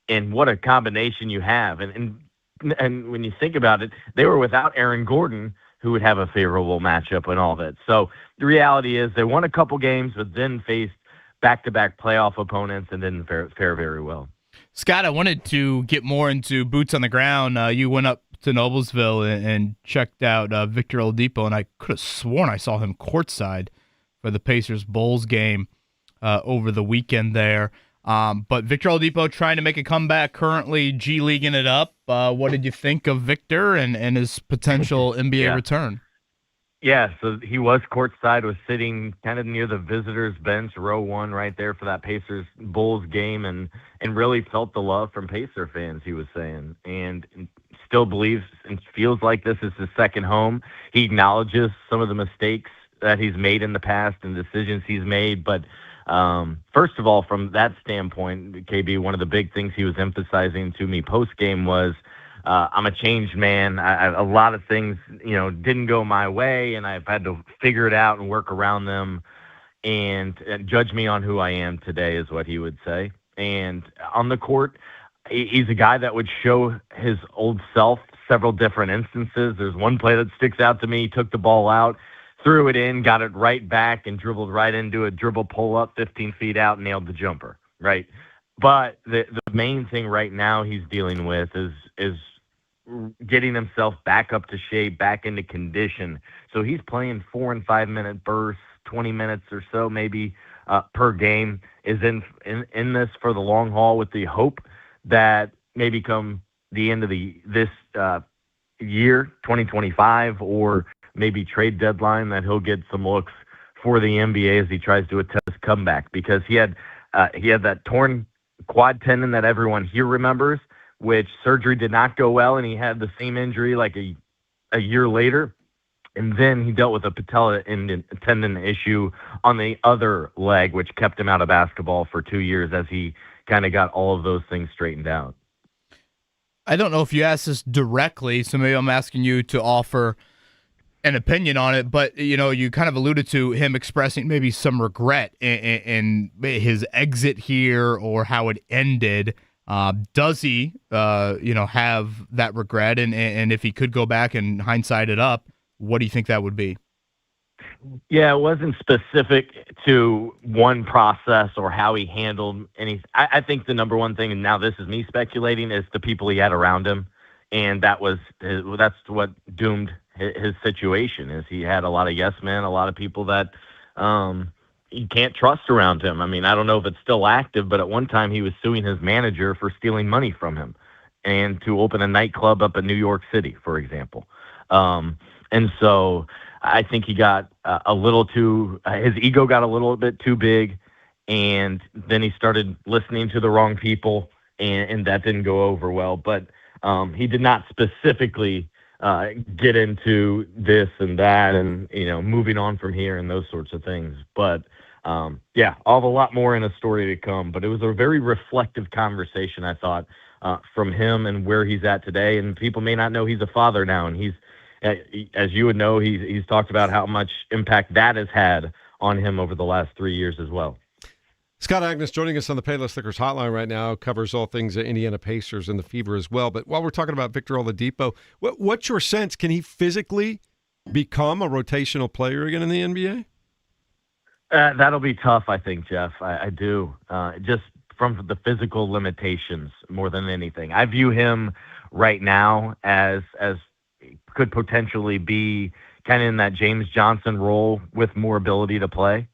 And what a combination you have. And when you think about it, they were without Aaron Gordon, who would have a favorable matchup and all that. So the reality is they won a couple games, but then faced back-to-back playoff opponents and didn't fare very well. Scott, I wanted to get more into boots on the ground. You went up to Noblesville and checked out Victor Oladipo, and I could have sworn I saw him courtside for the Pacers Bulls game over the weekend there. But Victor Oladipo trying to make a comeback, currently G-Leaguing it up. What did you think of Victor and his potential NBA return? Yeah, so he was courtside, was sitting kind of near the visitors' bench, row one right there for that Pacers Bulls game, and really felt the love from Pacer fans, he was saying, and still believes and feels like this is his second home. He acknowledges some of the mistakes that he's made in the past and decisions he's made, but first of all, from that standpoint, KB, one of the big things he was emphasizing to me post-game was, I'm a changed man. A lot of things, didn't go my way, and I've had to figure it out and work around them and judge me on who I am today is what he would say. And on the court, he's a guy that would show his old self several different instances. There's one play that sticks out to me. He took the ball out, threw it in, got it right back, and dribbled right into a dribble pull-up 15 feet out, nailed the jumper, right? But the main thing right now he's dealing with is getting himself back up to shape, back into condition. So he's playing 4 and 5 minute bursts, 20 minutes or so maybe per game, is in this for the long haul with the hope that maybe come the end of this year, 2025, or maybe trade deadline, that he'll get some looks for the NBA as he tries to attempt his comeback, because he had that torn quad tendon that everyone here remembers, which surgery did not go well, and he had the same injury like a year later. And then he dealt with a patella tendon issue on the other leg, which kept him out of basketball for 2 years as he kind of got all of those things straightened out. I don't know if you asked this directly, so maybe I'm asking you to offer an opinion on it, but you kind of alluded to him expressing maybe some regret in his exit here or how it ended. Does he, have that regret? And if he could go back and hindsight it up, what do you think that would be? Yeah, it wasn't specific to one process or how he handled any. I think the number one thing, and now this is me speculating, is the people he had around him, and that's what doomed his situation. Is he had a lot of yes men, a lot of people that you can't trust around him. I mean, I don't know if it's still active, but at one time he was suing his manager for stealing money from him. and to open a nightclub up in New York City, for example. And so I think he got a little too, his ego got a little bit too big, and then he started listening to the wrong people, and that didn't go over well. But he did not specifically get into this and that and, moving on from here and those sorts of things. But, I'll have a lot more in a story to come. But it was a very reflective conversation, I thought, from him and where he's at today. And people may not know he's a father now, and he's, as you would know, he's talked about how much impact that has had on him over the last 3 years as well. Scott Agnes joining us on the Payless Liquors hotline right now, covers all things Indiana Pacers and the Fever as well. But while we're talking about Victor Oladipo, what's your sense? Can he physically become a rotational player again in the NBA? That'll be tough, I think, Jeff. I do. Just from the physical limitations more than anything. I view him right now as could potentially be kind of in that James Johnson role with more ability to play.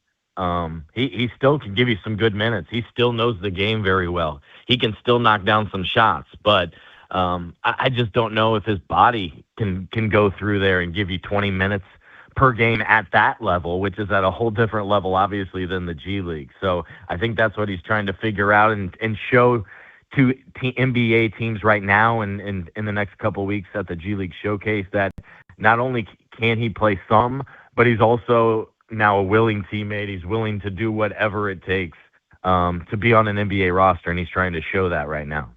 He still can give you some good minutes. He still knows the game very well. He can still knock down some shots, but I just don't know if his body can go through there and give you 20 minutes per game at that level, which is at a whole different level, obviously, than the G League. So I think that's what he's trying to figure out and show to NBA teams right now and in the next couple of weeks at the G League Showcase that not only can he play some, but he's also now a willing teammate. He's willing to do whatever it takes to be on an NBA roster, and he's trying to show that right now.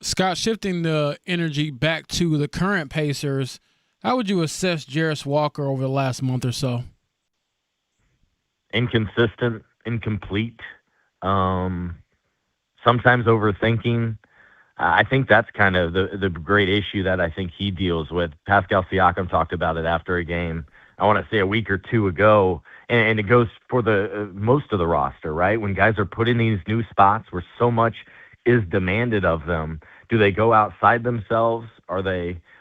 Scott, shifting the energy back to the current Pacers, how would you assess Jarris Walker over the last month or so? Inconsistent, incomplete, sometimes overthinking. I think that's kind of the great issue that I think he deals with. Pascal Siakam talked about it after a game, I want to say a week or two ago, and it goes for the most of the roster, right? When guys are put in these new spots where so much is demanded of them, do they go outside themselves?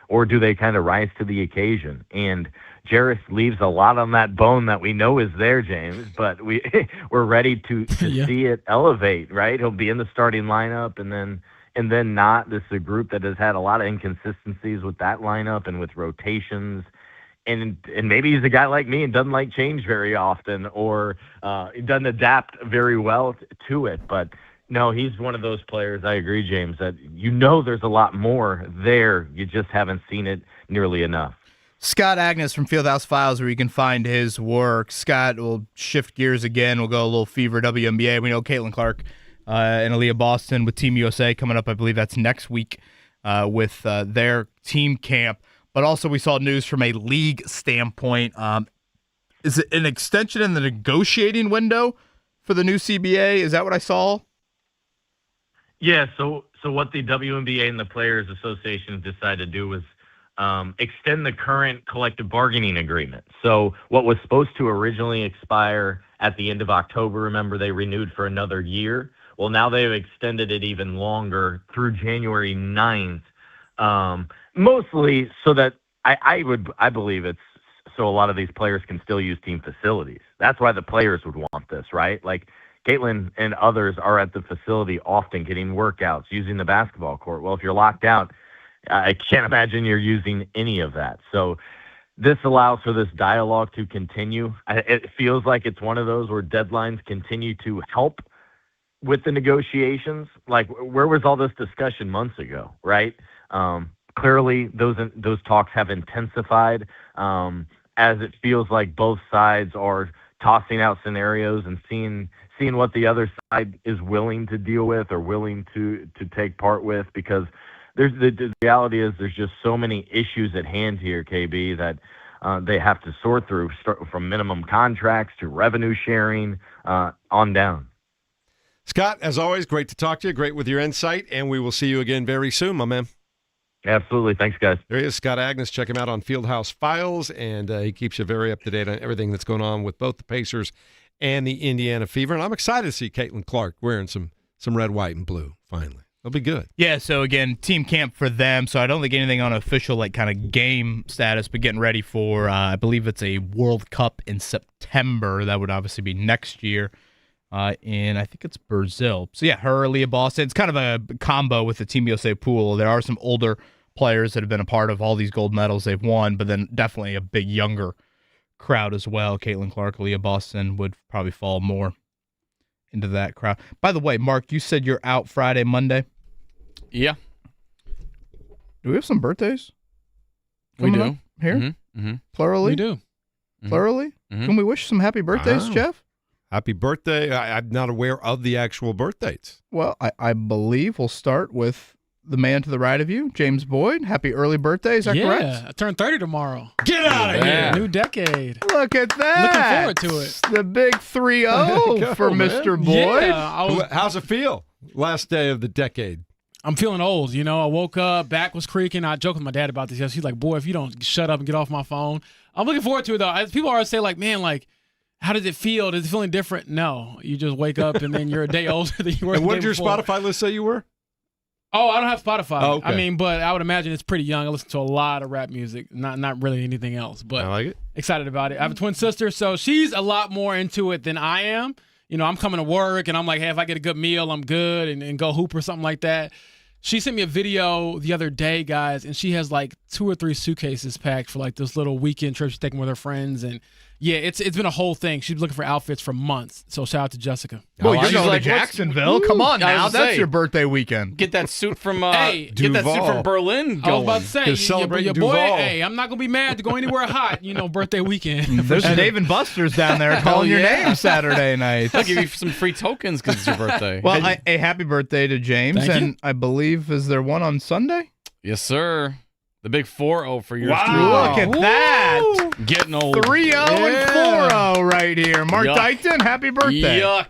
Or do they kind of rise to the occasion? And Jarris leaves a lot on that bone that we know is there, James, but we're ready to see it elevate, right? He'll be in the starting lineup and then not. This is a group that has had a lot of inconsistencies with that lineup and with rotations. And maybe he's a guy like me and doesn't like change very often, or he doesn't adapt very well to it. But no, he's one of those players, I agree, James, that there's a lot more there. You just haven't seen it nearly enough. Scott Agnes from Fieldhouse Files, where you can find his work. Scott, will shift gears again. We'll go a little Fever WNBA. We know Caitlin Clark and Aaliyah Boston with Team USA coming up. I believe that's next week with their team camp. But also we saw news from a league standpoint. Is it an extension in the negotiating window for the new CBA? Is that what I saw? Yeah, so what the WNBA and the Players Association decided to do was extend the current collective bargaining agreement. So what was supposed to originally expire at the end of October, remember they renewed for another year? Well, now they've extended it even longer through January 9th, mostly so that I believe it's so a lot of these players can still use team facilities. That's why the players would want this, right? Like Caitlin and others are at the facility often getting workouts, using the basketball court. Well, if you're locked out, I can't imagine you're using any of that. So this allows for this dialogue to continue. It feels like it's one of those where deadlines continue to help with the negotiations. Like, where was all this discussion months ago, right? Clearly, those talks have intensified as it feels like both sides are tossing out scenarios and seeing what the other side is willing to deal with or willing to take part with, because the reality is there's just so many issues at hand here, KB, that they have to sort through, from minimum contracts to revenue sharing on down. Scott, as always, great to talk to you. Great with your insight, and we will see you again very soon, my man. Absolutely. Thanks, guys. There he is, Scott Agnes. Check him out on Fieldhouse Files, and he keeps you very up-to-date on everything that's going on with both the Pacers and the Indiana Fever. And I'm excited to see Caitlin Clark wearing some red, white, and blue, finally. It'll be good. Yeah, so again, team camp for them. So I don't think anything on official kind of game status, but getting ready for, I believe it's a World Cup in September. That would obviously be next year. in, I think it's Brazil. So, yeah, her, Leah Boston. It's kind of a combo with the Team USA pool. There are some older players that have been a part of all these gold medals they've won, but then definitely a big younger crowd as well. Caitlin Clark, Leah Boston would probably fall more into that crowd. By the way, Mark, you said you're out Friday, Monday? Yeah. Do we have some birthdays? We do. Up here? Mm-hmm. Plurally? We do. Plurally? Mm-hmm. Can we wish some happy birthdays, Wow. Jeff? Happy birthday. I'm not aware of the actual birth dates. Well, I believe we'll start with the man to the right of you, James Boyd. Happy early birthday. Is that correct? Yeah, I turned 30 tomorrow. Get out of here. New decade. Look at that. Looking forward to it. The big 3-0 for man. Mr. Boyd. Yeah, How's it feel? Last day of the decade. I'm feeling old. I woke up, back was creaking. I joked with my dad about this. He's like, boy, if you don't shut up and get off my phone. I'm looking forward to it, though. People always say, like, man, like, how does it feel? Does it feel any different? No. You just wake up and then you're a day older than you were. And the what day did your before. Spotify list say you were? Oh, I don't have Spotify. Oh, okay. I mean, but I would imagine it's pretty young. I listen to a lot of rap music, not really anything else. But I like it. Excited about it. I have a twin sister, so she's a lot more into it than I am. I'm coming to work and I'm like, hey, if I get a good meal, I'm good, and go hoop or something like that. She sent me a video the other day, guys, and she has like 2 or 3 suitcases packed for like this little weekend trip she's taking with her friends. And yeah, it's been a whole thing. She's looking for outfits for months. So shout out to Jessica. Well, you're she's going like, to Jacksonville. Come on I now. was That's say, your birthday weekend. Get that suit from Hey, get that suit Duval. from Berlin I was going. about to say, celebrate your boy, Duval. hey, I'm not going to be mad to go anywhere hot, birthday weekend. There's a Dave and Buster's down there calling your yeah. name Saturday night. I'll give you some free tokens because it's your birthday. Well, a happy birthday to James. Thank and you. I believe, is there one on Sunday? Yes, sir. The big 4-0 for yours Wow. truly. Look at that. Getting old. 3-0 and 4-0 right here. Mark Yuck. Dykton, happy birthday. Yuck.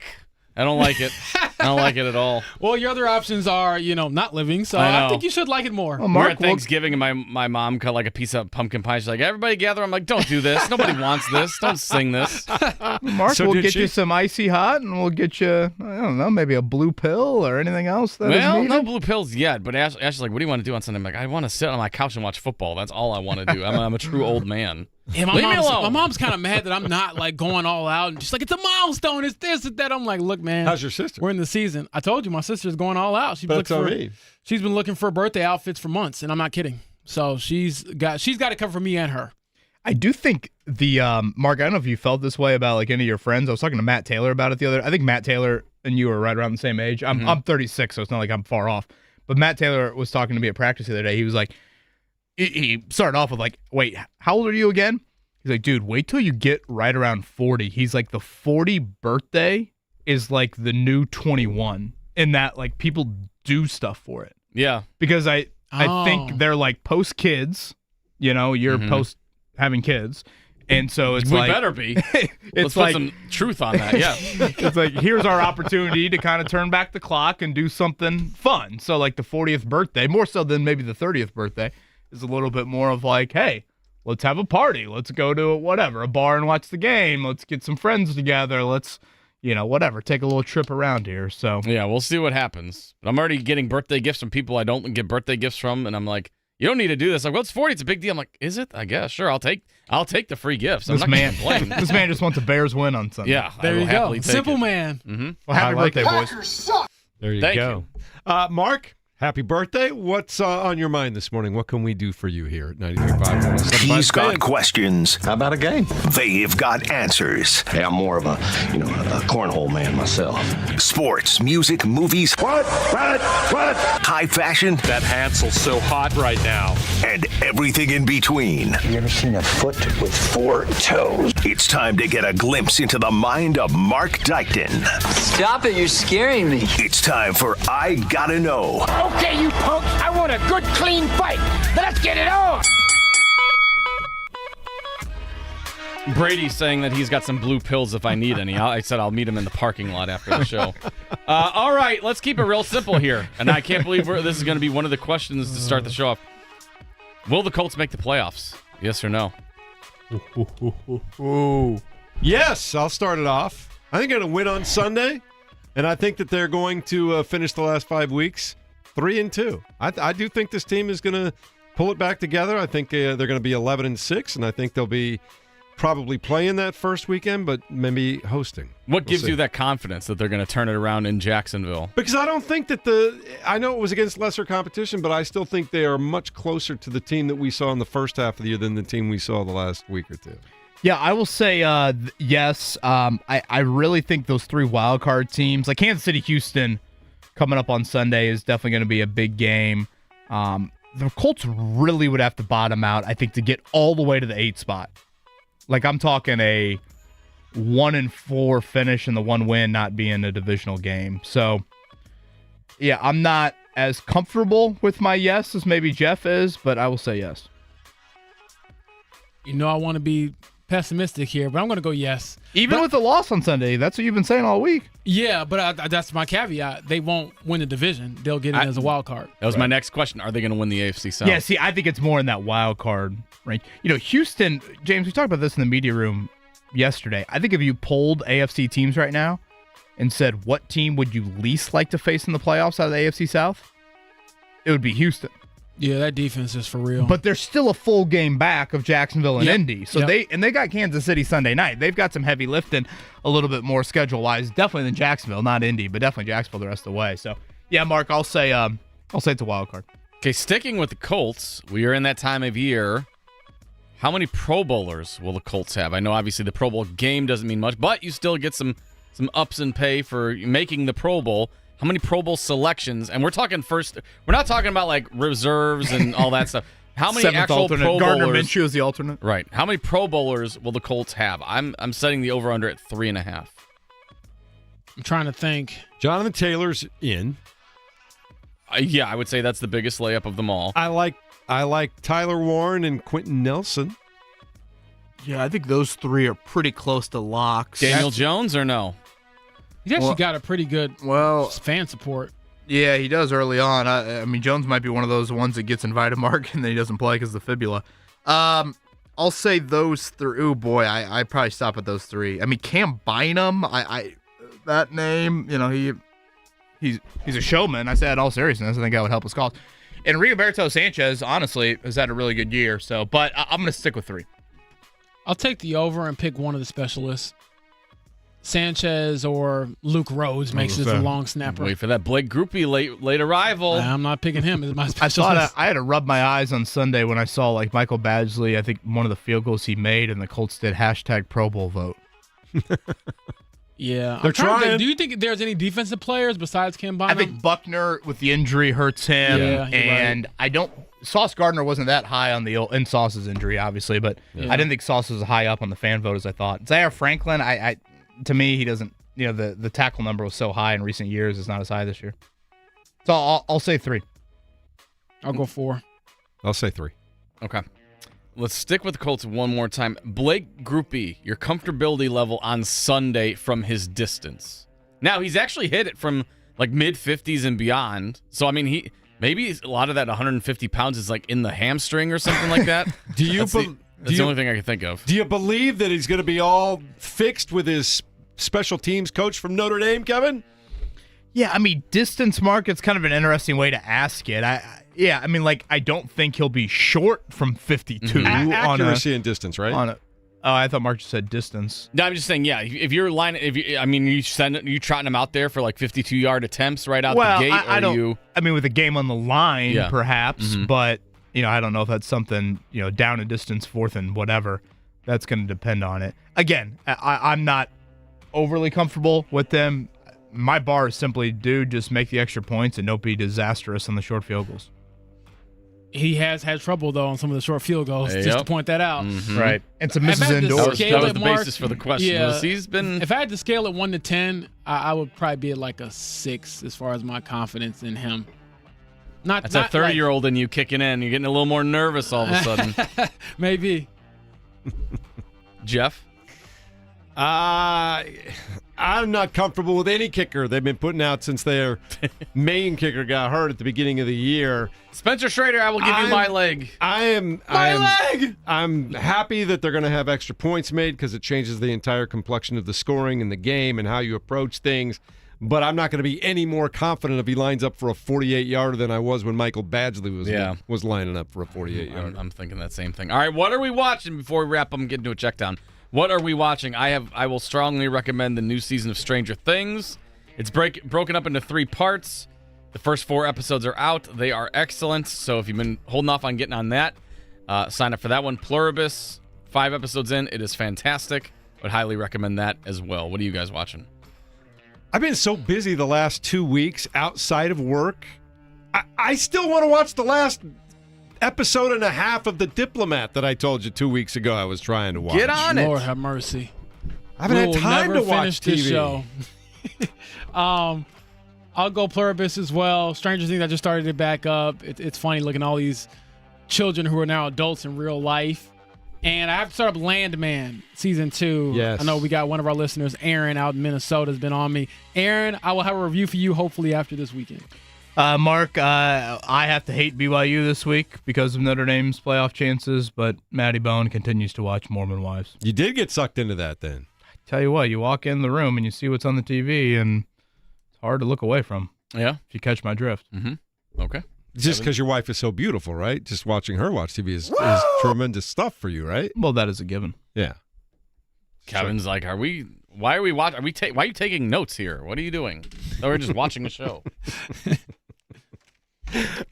I don't like it. I don't like it at all. Well, your other options are, not living, so I know. I think you should like it more. Well, We're Mark, at Thanksgiving, and my mom cut like a piece of pumpkin pie. She's like, everybody gather. I'm like, don't do this. Nobody wants this. Don't sing this. Mark, So we'll did get she? you some icy hot, and we'll get you, I don't know, maybe a blue pill or anything else that is Well, needed. no blue pills yet. But Ashley's like, what do you want to do on Sunday? I'm like, I want to sit on my couch and watch football. That's all I want to do. I'm a true old man. Yeah, Leave me alone. My mom's kind of mad that I'm not like going all out, and she's like, it's a milestone, it's this, it's that. I'm like, look, man, How's your sister? we're in the season. I told you my sister's going all out. She's That's looking what I for, mean. she's been looking for birthday outfits for months, and I'm not kidding. So she's got it covered for me and her. I do think the Mark, I don't know if you felt this way about like any of your friends. I was talking to Matt Taylor about it the other. I think Matt Taylor and you are right around the same age. I'm 36, so it's not like I'm far off. But Matt Taylor was talking to me at practice the other day. He was like, he started off with like, wait, how old are you again? He's like, dude, wait till you get right around 40. He's like, the 40 birthday is like the new 21, in that like people do stuff for it. Yeah. Because I Oh. think they're like post kids, you're post having kids. And so it's We like, better be. it's Let's like, put some truth on that. Yeah. it's like, here's our opportunity to kind of turn back the clock and do something fun. So like the 40th birthday, more so than maybe the 30th birthday, is a little bit more of like, hey, let's have a party. Let's go to a bar and watch the game. Let's get some friends together. Let's, whatever, take a little trip around here. So Yeah, we'll see what happens. But I'm already getting birthday gifts from people I don't get birthday gifts from, and I'm like, you don't need to do this. Like, well, it's 40. It's a big deal. I'm like, is it? I guess. Sure, I'll take the free gifts. I'm this not man, gonna complain. this man just wants a Bears win on Sunday. Yeah, There I will you go. happily take Simple it. man. Mm-hmm. Well, happy I like birthday, it. boys. There you Thank go. Mark, happy birthday. What's on your mind this morning? What can we do for you here at 93.5? He's got questions. How about a game? They've got answers. Hey, I'm more of a cornhole man myself. Sports, music, movies. What? High fashion. That Hansel's so hot right now. And everything in between. You ever seen a foot with 4 toes? It's time to get a glimpse into the mind of Mark Dykton. Stop it, you're scaring me. It's time for I Gotta Know. Okay, you punks, I want a good, clean fight. Let's get it on. Brady's saying that he's got some blue pills if I need any. I said I'll meet him in the parking lot after the show. All right, let's keep it real simple here. And I can't believe this is going to be one of the questions to start the show off. Will the Colts make the playoffs? Yes or no? Yes, I'll start it off. I think they're going to win on Sunday, and I think that they're going to finish the last 5 weeks 3-2. I do think this team is going to pull it back together. I think they're going to be 11-6, and I think they'll be probably play in that first weekend, but maybe hosting. What gives you that confidence that they're going to turn it around in Jacksonville? Because I don't think that I know it was against lesser competition, but I still think they are much closer to the team that we saw in the first half of the year than the team we saw the last week or two. Yeah, I will say yes. I really think those 3 wildcard teams, like Kansas City, Houston, coming up on Sunday is definitely going to be a big game. The Colts really would have to bottom out, I think, to get all the way to the 8 spot. Like, I'm talking a 1-4 finish and the 1 win not being a divisional game. So, yeah, I'm not as comfortable with my yes as maybe Jeff is, but I will say yes. I want to be pessimistic here, but I'm going to go yes. Even with the loss on Sunday, that's what you've been saying all week. Yeah, but that's my caveat. They won't win the division. They'll get in as a wild card. That was my next question. Are they going to win the AFC South? Yeah, see, I think it's more in that wild card range. Houston, James, we talked about this in the media room yesterday. I think if you polled AFC teams right now and said, what team would you least like to face in the playoffs out of the AFC South? It would be Houston. Yeah, that defense is for real. But they're still a full game back of Jacksonville and Indy. So they got Kansas City Sunday night. They've got some heavy lifting a little bit more schedule-wise. Definitely than Jacksonville, not Indy, but definitely Jacksonville the rest of the way. So, yeah, Mark, I'll say it's a wild card. Okay, sticking with the Colts, we are in that time of year. How many Pro Bowlers will the Colts have? I know obviously the Pro Bowl game doesn't mean much, but you still get some ups in pay for making the Pro Bowl. How many Pro Bowl selections? And we're talking first. We're not talking about like reserves and all that stuff. How many actual alternate. Pro Gardner Bowlers? Minshew is the alternate. Right. How many Pro Bowlers will the Colts have? I'm setting the over/under at 3.5. I'm trying to think. Jonathan Taylor's in. Yeah, I would say that's the biggest layup of them all. I like Tyler Warren and Quentin Nelson. Yeah, I think those 3 are pretty close to locks. Daniel Jones or no? He's actually got a pretty good fan support. Yeah, he does early on. I mean, Jones might be one of those ones that gets invited, Mark, and then he doesn't play because of the fibula. I'll say those 3. Oh, boy, I probably stop at those 3. I mean, Cam Bynum, that name, he's a showman. I say that in all seriousness. I think that would help his cause. And Rigoberto Sanchez, honestly, has had a really good year. So, but I'm going to stick with 3. I'll take the over and pick one of the specialists. Sanchez or Luke Rhodes makes it a long snapper. Wait for that Blake Groupie late arrival. I'm not picking him as my specialist. I had to rub my eyes on Sunday when I saw like Michael Badgley. I think one of the field goals he made, and the Colts did # Pro Bowl vote. Yeah, they're trying. Do you think there's any defensive players besides Cam Bynum? I think Buckner with the injury hurts him, and I don't. Sauce Gardner wasn't that high on in Sauce's injury, obviously, but I didn't think Sauce was as high up on the fan vote as I thought. Zaire Franklin, to me, he doesn't. The tackle number was so high in recent years; it's not as high this year. So I'll say 3. I'll go 4. I'll say 3. Okay. Let's stick with the Colts one more time. Blake Groupie, your comfortability level on Sunday from his distance. Now, he's actually hit it from like mid-50s and beyond. So, I mean, maybe a lot of that 150 pounds is like in the hamstring or something like that. That's the only thing I can think of. Do you believe that he's going to be all fixed with his special teams coach from Notre Dame, Kevin? Yeah, I mean, distance, Mark, it's kind of an interesting way to ask it. I don't think he'll be short from 52. Mm-hmm. Accuracy and distance, right? I thought Mark just said distance. No, I'm just saying, yeah. If you're you trotting him out there for like 52-yard attempts right out the gate. I mean, with a game on the line, perhaps, Mm-hmm. but I don't know if that's something down a distance, 4th and whatever. That's going to depend on it. Again, I'm not overly comfortable with them. My bar is simply, dude, just make the extra points and don't be disastrous on the short field goals. He has had trouble, though, on some of the short field goals, just to point that out. Mm-hmm. Right. And some misses indoors. That was the basis for the question. Yeah, He's been... If I had to scale it 1 to 10, I would probably be at like a 6 as far as my confidence in him. That's a 30-year-old in you kicking in. You're getting a little more nervous all of a sudden. Maybe. Jeff? I'm not comfortable with any kicker they've been putting out since their main kicker got hurt at the beginning of the year. Spencer Schrader, I will give you my leg. I'm happy that they're going to have extra points made because it changes the entire complexion of the scoring and the game and how you approach things. but I'm not going to be any more confident if he lines up for a 48-yarder than I was when Michael Badgley was lining up for a 48-yarder. I'm thinking that same thing. All right, what are we watching before we wrap up and get into a check down? What are we watching? I will strongly recommend the new season of Stranger Things. It's broken up into 3 parts. The first 4 episodes are out. They are excellent. So if you've been holding off on getting on that, sign up for that one. Pluribus, 5 episodes in. It is fantastic. Would highly recommend that as well. What are you guys watching? I've been so busy the last 2 weeks outside of work. I still want to watch the last episode and a half of The Diplomat that I told you 2 weeks ago I was trying to watch. Get on it. Lord have mercy. I haven't had time to watch TV. This show. I'll go Pluribus as well. Stranger Things, I just started it back up. It's funny looking at all these children who are now adults in real life. And I have to start up Landman season 2. Yes. I know we got one of our listeners, Aaron, out in Minnesota, has been on me. Aaron, I will have a review for you hopefully after this weekend. Mark, I have to hate BYU this week because of Notre Dame's playoff chances, but Matty Bone continues to watch Mormon Wives. You did get sucked into that then. Tell you what, you walk in the room and you see what's on the TV, and it's hard to look away from. Yeah. If you catch my drift. Mm-hmm. Okay. Just because your wife is so beautiful, right? Just watching her watch TV is tremendous stuff for you, right? Well, that is a given. Yeah. Kevin's like, why are we watching? Why are you taking notes here? What are you doing? No, we're just watching a show.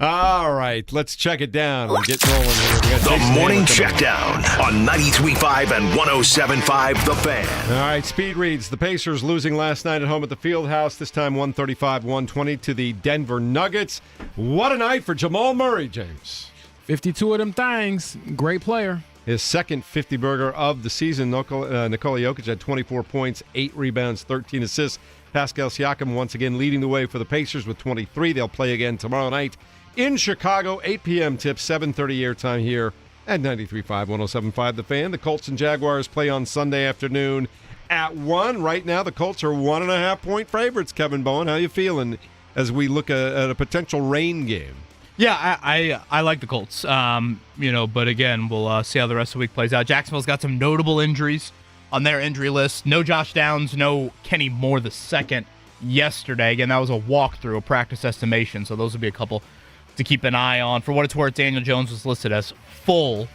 All right, let's check it down. We're getting rolling here. The Morning Checkdown on 93.5 and 107.5 The Fan. All right, speed reads. The Pacers losing last night at home at the Fieldhouse, this time 135-120 to the Denver Nuggets. What a night for Jamal Murray, James. 52 of them things. Great player. His second 50-burger of the season. Nikola Jokic had 24 points, 8 rebounds, 13 assists. Pascal Siakam once again leading the way for the Pacers with 23. They'll play again tomorrow night in Chicago, 8 p.m. tip, 7:30 airtime here at 93.5, 107.5 The Fan. The Colts and Jaguars play on Sunday afternoon at 1. Right now, the Colts are 1.5-point favorites. Kevin Bowen, how you feeling as we look at a potential rain game? Yeah, I like the Colts. But again, we'll see how the rest of the week plays out. Jacksonville's got some notable injuries on their injury list. No Josh Downs, no Kenny Moore II yesterday. Again, that was a walkthrough, a practice estimation, so those would be a couple to keep an eye on. For what it's worth, Daniel Jones was listed as full.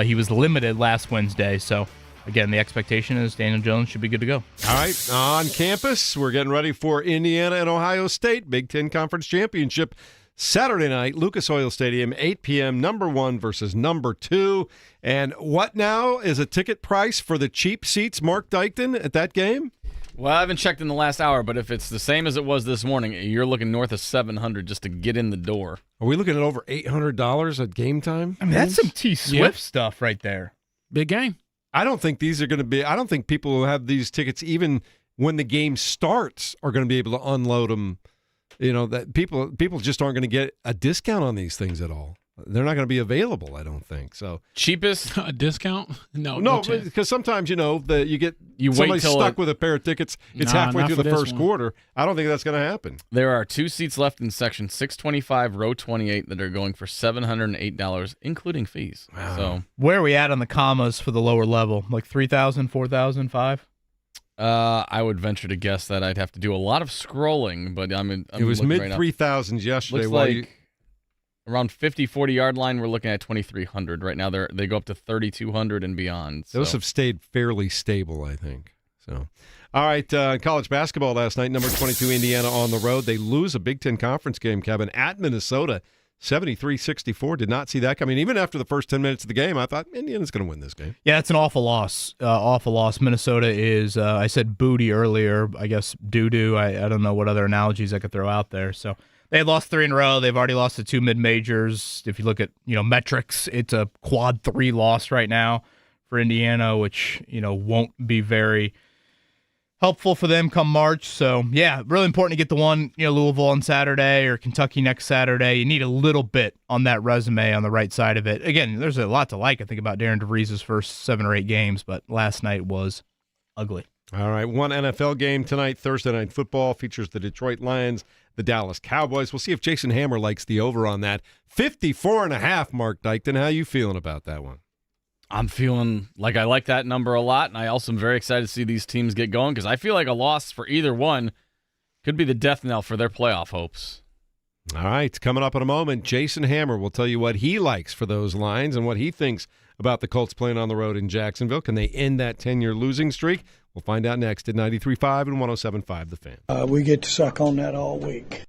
He was limited last Wednesday, so again, the expectation is Daniel Jones should be good to go. All right, on campus, we're getting ready for Indiana and Ohio State, Big Ten Conference Championship. Saturday night, Lucas Oil Stadium, 8 p.m., number 1 versus number 2. And what now is a ticket price for the cheap seats, Mark Dykton, at that game? Well, I haven't checked in the last hour, but if it's the same as it was this morning, you're looking north of $700 just to get in the door. Are we looking at over $800 at game time? I mean, that's some T. Swift stuff right there. Big game. I don't think these are going to be – I don't think people who have these tickets, even when the game starts, are going to be able to unload them. You know, that people just aren't going to get a discount on these things at all. They're not going to be available, I don't think. So cheapest a discount? No, because sometimes you get somebody stuck with a pair of tickets. It's halfway through the first quarter. I don't think that's going to happen. There are 2 seats left in section 625, row 28, that are going for $708, including fees. Wow. So where are we at on the commas for the lower level? Like 3,000, 4,000, 5? I would venture to guess that I'd have to do a lot of scrolling, but it was mid 3,000s yesterday. Looks like around 50, 40-yard line, we're looking at 2,300 right now. They go up to 3,200 and beyond. So. Those have stayed fairly stable, I think. So, all right, college basketball last night, number 22 Indiana on the road. They lose a Big Ten Conference game, Kevin, at Minnesota. 73-64. Did not see that coming. Even after the first 10 minutes of the game, I thought Indiana's going to win this game. Yeah, it's an awful loss. Awful loss. Minnesota is, I said booty earlier. I guess doo-doo. I don't know what other analogies I could throw out there. So they had lost 3 in a row. They've already lost to 2 mid-majors. If you look at, metrics, it's a quad 3 loss right now for Indiana, which, won't be very helpful for them come March. So, yeah, really important to get the one, Louisville on Saturday or Kentucky next Saturday. You need a little bit on that resume on the right side of it. Again, there's a lot to like, I think, about Darren DeVries' first 7 or 8 games, but last night was ugly. All right, one NFL game tonight, Thursday Night Football, features the Detroit Lions, the Dallas Cowboys. We'll see if Jason Hammer likes the over on that. 54.5, Mark Dykton. How you feeling about that one? I'm feeling like I like that number a lot, and I also am very excited to see these teams get going because I feel like a loss for either one Could be the death knell for their playoff hopes. All right, coming up in a moment, Jason Hammer will tell you what he likes for those lines and what he thinks about the Colts playing on the road in Jacksonville. Can they end that 10-year losing streak? We'll find out next at 93.5 and 107.5 The Fan. We get to suck on that all week.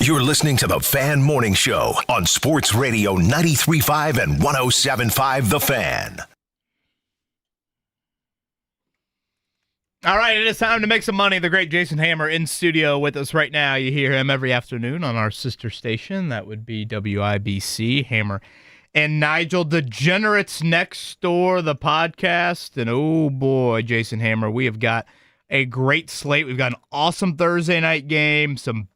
You're listening to the Fan Morning Show on Sports Radio 93.5 and 107.5 The Fan. All right, it is time to make some money. The great Jason Hammer in studio with us right now. You hear him every afternoon on our sister station. That would be WIBC. Hammer and Nigel Degenerates Next Door, the podcast. And oh boy, Jason Hammer, we have got a great slate. We've got an awesome Thursday night game, some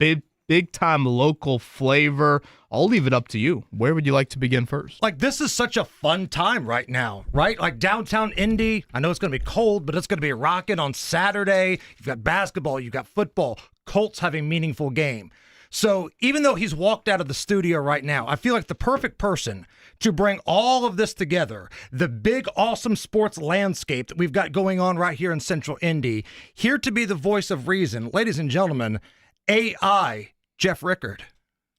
big-time local flavor. I'll leave it up to you. Where would you like to begin first? Like, this is such a fun time right now, right? Like, downtown Indy, I know it's going to be cold, but it's going to be rocking on Saturday. You've got basketball, you've got football. Colts have a meaningful game. So even though he's walked out of the studio right now, I feel like the perfect person to bring all of this together, the big, awesome sports landscape that we've got going on right here in Central Indy, here to be the voice of reason, ladies and gentlemen, AI Jeff Rickard.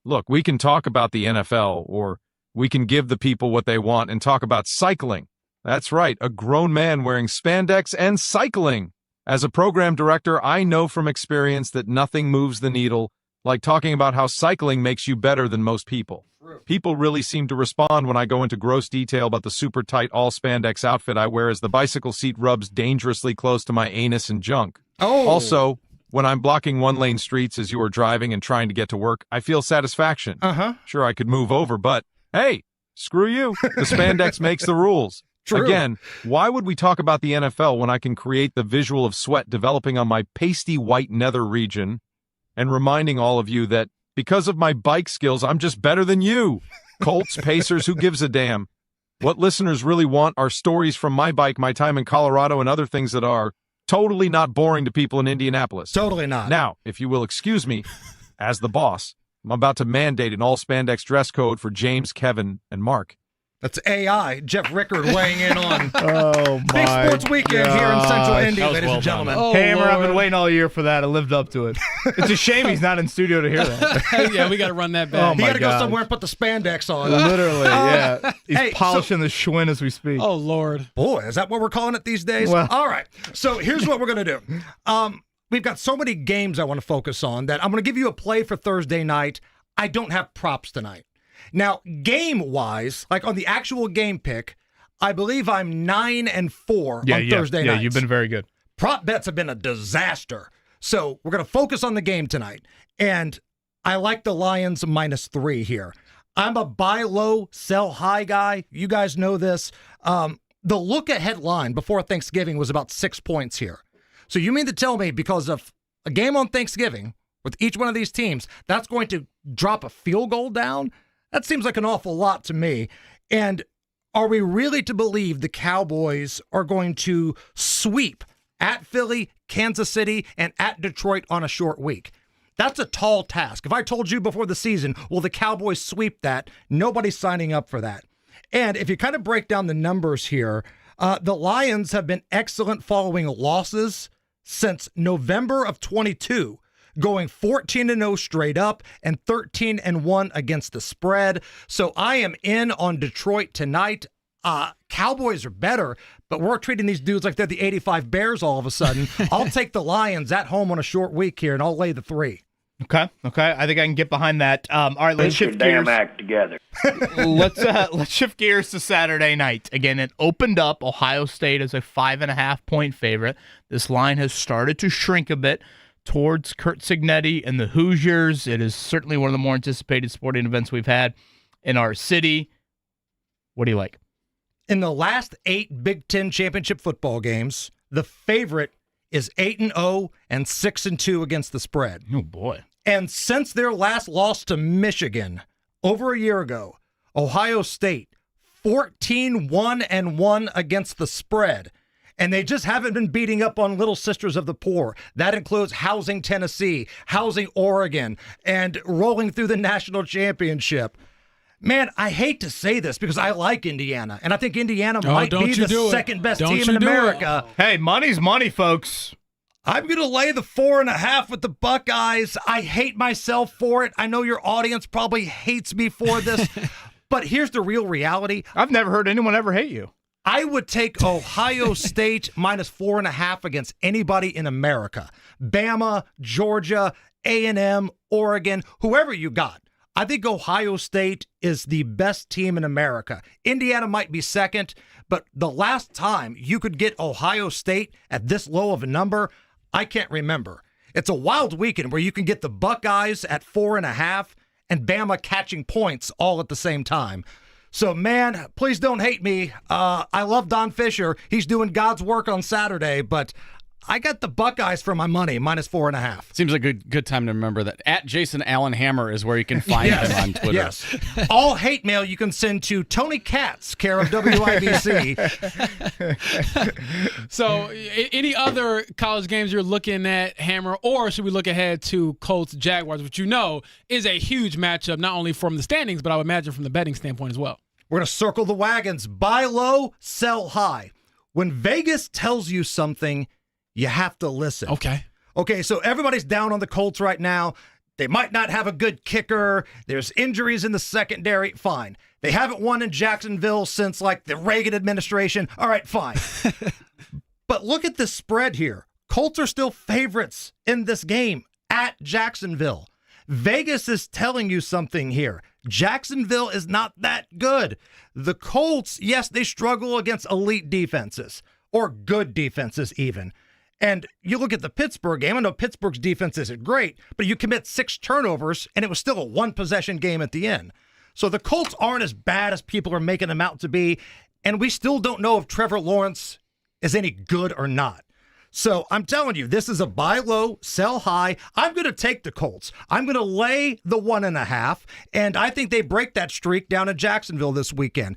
Look, we can talk about the NFL, or we can give the people what they want and talk about cycling. That's right, a grown man wearing spandex and cycling. As a program director, I know from experience that nothing moves the needle like talking about how cycling makes you better than most people. People really seem to respond when I go into gross detail about the super tight all spandex outfit I wear as the bicycle seat rubs dangerously close to my anus and junk. Also, when I'm blocking one-lane streets as you are driving and trying to get to work, I feel satisfaction. Sure, I could move over, but hey, screw you. The spandex makes the rules. True. Again, why would we talk about the NFL when I can create the visual of sweat developing on my pasty white nether region and reminding all of you that because of my bike skills, I'm just better than you? Colts, Pacers, who gives a damn? What listeners really want are stories from my bike, my time in Colorado, and other things that are totally not boring to people in Indianapolis. Totally not. Now, if you will excuse me, as the boss, I'm about to mandate an all-spandex dress code for James, Kevin, and Mark. That's AI Jeff Rickard weighing in on Big Sports Weekend here in Central Indy, ladies and gentlemen. Hammer, I've been waiting all year for that. I lived up to it. It's a shame he's not in studio to hear that. Yeah, we got to run that back. He got to go somewhere and put the spandex on. Literally, yeah. He's polishing the Schwinn as we speak. Oh, Lord. Boy, is that what we're calling it these days? Well. All right. So here's what we're going to do. We've got so many games I want to focus on that I'm going to give you a play for Thursday night. I don't have props tonight. Now, game-wise, like on the actual game pick, I believe I'm 9-4 on Thursday nights. Yeah, you've been very good. Prop bets have been a disaster. So we're going to focus on the game tonight. And I like the Lions -3 here. I'm a buy low, sell high guy. You guys know this. The look-ahead line before Thanksgiving was about 6 points here. So you mean to tell me because of a game on Thanksgiving with each one of these teams, that's going to drop a field goal down? That seems like an awful lot to me. And are we really to believe the Cowboys are going to sweep at Philly, Kansas City, and at Detroit on a short week? That's a tall task. If I told you before the season, will the Cowboys sweep that? Nobody's signing up for that. And if you kind of break down the numbers here, the Lions have been excellent following losses since November of 22. Going 14-0 straight up and 13-1 against the spread. So I am in on Detroit tonight. Cowboys are better, but we're treating these dudes like they're the 85 Bears all of a sudden. I'll take the Lions at home on a short week here, and I'll lay the 3. Okay. I think I can get behind that. All right, let's shift gears. Damn act together. Let's shift gears to Saturday night. Again, it opened up. Ohio State as a 5.5-point favorite. This line has started to shrink a bit towards Curt Cignetti and the Hoosiers. It is certainly one of the more anticipated sporting events we've had in our city. What do you like? In the last 8 Big Ten championship football games, the favorite is 8-0 and 6-2 against the spread. Oh, boy. And since their last loss to Michigan over a year ago, Ohio State 14-1-1 against the spread. And they just haven't been beating up on little sisters of the poor. That includes housing Tennessee, housing Oregon, and rolling through the national championship. Man, I hate to say this because I like Indiana, and I think Indiana might be the second best team in America. Hey, money's money, folks. I'm going to lay the 4.5 with the Buckeyes. I hate myself for it. I know your audience probably hates me for this, but here's the real reality. I've never heard anyone ever hate you. I would take Ohio State -4.5 against anybody in America. Bama, Georgia, A&M, Oregon, whoever you got. I think Ohio State is the best team in America. Indiana might be second, but the last time you could get Ohio State at this low of a number, I can't remember. It's a wild weekend where you can get the Buckeyes at 4.5 and Bama catching points all at the same time. So, man, please don't hate me. I love Don Fisher. He's doing God's work on Saturday, but I got the Buckeyes for my money, -4.5. Seems like a good time to remember that at Jason Allen Hammer is where you can find him on Twitter. Yes. All hate mail you can send to Tony Katz, care of WIBC. So, any other college games you're looking at, Hammer, or should we look ahead to Colts Jaguars, which is a huge matchup, not only from the standings, but I would imagine from the betting standpoint as well. We're going to circle the wagons. Buy low, sell high. When Vegas tells you something, you have to listen. Okay, so everybody's down on the Colts right now. They might not have a good kicker. There's injuries in the secondary. Fine. They haven't won in Jacksonville since, the Reagan administration. All right, fine. But look at the spread here. Colts are still favorites in this game at Jacksonville. Vegas is telling you something here. Jacksonville is not that good. The Colts, yes, they struggle against elite defenses, or good defenses even. And you look at the Pittsburgh game. I know Pittsburgh's defense isn't great, but you commit 6 turnovers, and it was still a one-possession game at the end. So the Colts aren't as bad as people are making them out to be, and we still don't know if Trevor Lawrence is any good or not. So I'm telling you, this is a buy low, sell high. I'm going to take the Colts. I'm going to lay the 1.5, and I think they break that streak down in Jacksonville this weekend.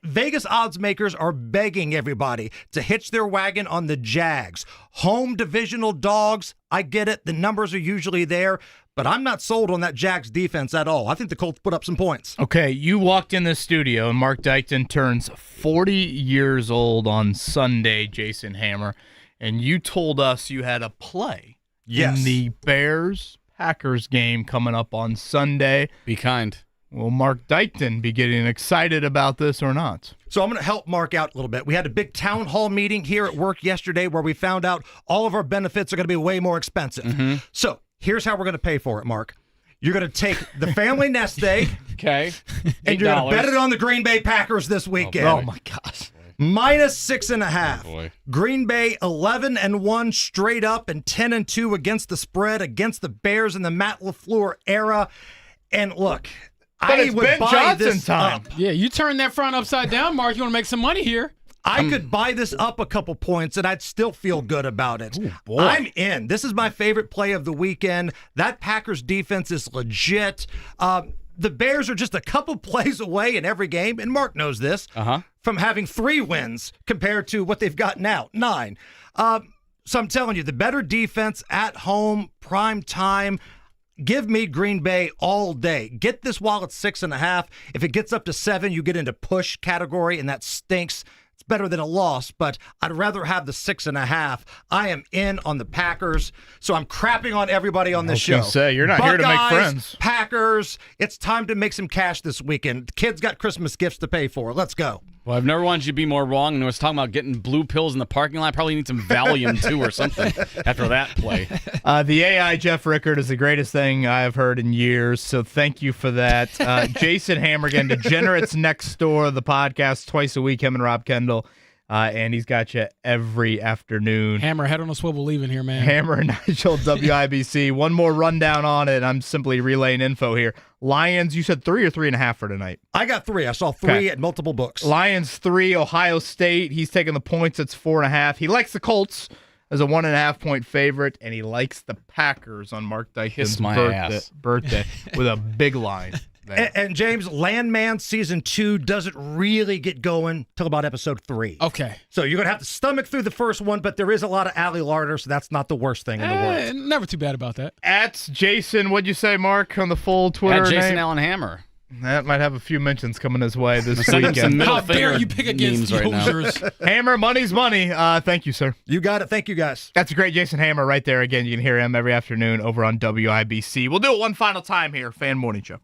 Vegas odds makers are begging everybody to hitch their wagon on the Jags. Home divisional dogs, I get it. The numbers are usually there, but I'm not sold on that Jags defense at all. I think the Colts put up some points. Okay, you walked in the studio, and Mark Dykton turns 40 years old on Sunday, Jason Hammer, and you told us you had a play in the Bears-Packers game coming up on Sunday. Be kind. Will Mark Dykton be getting excited about this or not? So I'm going to help Mark out a little bit. We had a big town hall meeting here at work yesterday where we found out all of our benefits are going to be way more expensive. So here's how we're going to pay for it, Mark. You're going to take the family nest egg. Okay. And you're going to bet it on the Green Bay Packers this weekend. Oh my gosh. -6.5. Boy. Green Bay 11-1 straight up and 10-2 against the spread against the Bears in the Matt LaFleur era. And look, but I it's would Ben buy Johnson this time. up. Yeah, you turn that front upside down, Mark. You want to make some money here. I could buy this up a couple points and I'd still feel good about it. Ooh, boy. I'm in. This is my favorite play of the weekend. That Packers defense is legit. The Bears are just a couple plays away in every game, and Mark knows this, from having 3 wins compared to what they've got now, 9. So I'm telling you, the better defense at home, prime time. Give me Green Bay all day. Get this while it's 6.5. If it gets up to 7, you get into push category, and that stinks. It's better than a loss, but I'd rather have the 6.5. I am in on the Packers, so I'm crapping on everybody on this show. I was gonna say, you're not here to make friends. Packers, it's time to make some cash this weekend. The kids got Christmas gifts to pay for. Let's go. Well, I've never wanted you to be more wrong. And I was talking about getting blue pills in the parking lot. Probably need some Valium, too, or something after that play. The AI Jeff Rickard is the greatest thing I've heard in years, so thank you for that. Jason Hammer, again, Degenerates Next Door, the podcast, twice a week, him and Rob Kendall. And he's got you every afternoon. Hammer, head on a swivel leaving here, man. Hammer and Nigel, WIBC. One more rundown on it. I'm simply relaying info here. Lions, you said 3 or 3.5 for tonight? I got 3. I saw 3 at multiple books. Lions 3, Ohio State. He's taking the points. It's 4.5. He likes the Colts as a 1.5-point favorite, and he likes the Packers on Mark Dykton's birthday with a big line. And James, Landman Season 2 doesn't really get going till about Episode 3. Okay. So you're going to have to stomach through the first one, but there is a lot of Ali Larder, so that's not the worst thing in the world. Never too bad about that. At Jason, what'd you say, Mark, on the full Twitter At Jason name? Allen Hammer. That might have a few mentions coming his way this Send him some weekend. middle How dare finger you pick against memes right now. Yozers. Hammer, money's money. Thank you, sir. You got it. Thank you, guys. That's a great Jason Hammer right there. Again, you can hear him every afternoon over on WIBC. We'll do it one final time here. Fan Morning Show.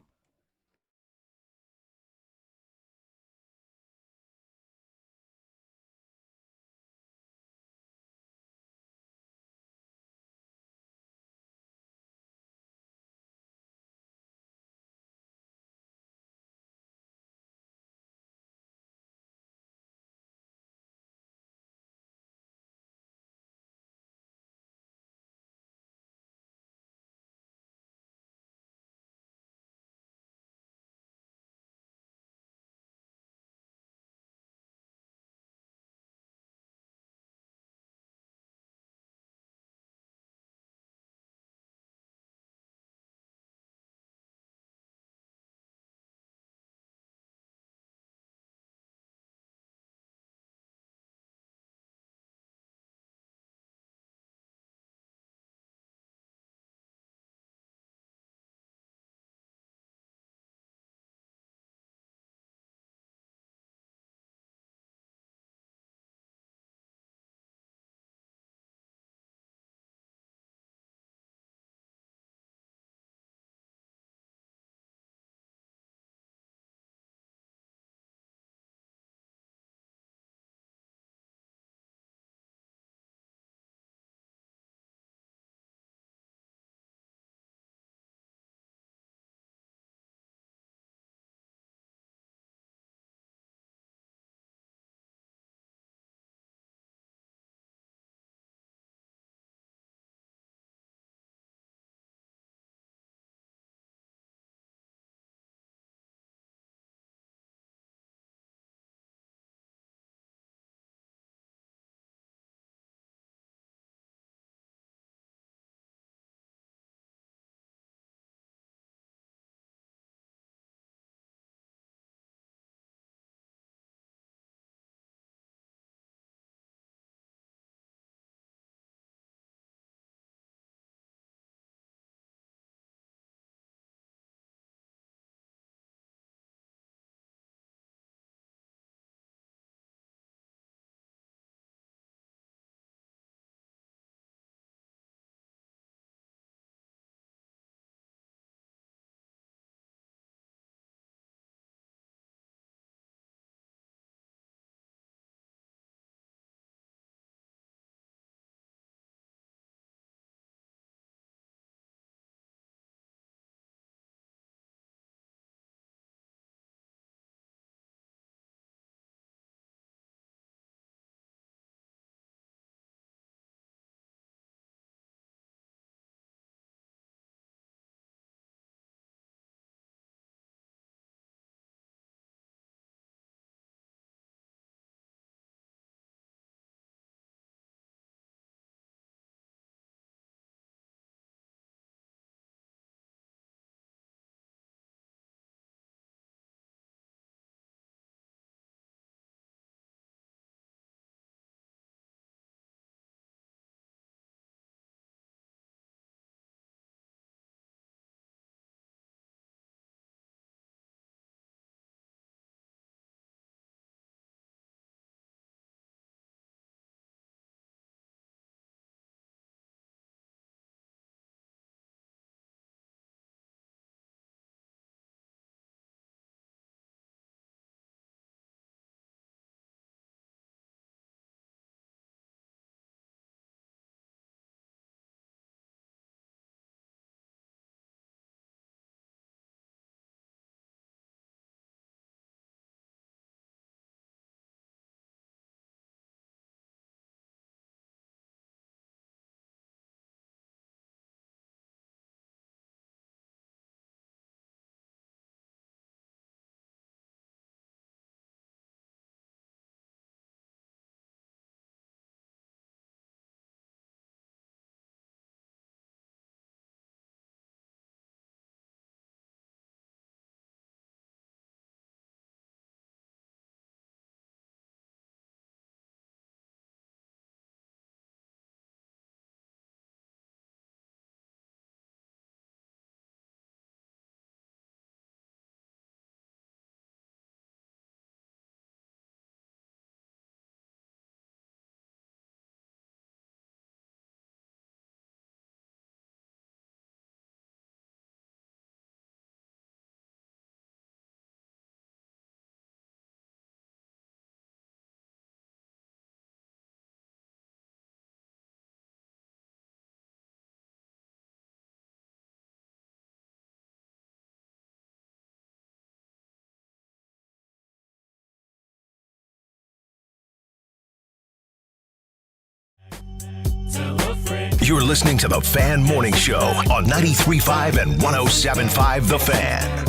You're listening to the Fan Morning Show on 93.5 and 107.5 The Fan.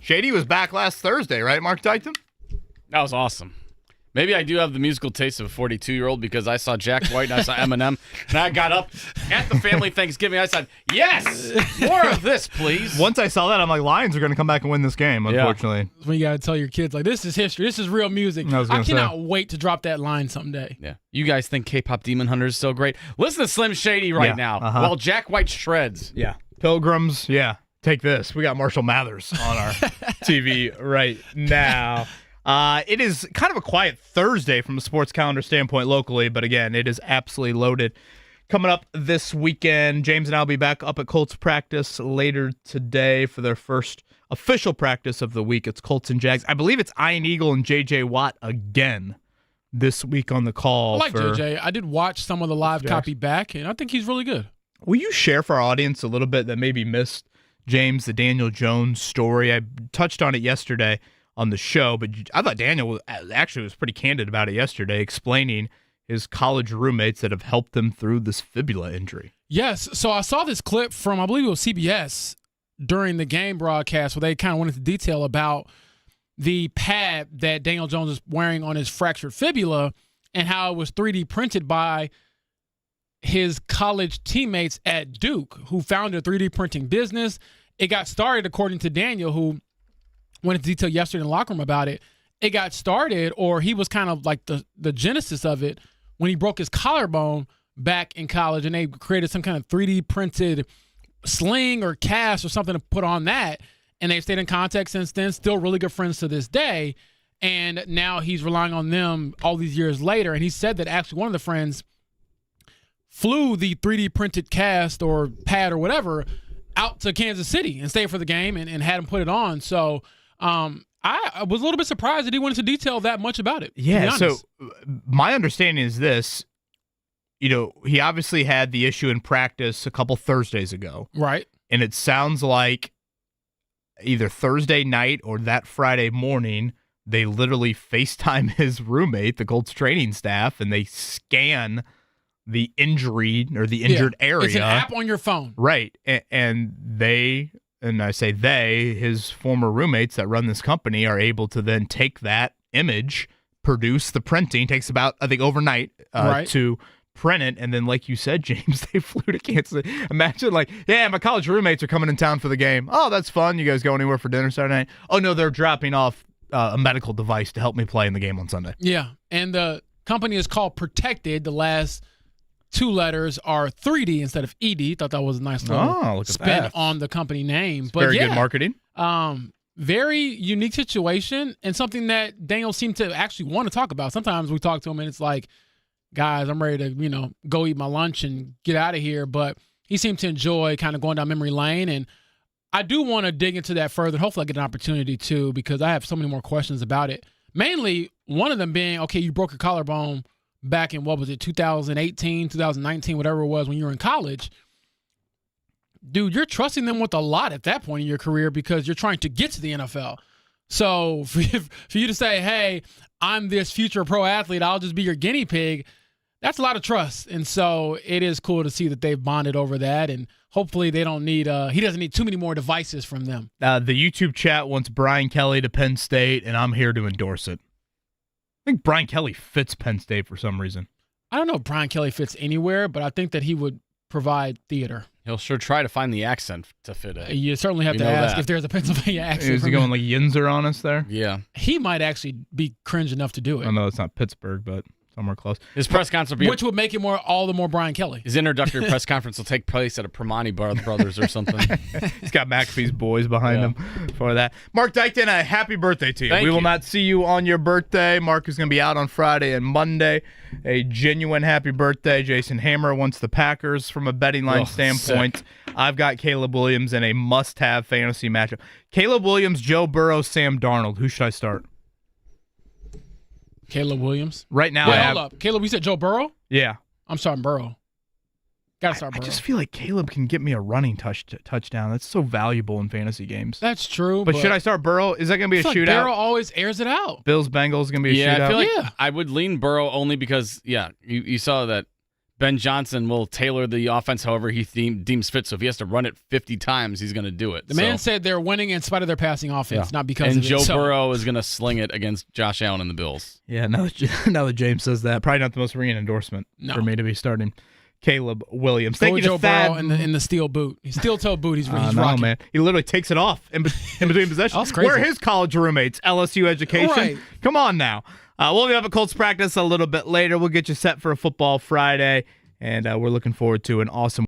Shady was back last Thursday, right, Mark Dykton? That was awesome. Maybe I do have the musical taste of a 42-year-old because I saw Jack White and I saw Eminem, and I got up at the family Thanksgiving. I said, yes, more of this, please. Once I saw that, I'm like, Lions are going to come back and win this game, unfortunately. That's when you got to tell your kids, like, this is history. This is real music. I cannot wait to drop that line someday. Yeah. You guys think K-pop Demon Hunter is so great? Listen to Slim Shady right now while Jack White shreds. Yeah. Pilgrims, yeah. Take this. We got Marshall Mathers on our TV right now. It is kind of a quiet Thursday from a sports calendar standpoint locally, but again, it is absolutely loaded. Coming up this weekend, James and I will be back up at Colts practice later today for their first official practice of the week. It's Colts and Jags. I believe it's Ian Eagle and J.J. Watt again this week on the call. I like J.J. I did watch some of the live copy back, and I think he's really good. Will you share for our audience a little bit that maybe missed, James, the Daniel Jones story? I touched on it yesterday on the show, but I thought Daniel was pretty candid about it yesterday, explaining his college roommates that have helped him through this fibula injury. Yes, so I saw this clip from, I believe it was CBS, during the game broadcast where they kind of went into detail about the pad that Daniel Jones is wearing on his fractured fibula and how it was 3D printed by his college teammates at Duke who founded a 3D printing business. It got started, according to Daniel, who went into detail yesterday in the locker room about it. It got started, or he was kind of like the genesis of it, when he broke his collarbone back in college, and they created some kind of 3D printed sling or cast or something to put on that. And they've stayed in contact since then, still really good friends to this day. And now he's relying on them all these years later. And he said that actually one of the friends flew the 3D printed cast or pad or whatever out to Kansas City and stayed for the game and had him put it on. So I was a little bit surprised that he went into detail that much about it. Yeah, so my understanding is this. He obviously had the issue in practice a couple Thursdays ago. Right. And it sounds like either Thursday night or that Friday morning, they literally FaceTime his roommate, the Colts training staff, and they scan the injury or the injured area. It's an app on your phone. Right. And they, and I say they, his former roommates that run this company are able to then take that image, produce the printing, takes about, I think, overnight to print it. And then, like you said, James, they flew to Kansas City. Imagine, my college roommates are coming in town for the game. Oh, that's fun. You guys go anywhere for dinner Saturday night? Oh, no, they're dropping off a medical device to help me play in the game on Sunday. Yeah. And the company is called Protected. The last two letters are 3D instead of ED. Thought that was a nice little spin on the company name. But very good marketing. Very unique situation and something that Daniel seemed to actually want to talk about. Sometimes we talk to him and it's like, guys, I'm ready to, go eat my lunch and get out of here. But he seemed to enjoy kind of going down memory lane. And I do want to dig into that further. Hopefully I get an opportunity to, because I have so many more questions about it. Mainly one of them being, okay, you broke your collarbone back in, 2018, 2019, whatever it was when you were in college. Dude, you're trusting them with a lot at that point in your career because you're trying to get to the NFL. So for you to say, hey, I'm this future pro athlete, I'll just be your guinea pig, that's a lot of trust. And so it is cool to see that they've bonded over that. And hopefully they don't need he doesn't need too many more devices from them. The YouTube chat wants Brian Kelly to Penn State, and I'm here to endorse it. I think Brian Kelly fits Penn State for some reason. I don't know if Brian Kelly fits anywhere, but I think that he would provide theater. He'll sure try to find the accent to fit it. You certainly have to ask if there's a Pennsylvania accent. Is he going like Yinzer on us there? Yeah. He might actually be cringe enough to do it. I know it's not Pittsburgh, but somewhere close. His press conference will be... Which would make it all the more Brian Kelly. His introductory press conference will take place at a Primani Brothers or something. He's got McAfee's boys behind him for that. Mark Dykton, a happy birthday to you. We will not see you on your birthday. Mark is going to be out on Friday and Monday. A genuine happy birthday. Jason Hammer wants the Packers from a betting line standpoint. Sick. I've got Caleb Williams in a must-have fantasy matchup. Caleb Williams, Joe Burrow, Sam Darnold. Who should I start? Caleb Williams. Right now, hold up. Caleb, you said Joe Burrow? Yeah. I'm starting Burrow. Gotta start Burrow. I just feel like Caleb can get me a running touchdown. That's so valuable in fantasy games. That's true. But should I start Burrow? Is that going to be a shootout? Burrow always airs it out. Bills-Bengals going to be a shootout? I feel like I would lean Burrow only because, you saw that Ben Johnson will tailor the offense however he deems fit. So if he has to run it 50 times, he's going to do it. The man said they're winning in spite of their passing offense, not because and of Joe Burrow is going to sling it against Josh Allen and the Bills. Yeah, now that James says that, probably not the most ringing endorsement for me to be starting Caleb Williams. Thank you to Joe Thad. Burrow in the steel boot. Steel-toe boot. He's no, rocking. Man. He literally takes it off in between possessions. That's crazy. Where are his college roommates? LSU education? Right. Come on now. We'll be up at Colts practice a little bit later. We'll get you set for a football Friday, and we're looking forward to an awesome